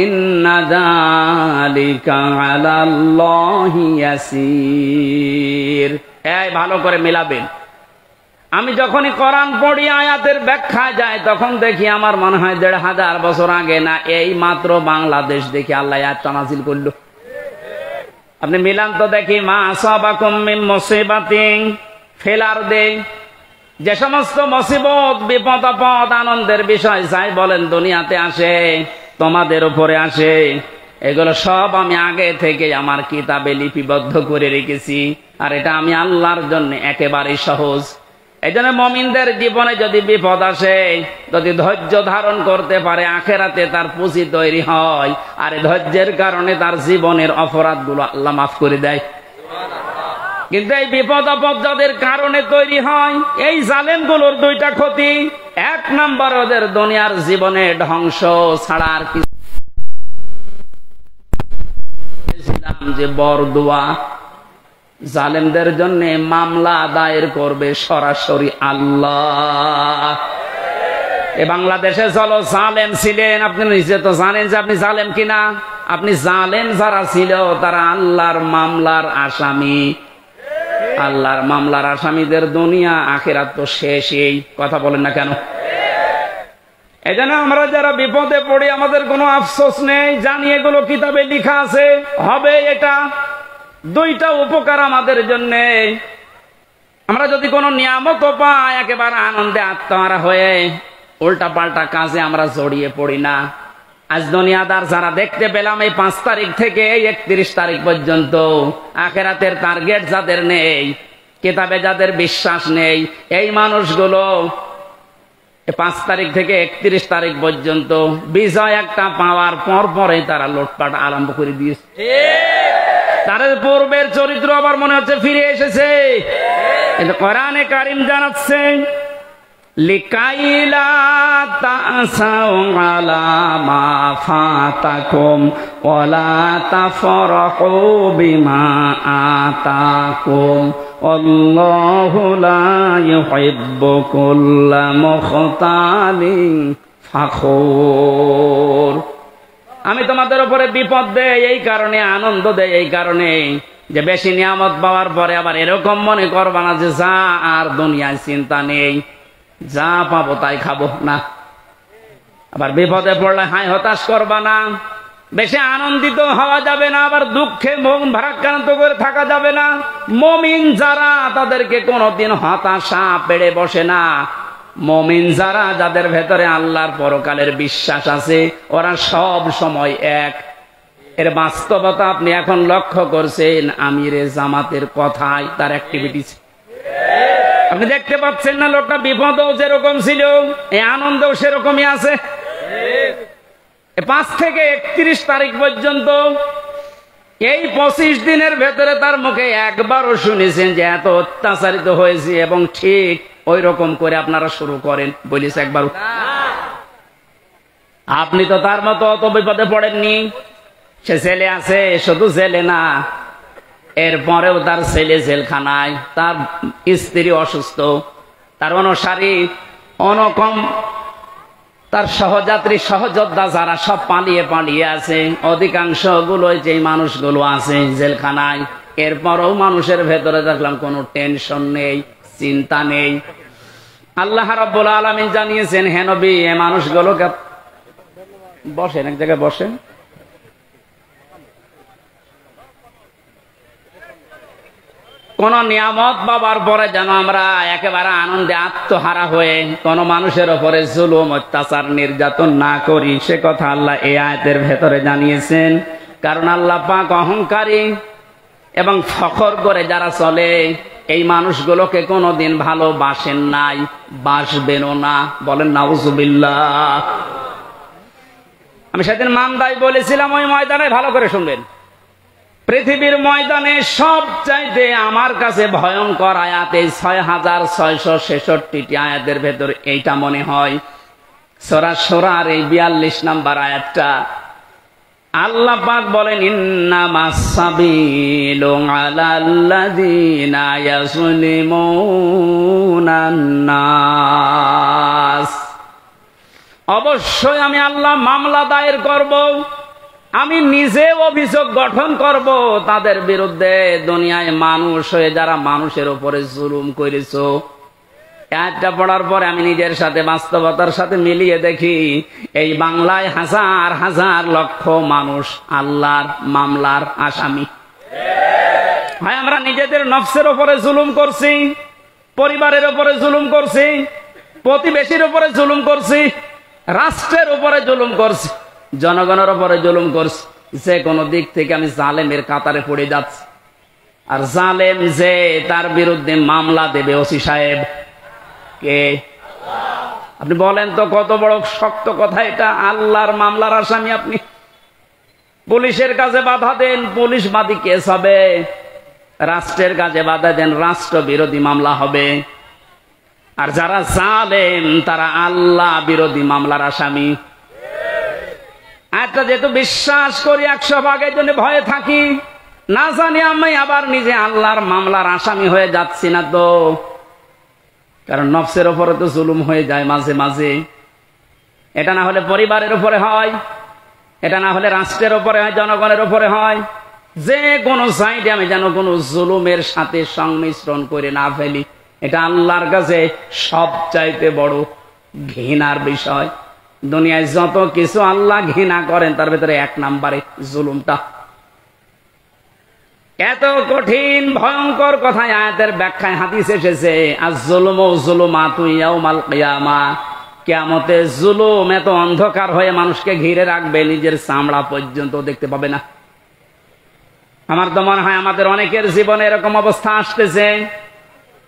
ইন্না যালিকা আলাল্লাহি ইয়াসির। এই ভালো করে মিলাবেন। আমি যখনই কোরআন পড়ি, আয়াতের ব্যাখ্যা যায়, তখন দেখি আমার মনে হয় ১৫০০ বছর আগে না এই মাত্র বাংলাদেশ দেখি আল্লাহ আয়াতটা নাযিল করলো। আপনি মিলান তো দেখি, মা আসাবাকুম মিন মুসিবাতিন ফিল আরদি, যে সমস্ত মুসিবত, বিপদ আপদ, আনন্দের বিষয় যাই বলেন দুনিয়াতে আসে, তোমাদের উপরে আসে, এগুলো সব আমি আগে থেকে আমার কিতাবে লিপিবদ্ধ করে রেখেছি। আর এটা আমি আল্লাহর জন্য একেবারেই সহজ। এই জন্য মুমিনদের জীবনে যদি বিপদ আসে, যদি ধৈর্য ধারণ করতে পারে, আখেরাতে তার পুঁজি তৈরি হয়। আর এই ধৈর্যের কারণে তার জীবনের অপরাধগুলো আল্লাহ মাফ করে দেয়। কিন্তু এই বিপদ আপদ যাদের কারণে তৈরি হয়, এই জালেমগুলোর দুইটা ক্ষতি। এক নাম্বার, ওদের দুনিয়ার জীবনে ধ্বংস ছাড়া আর কিছু। যে বরদুয়া জালেমদের জন্য মামলা দায়ের করবে সরাসরি আল্লাহ। এ বাংলাদেশে চলো জালেম ছিলেন, আপনি নিজে তো জানেন যে আপনি জালেম কিনা। আপনি জালেম যারা ছিল তারা আল্লাহর মামলার আসামি। আল্লাহর মামলার আসামিদের দুনিয়া আখিরাত তো শেষই। কথা বলেন না কেন? এই জন্য আমরা যারা বিপদে পড়ি, আমাদের কোনো আফসোস নেই, জানি এগুলো কিতাবে লেখা আছে, হবে এটা। দুইটা উপকার আমাদের জন্য। আমরা যদি কোনো নিয়ামত পাই, একেবারে আনন্দে আত্মহারা হয়ে উল্টা পাল্টা কাজে আমরা জড়িয়ে পড়ি না। আজ দুনিয়াদার যারা দেখতে পেলাম, এই 5 তারিখ থেকে 31 তারিখ পর্যন্ত আখিরাতের টার্গেট যাদের নেই, কিতাবে যাদের বিশ্বাস নেই, এই মানুষগুলো 5 তারিখ থেকে 31 তারিখ পর্যন্ত বিজয় একটা পাওয়ার পর পরে তারা লুটপাট আরম্ভ করে দিয়েছে। তাদের পূর্বের চরিত্র আবার মনে হচ্ছে ফিরে এসেছে। কিন্তু কোরআনে কারিম জানাচ্ছে, লিকাইলা তাসাউ আলা মা ফাতাকুম ওয়ালা তাফরাহু বিমা আতাকুম আল্লাহু লা ইউহিব্বু কুল্লা মুখতালিন ফাখুর। আমি তোমাদের উপরে বিপদ দেই এই কারণে, আনন্দ দেই এই কারণে যে বেশি নিয়ামত পাওয়ার পরে আবার এরকম মনে করবা না যে যা আর দুনিয়ায় চিন্তা নেই, যা পাবো তাই খাবো না। আবার বিপদে পড়লে হাই হতাশ করবা না। বেশি আনন্দিত হওয়া যাবে না, আবার দুঃখে মন ভারাক্রান্ত করে থাকা যাবে না। মুমিন যারা, তাদেরকে কোনোদিন হতাশা পেড়ে বসে না। মুমিন যারা, যাদের ভেতরে আল্লাহর পরকালের বিশ্বাস আছে, ওরা সব সময় এক। এর বাস্তবতা আপনি এখন লক্ষ্য করছেন আমিরে জামাতের কথায়, তার অ্যাক্টিভিটিস আপনি দেখতে পাচ্ছেন না। লোকটা বিপদও যেরকম ছিল, এই আনন্দও সেরকমই আছে। 5 থেকে 31 তারিখ পর্যন্ত এই 25 দিনের ভেতরে তার মুখে একবারও শুনেছেন যে এত অত্যাচারিত হয়েছে এবং ঠিক ওই রকম করে আপনারা শুরু করেন বলিস একবারও? আপনি তো তার মতো অত বিপদে পড়েননি। সে জেলে আছে, শুধু জেলে না, এরপরেও তার ছেলে জেলখানায়, তার স্ত্রী অসুস্থ, তার অনুসারী অনকম, তার সহযাত্রী সহযোদ্ধা যারা সব পালিয়ে পালিয়ে আছে, অধিকাংশ গুলোই যে মানুষগুলো আছে জেলখানায়। এরপরও মানুষের ভেতরে দেখলাম কোনো টেনশন নেই, চিন্তা নেই। আল্লাহ রাব্বুল আলামিন জানিয়েছেন, হে নবী, এই মানুষগুলোকে বসেন, এক জায়গায় বসেন। কোন নিয়ামত পাবার পরে যেন আমরা একেবারে আনন্দে আত্মহারা হয়ে কোন মানুষের উপরে জুলুম, অত্যাচার, নির্যাতন না করি, সে কথা আল্লাহ এই আয়াতের ভেতরে জানিয়েছেন। কারণ আল্লাহ পাক অহংকারী এবং ফখর করে যারা চলে, এই মানুষগুলোকে কোনোদিন ভালোবাসেন নাই, বাসবেনও না। বলেন নাউজুবিল্লাহ। আমি সেদিন মান্দায় বলেছিলাম, ওই ময়দানে ভালো করে শুনবেন, পৃথিবীর ময়দানে সবচাইতে আমার কাছে ভয়ঙ্কর আয়াত এই 6666টি আয়াতের ভেতর এইটা মনে হয়। সূরা শূরার এই 42 নম্বর আয়াতটা আল্লাহ পাক বলেন, ইন্নামাস সাবিলু আলাল্লাযিনা ইয়াযলিমুনান নাস। অবশ্যই আমি আল্লাহ মামলা দায়ের করব, আমি নিজে অভিযোগ গঠন করব তাদের বিরুদ্ধে, দুনিয়ায় মানুষ হয়ে যারা মানুষের উপরে জুলুম করেছো। আয়াতটা পড়ার পরে আমি নিজের সাথে, বাস্তবতার সাথে মিলিয়ে দেখি, এই বাংলায় হাজার হাজার লক্ষ মানুষ আল্লাহর মামলার আসামি। হয় আমরা নিজেদের নফসের উপরে জুলুম করছি, পরিবারের উপরে জুলুম করছি, প্রতিবেশীর উপরে জুলুম করছি, রাষ্ট্রের উপরে জুলুম করছি, জনগণের উপরে জুলুম করছি। যে কোনো দিক থেকে আমি জালেমের কাতারে পড়ে যাচ্ছি। আর জালেম যে, তার বিরুদ্ধে মামলা দেবে ওসি সাহেব কে? আপনি বলেন তো, কত বড় শক্ত কথা এটা। আল্লাহর মামলার আসামি আপনি। পুলিশের কাছে বাধা দেন, পুলিশ বাদী কেস হবে। রাষ্ট্রের কাছে বাধা দেন, রাষ্ট্র বিরোধী মামলা হবে। আর যারা জালেম তারা আল্লাহ বিরোধী মামলার আসামি। একটা যেহেতু বিশ্বাস করি 100 ভাগের জন্য ভয়ে থাকি, না জানি আমি আবার নিজে আল্লাহর মামলার আসামি হয়ে যাচ্ছি না তো। কারণ নফসের উপরে তো জুলুম হয়ে যায় মাঝে মাঝে। এটা না হলে পরিবারের উপরে হয়, এটা না হলে রাষ্ট্রের উপরে হয়, জনগণের উপরে হয়। যে কোনো সাইডে আমি যেন কোনো জুলুমের সাথে সংমিশ্রণ করে না ফেলি, এটা আল্লাহর কাছে সবচাইতে বড় ঘৃণার বিষয়। দুনিয়ায় যত কিছু আল্লাহ ঘৃণা করেন তার ভেতরে 1 নম্বরে জুলুমটা। এত কঠিন ভয়ঙ্কর কথা আয়াতের ব্যাখ্যায় হাদিস এসেছে, আয-যুলমু যুলুমাতু ইয়াউমাল কিয়ামা। কিয়ামতে জুলুম এত অন্ধকার হয়ে মানুষকে ঘিরে রাখবে, নিজের চামড়া পর্যন্ত দেখতে পাবে না। আমার তো মনে হয় আমাদের অনেকের জীবনে এরকম অবস্থা আসতেছে।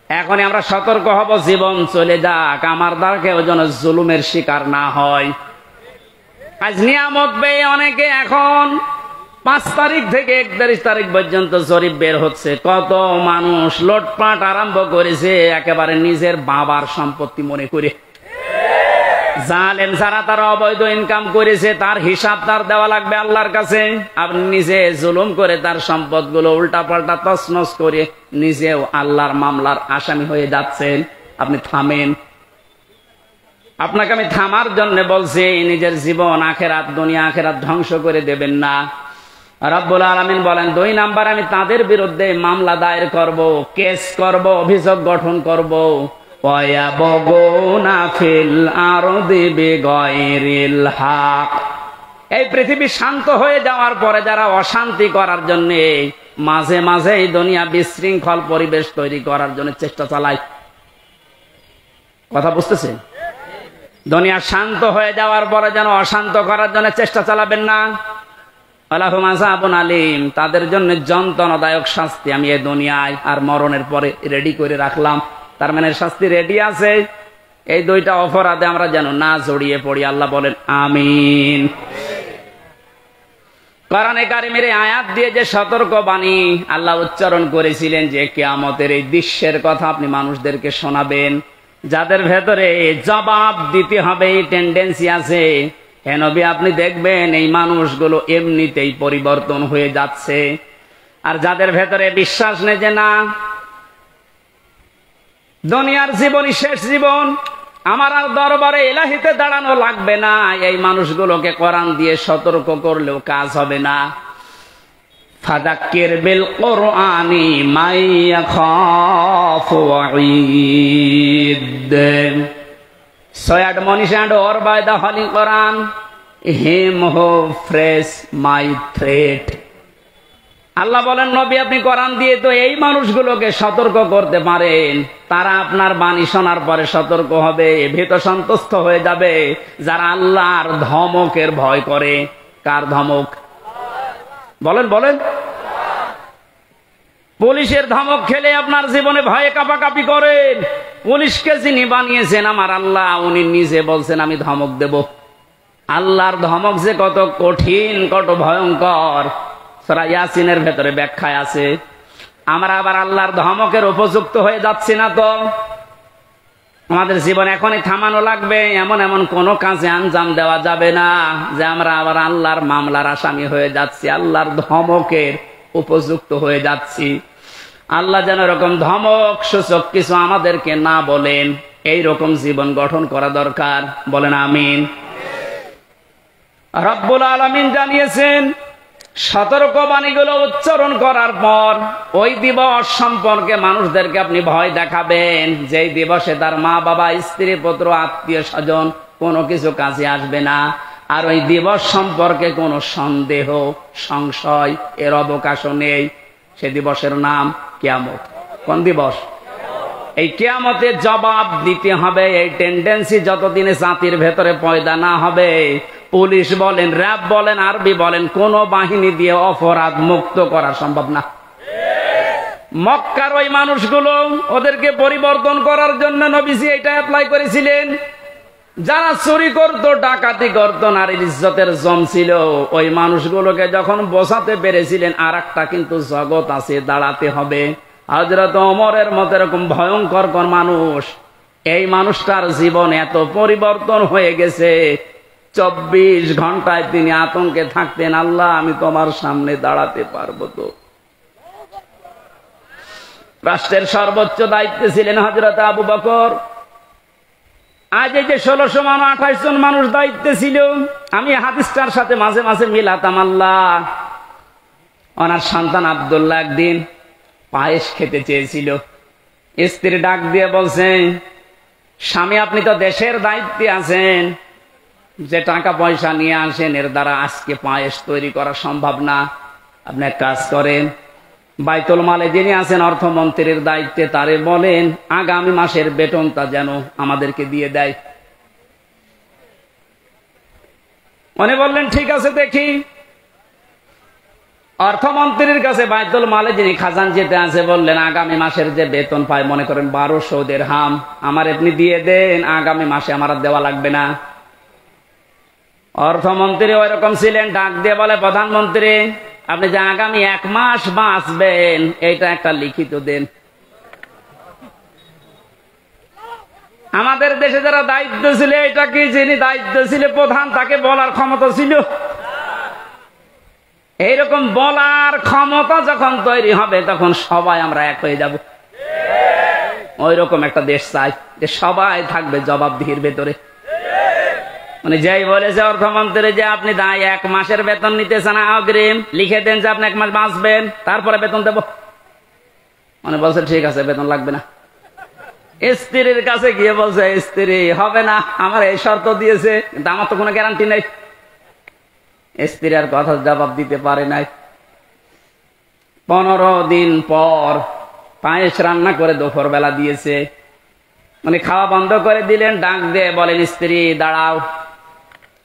এখনই আমরা সতর্ক হব, জীবন চলে যাক, আমার দ্বারা কেউ যেন জুলুমের শিকার না হয়। আজ নিয়ামত পেয়ে অনেকে এখন 5 তারিখ থেকে 31 তারিখ পর্যন্ত জরিপ বের হচ্ছে, কত মানুষ লুটপাট আরম্ভ করেছে একেবারে নিজের বাবার সম্পত্তি মনে করে। জালেম যারা তারা অবৈধ ইনকাম করেছে, তার হিসাব তার দেওয়া লাগবে আল্লাহর কাছে। আপনি নিজে জুলুম করে তার সম্পদগুলো উল্টা পাল্টা তছনছ করে নিজেও আল্লাহর মামলার আসামি হয়ে যাচ্ছেন। আপনি থামেন। আপনাকে আমি থামার জন্য বলছি, নিজের জীবন আখেরাত, দুনিয়া আখেরাত ধ্বংস করে দেবেন না। রব্বুল আলামিন বলেন, 2 নাম্বার, আমি তাদের বিরুদ্ধে মামলা দায়ের করব, কেস করব, অভিযোগ গঠন করব। ওয়ায়াবগুনা ফিল আরদি বিগাইরিল হক। এই পৃথিবী শান্ত হয়ে যাওয়ার পরে যারা অশান্তি করার জন্য মাঝে মাঝে এই দুনিয়া বিশৃঙ্খল পরিবেশ তৈরি করার জন্য চেষ্টা চালায়। কথা বুঝতেছেন? দুনিয়া শান্ত হয়ে যাওয়ার পরে যেন অশান্ত করার জন্য চেষ্টা চালাবেন না। আলাহুম আযাবুন আলীম, তাদের জন্য যন্ত্রণাদায়ক শাস্তি আমি এই দুনিয়ায় আর মরণের পরে রেডি করে রাখলাম। তার মানে শাস্তি রেডি আছে। এই 2টা অপরাধে আমরা যেন না জড়িয়ে পড়ি। আল্লাহ বলেন আমিন। কোরআনে কারিমের আয়াত দিয়ে যে সতর্ক বাণী আল্লাহ উচ্চারণ করেছিলেন যে কিয়ামতের এই দৃশ্যের কথা আপনি মানুষদেরকে শোনাবেন, যাদের ভেতরে জবাব দিতে হবে এই টেন্ডেন্সি আছে, হে নবী আপনি দেখবেন এই মানুষগুলো এমনিতেই পরিবর্তন হয়ে যাচ্ছে। আর যাদের ভেতরে বিশ্বাস নেই যে না দুনিয়ার জীবনই শেষ জীবন, আমার আর দরবারে ইলাহিতে দাঁড়ানো লাগবে না, এই মানুষগুলোকে কোরআন দিয়ে সতর্ক করলেও কাজ হবে না। ফাযাক্কির বিল কুরআনি মান ইয়াখাফু ওয়াঈদ। So admonition or by the Holy Quran, him who frays my threat. আল্লাহ বলেন নবী আপনি কোরআন দিয়ে তো এই মানুষগুলোকে সতর্ক করতে পারেন, তারা আপনার বাণী শোনার পরে সতর্ক হবে, ভীত সন্তুষ্ট হয়ে যাবে, যারা আল্লাহর ধমকের ভয় করে। কার ধমক? বলেন বলেন। পুলিশের ধমক খেলে আপনার জীবনে ভয়ে কাঁপাকাঁপি করেন। পুলিশকে যিনি বানিয়েছেন আমার আল্লাহ, উনি নিজে বলছেন আমি ধমক দেব। আল্লাহর ধমক যে কত কঠিন, কত ভয়ঙ্কর, সূরা ইয়াসিনের ভেতরে ব্যাখ্যায় আছে। আমরা আবার আল্লাহর ধমকের উপযুক্ত হয়ে যাচ্ছি না তো? আমাদের জীবন এখনই থামানো লাগবে। এমন এমন কোন কাজে আঞ্জাম দেওয়া যাবে না যে আমরা আবার আল্লাহর মামলার আসামি হয়ে যাচ্ছি, আল্লাহর ধমকের উপযুক্ত হয়ে যাচ্ছি। আল্লাহ যেন এরকম ধমক সূচক কিছু আমাদেরকে না বলেন, এইরকম জীবন গঠন করা দরকার। বলেন আমিন। রব্বুল আলামিন জানিয়েছেন সতর্কবাণীগুলো উচ্চারণ করার পর ওই দিবস সম্পর্কে মানুষদেরকে আপনি ভয় দেখাবেন, যেই দিবসে তার মা বাবা, স্ত্রী, পুত্র, আত্মীয় স্বজন কোনো কিছু কাজে আসবে না। আর ওই দিবস সম্পর্কে কোনো সন্দেহ, সংশয় এর অবকাশও নেই। সে দিবসের নাম কিয়ামত। কোন দিবস? এই কিয়ামতে জবাব দিতে হবে। এই টেন্ডেন্সি যতদিনে জাতির ভেতরে পয়দা না হবে, পুলিশ বলেন, র্যাব বলেন, আরবি বলেন, কোন বাহিনী দিয়ে অপরাধ মুক্ত করা সম্ভব না। মক্কার ওই মানুষগুলো, ওদেরকে পরিবর্তন করার জন্য নবীজি এটা অ্যাপ্লাই করেছিলেন। যারা চুরি করত, ডাকাতি করত, নারীর ইজ্জতের জমছিল, ওই মানুষগুলোকে যখন বোঝাতে পেরেছিলেন আর একটা কিন্তু জগৎ আছে, দাঁড়াতে হবে। হযরত ওমরের মতো এরকম ভয়ঙ্কর মানুষ, এই মানুষটার জীবন এত পরিবর্তন হয়ে গেছে, 24 ঘন্টায় তিনি আতঙ্কে থাকতেন, আল্লাহ আমি তোমার সামনে দাঁড়াতে পারবো তো? রাষ্ট্রের সর্বোচ্চ দায়িত্বে ছিলেন হযরত আবু বকর। আজ এই যে 1628 জন মানুষ দায়িত্বে ছিল, আমি হাদিসটার সাথে মাঝে মাঝে মিলাতাম। আল্লাহ, ওনার সন্তান আব্দুল্লাহ একদিন পায়েস খেতে চেয়েছিল। স্ত্রী ডাক দিয়ে বলছেন, স্বামী আপনি তো দেশের দায়িত্বে আছেন, যে টাকা পয়সা নিয়ে আসেন এর দ্বারা আজকে পায়েস তৈরি করা সম্ভব না। আপনি এক কাজ করেন, বাইতুল মালে যিনি আছেন অর্থমন্ত্রীর দায়িত্বে, তারে বলেন আগামী মাসের বেতনটা যেন আমাদেরকে দিয়ে দেয়। উনি বললেন ঠিক আছে দেখি। অর্থমন্ত্রীর কাছে বাইতুল মালে যিনি খাজানচিতে আছে বললেন আগামী মাসের যে বেতন পায়, মনে করেন 1200 দিরহাম, আমার আপনি দিয়ে দেন, আগামী মাসে আমার দেওয়া লাগবে না। অর্থমন্ত্রী ওই রকম ছিলেন, ডাক দিয়ে বলে প্রধানমন্ত্রী আপনি যে আগামী 1 মাস বাঁচবেন এইটা একটা লিখিত দেন। আমাদের দেশে যারা দায়িত্ব ছিল, এটা কি যিনি দায়িত্ব ছিল প্রধান, তাকে বলার ক্ষমতা ছিল? এইরকম বলার ক্ষমতা যখন তৈরি হবে তখন সবাই আমরা এক হয়ে যাব। ওই রকম একটা দেশ চাই যে সবাই থাকবে জবাবদিহির ভেতরে। মানে যাই বলেছে অর্থমন্ত্রী যে আপনি 1 মাসের বেতন নিতে চান অগ্রিম, লিখে দেন যে আপনি 1 মাস বাঁচবেন, তারপরে বেতন দেব। মানে বলছে ঠিক আছে বেতন লাগবে না। স্ত্রীর কাছে গিয়ে বলছে, স্ত্রী হবে না, আমার এই শর্ত দিয়েছে কিন্তু আমার তো কোনো গ্যারান্টি নেই। স্ত্রী আর কথা জবাব দিতে পারে নাই। 15 দিন পর পায়েস রান্না করে দুপুর বেলা দিয়েছে। মানে খাওয়া বন্ধ করে দিলেন, ডাক দিয়ে বলেন স্ত্রী দাঁড়াও,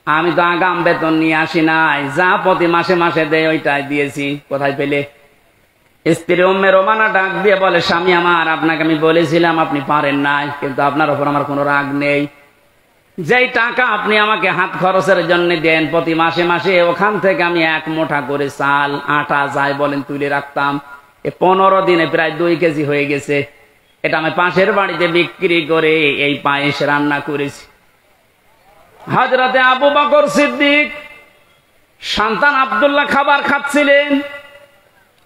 আমি তো আগাম বেতন নিয়ে আসি নাই, যা প্রতি মাসে মাসে দেয় ওইটাই দিয়েছি, কোথায় পেলে? স্ত্রী উম্মে রোমানা ডাক দিয়ে বলে স্বামী আমার, আপনাকে আমি বলেছিলাম আপনি পারেন নাই, কিন্তু আপনার উপর আমার কোনো রাগ নেই। যেই টাকা আপনি আমাকে হাত খরচের জন্য দেন প্রতি মাসে মাসে, ওখান থেকে আমি 1 মুঠা করে চাল, আটা যাই বলেন তুলে রাখতাম। 15 দিনে প্রায় 2 কেজি হয়ে গেছে। এটা আমি পাশের বাড়িতে বিক্রি করে এই পায়েস রান্না করেছি। হযরতে আবু বকর সিদ্দিক সন্তান আব্দুল্লাহ খাবার খাচ্ছিলেন,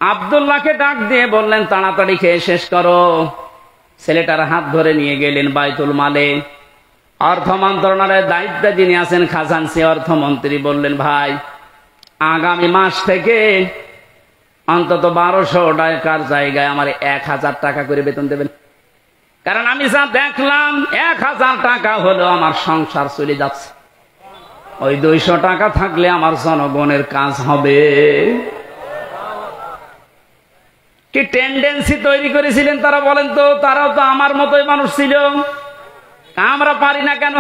আব্দুল্লাহকে ডাক দিয়ে বললেন, তাড়াতাড়ি খেয়ে শেষ করো। ছেলেটার হাত ধরে নিয়ে গেলেন বাইতুল মালে। অর্থ মন্ত্রণালয়ের দায়িত্বে যিনি আছেন খাজানসি অর্থমন্ত্রী বললেন, ভাই আগামী মাস থেকে অন্তত 1200 টাকার জায়গায় আমার 1000 টাকা করে বেতন দেবেন। কারণ আমি যা দেখলাম 1000 টাকা হলো আমার সংসার চলে যাচ্ছে। ওই 200 টাকা থাকলে আমার জনগণের কাজ হবে। কি টেন্ডেন্সি তৈরি করেছিলেন তারা, বলেন তো? তারাও তো আমার মতোই মানুষ ছিল, আমরা পারি না কেন?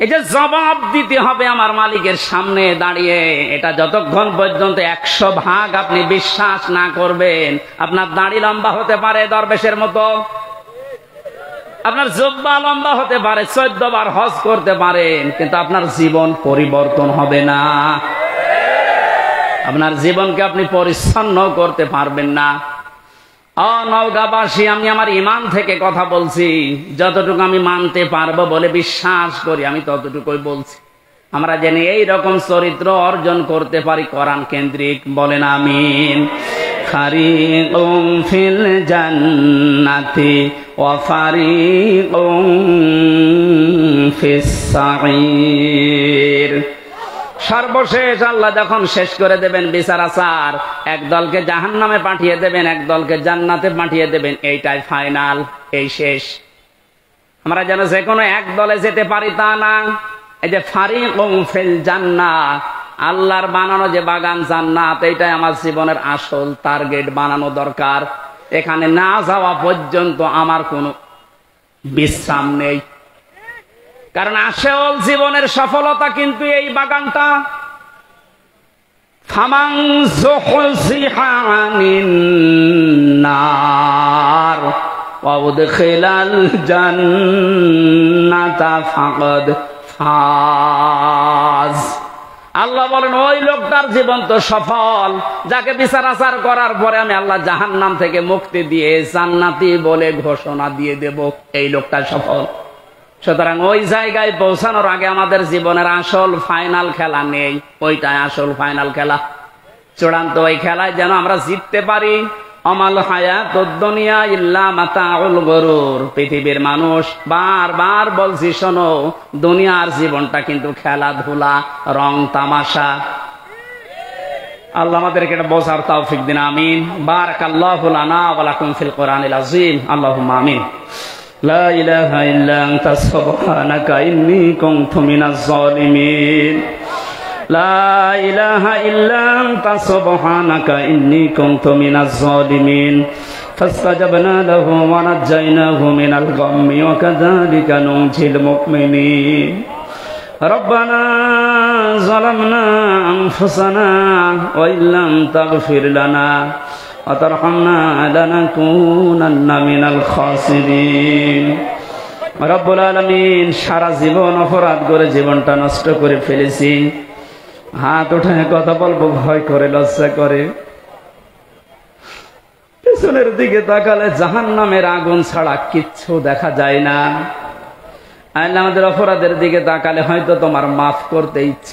এই যে জবাব দিতে হবে আমার মালিকের সামনে দাঁড়িয়ে, এটা যতক্ষণ পর্যন্ত 100 ভাগ আপনি বিশ্বাস না করবেন, আপনার দাড়ি লম্বা হতে পারে দরবেশের মতো, আপনার জব্বা লম্বা হতে পারে, 14 বার হজ করতে পারেন, কিন্তু আপনার জীবন পরিবর্তন হবে না। আপনার জীবনকে আপনি পরিচ্ছন্ন করতে পারবেন না। নওগাঁবাসী, আমি আমার ইমান থেকে কথা বলছি, যতটুকু আমি মানতে পারবো বলে বিশ্বাস করি আমি ততটুকুই বলছি। আমরা যেন এই রকম চরিত্র অর্জন করতে পারি কোরআন কেন্দ্রিক, বলেন আমিন। ফারিকুম ফিল জান্নাতি ওয়া ফারিকুম ফিস সাঈর। সর্বশেষ আল্লাহ যখন শেষ করে দেবেন বিচার আচার, এক দলকে জাহান্নামে পাঠিয়ে দেবেন, এক দলকে জান্নাতে পাঠিয়ে দেবেন। এইটাই ফাইনাল, এই শেষ। আমরা যেন যে কোনো এক দলে যেতে পারি তা না। এই যে ফারিকুম ফিল জান্নাহ, আল্লাহর বানানো যে বাগান জান্নাত, এইটাই আমার জীবনের আসল টার্গেট বানানো দরকার। এখানে না যাওয়া পর্যন্ত আমার কোনো বিশ্রাম নেই। কারণ আসল জীবনের সফলতা কিন্তু এই বাগানটা। ফামান যুহজিহা আনিন নার ওয়া উদখিলাল জান্নাতা ফাকাদ ফাজ। আল্লাহ বলেন, ওই লোকটার জীবন তো সফল, যাকে বিচার আচার করার পরে আমি আল্লাহ জাহান্নাম থেকে মুক্তি দিয়ে জান্নাতি বলে ঘোষণা দিয়ে দেব, এই লোকটা সফল। সুতরাং ওই জায়গায় পৌঁছানোর আগে আমাদের জীবনের আসল ফাইনাল খেলা নেই, ওইটাই আসল ফাইনাল খেলা। চূড়ান্ত ওই খেলায় যেন আমরা জিততে পারি। আমাল হায়াতুদ দুনিয়া ইল্লা মাতাউল গুরুর। পৃথিবীর মানুষ বারবার বলছি, শোনো, দুনিয়ার জীবনটা কিন্তু খেলাধুলা, রং তামাশা। আল্লাহ আমাদেরকে এটা বোঝার তৌফিক দিন, আমিন। বারাকাল্লাহু লানা ওয়া লাকুম ফিল কোরআনিল আযীম। আল্লাহুম্মা আমিন। লা ইলাহা ইল্লা আনতা সুবহানাকা ইন্নী কুনতু মিনাজ জালিমিন। লা ইলাহা ইল্লা আনতা সুবহানাকা ইন্নী কুনতু মিনাজ জালিমিন। ফাসতাজাবনা লাহু ওয়া নাজ্জায়নাহু মিনাল গাম্মি ওয়া কাযালিকা নুনজিল মুমিনিন। রব্বানা যালামনা আনফুসানা ওয়া ইল্লাম তাগফির লানা ওয়া তারহামনা লানাকুনান্না মিনাল খাসিরিন। রব্বুল আলামিন, সারা জীবন অপরাধ করে জীবনটা নষ্ট করে ফেলেছি। হাত উঠে কথা বলবো ভয় করে, লজ্জা করে। পেছনের দিকে তাকালে জাহান্নামের আগুন ছাড়া কিচ্ছু দেখা যায় না। আল্লাহ আমাদের অপরাধের দিকে তাকালে হয়তো তোমার মাফ করতে ইচ্ছে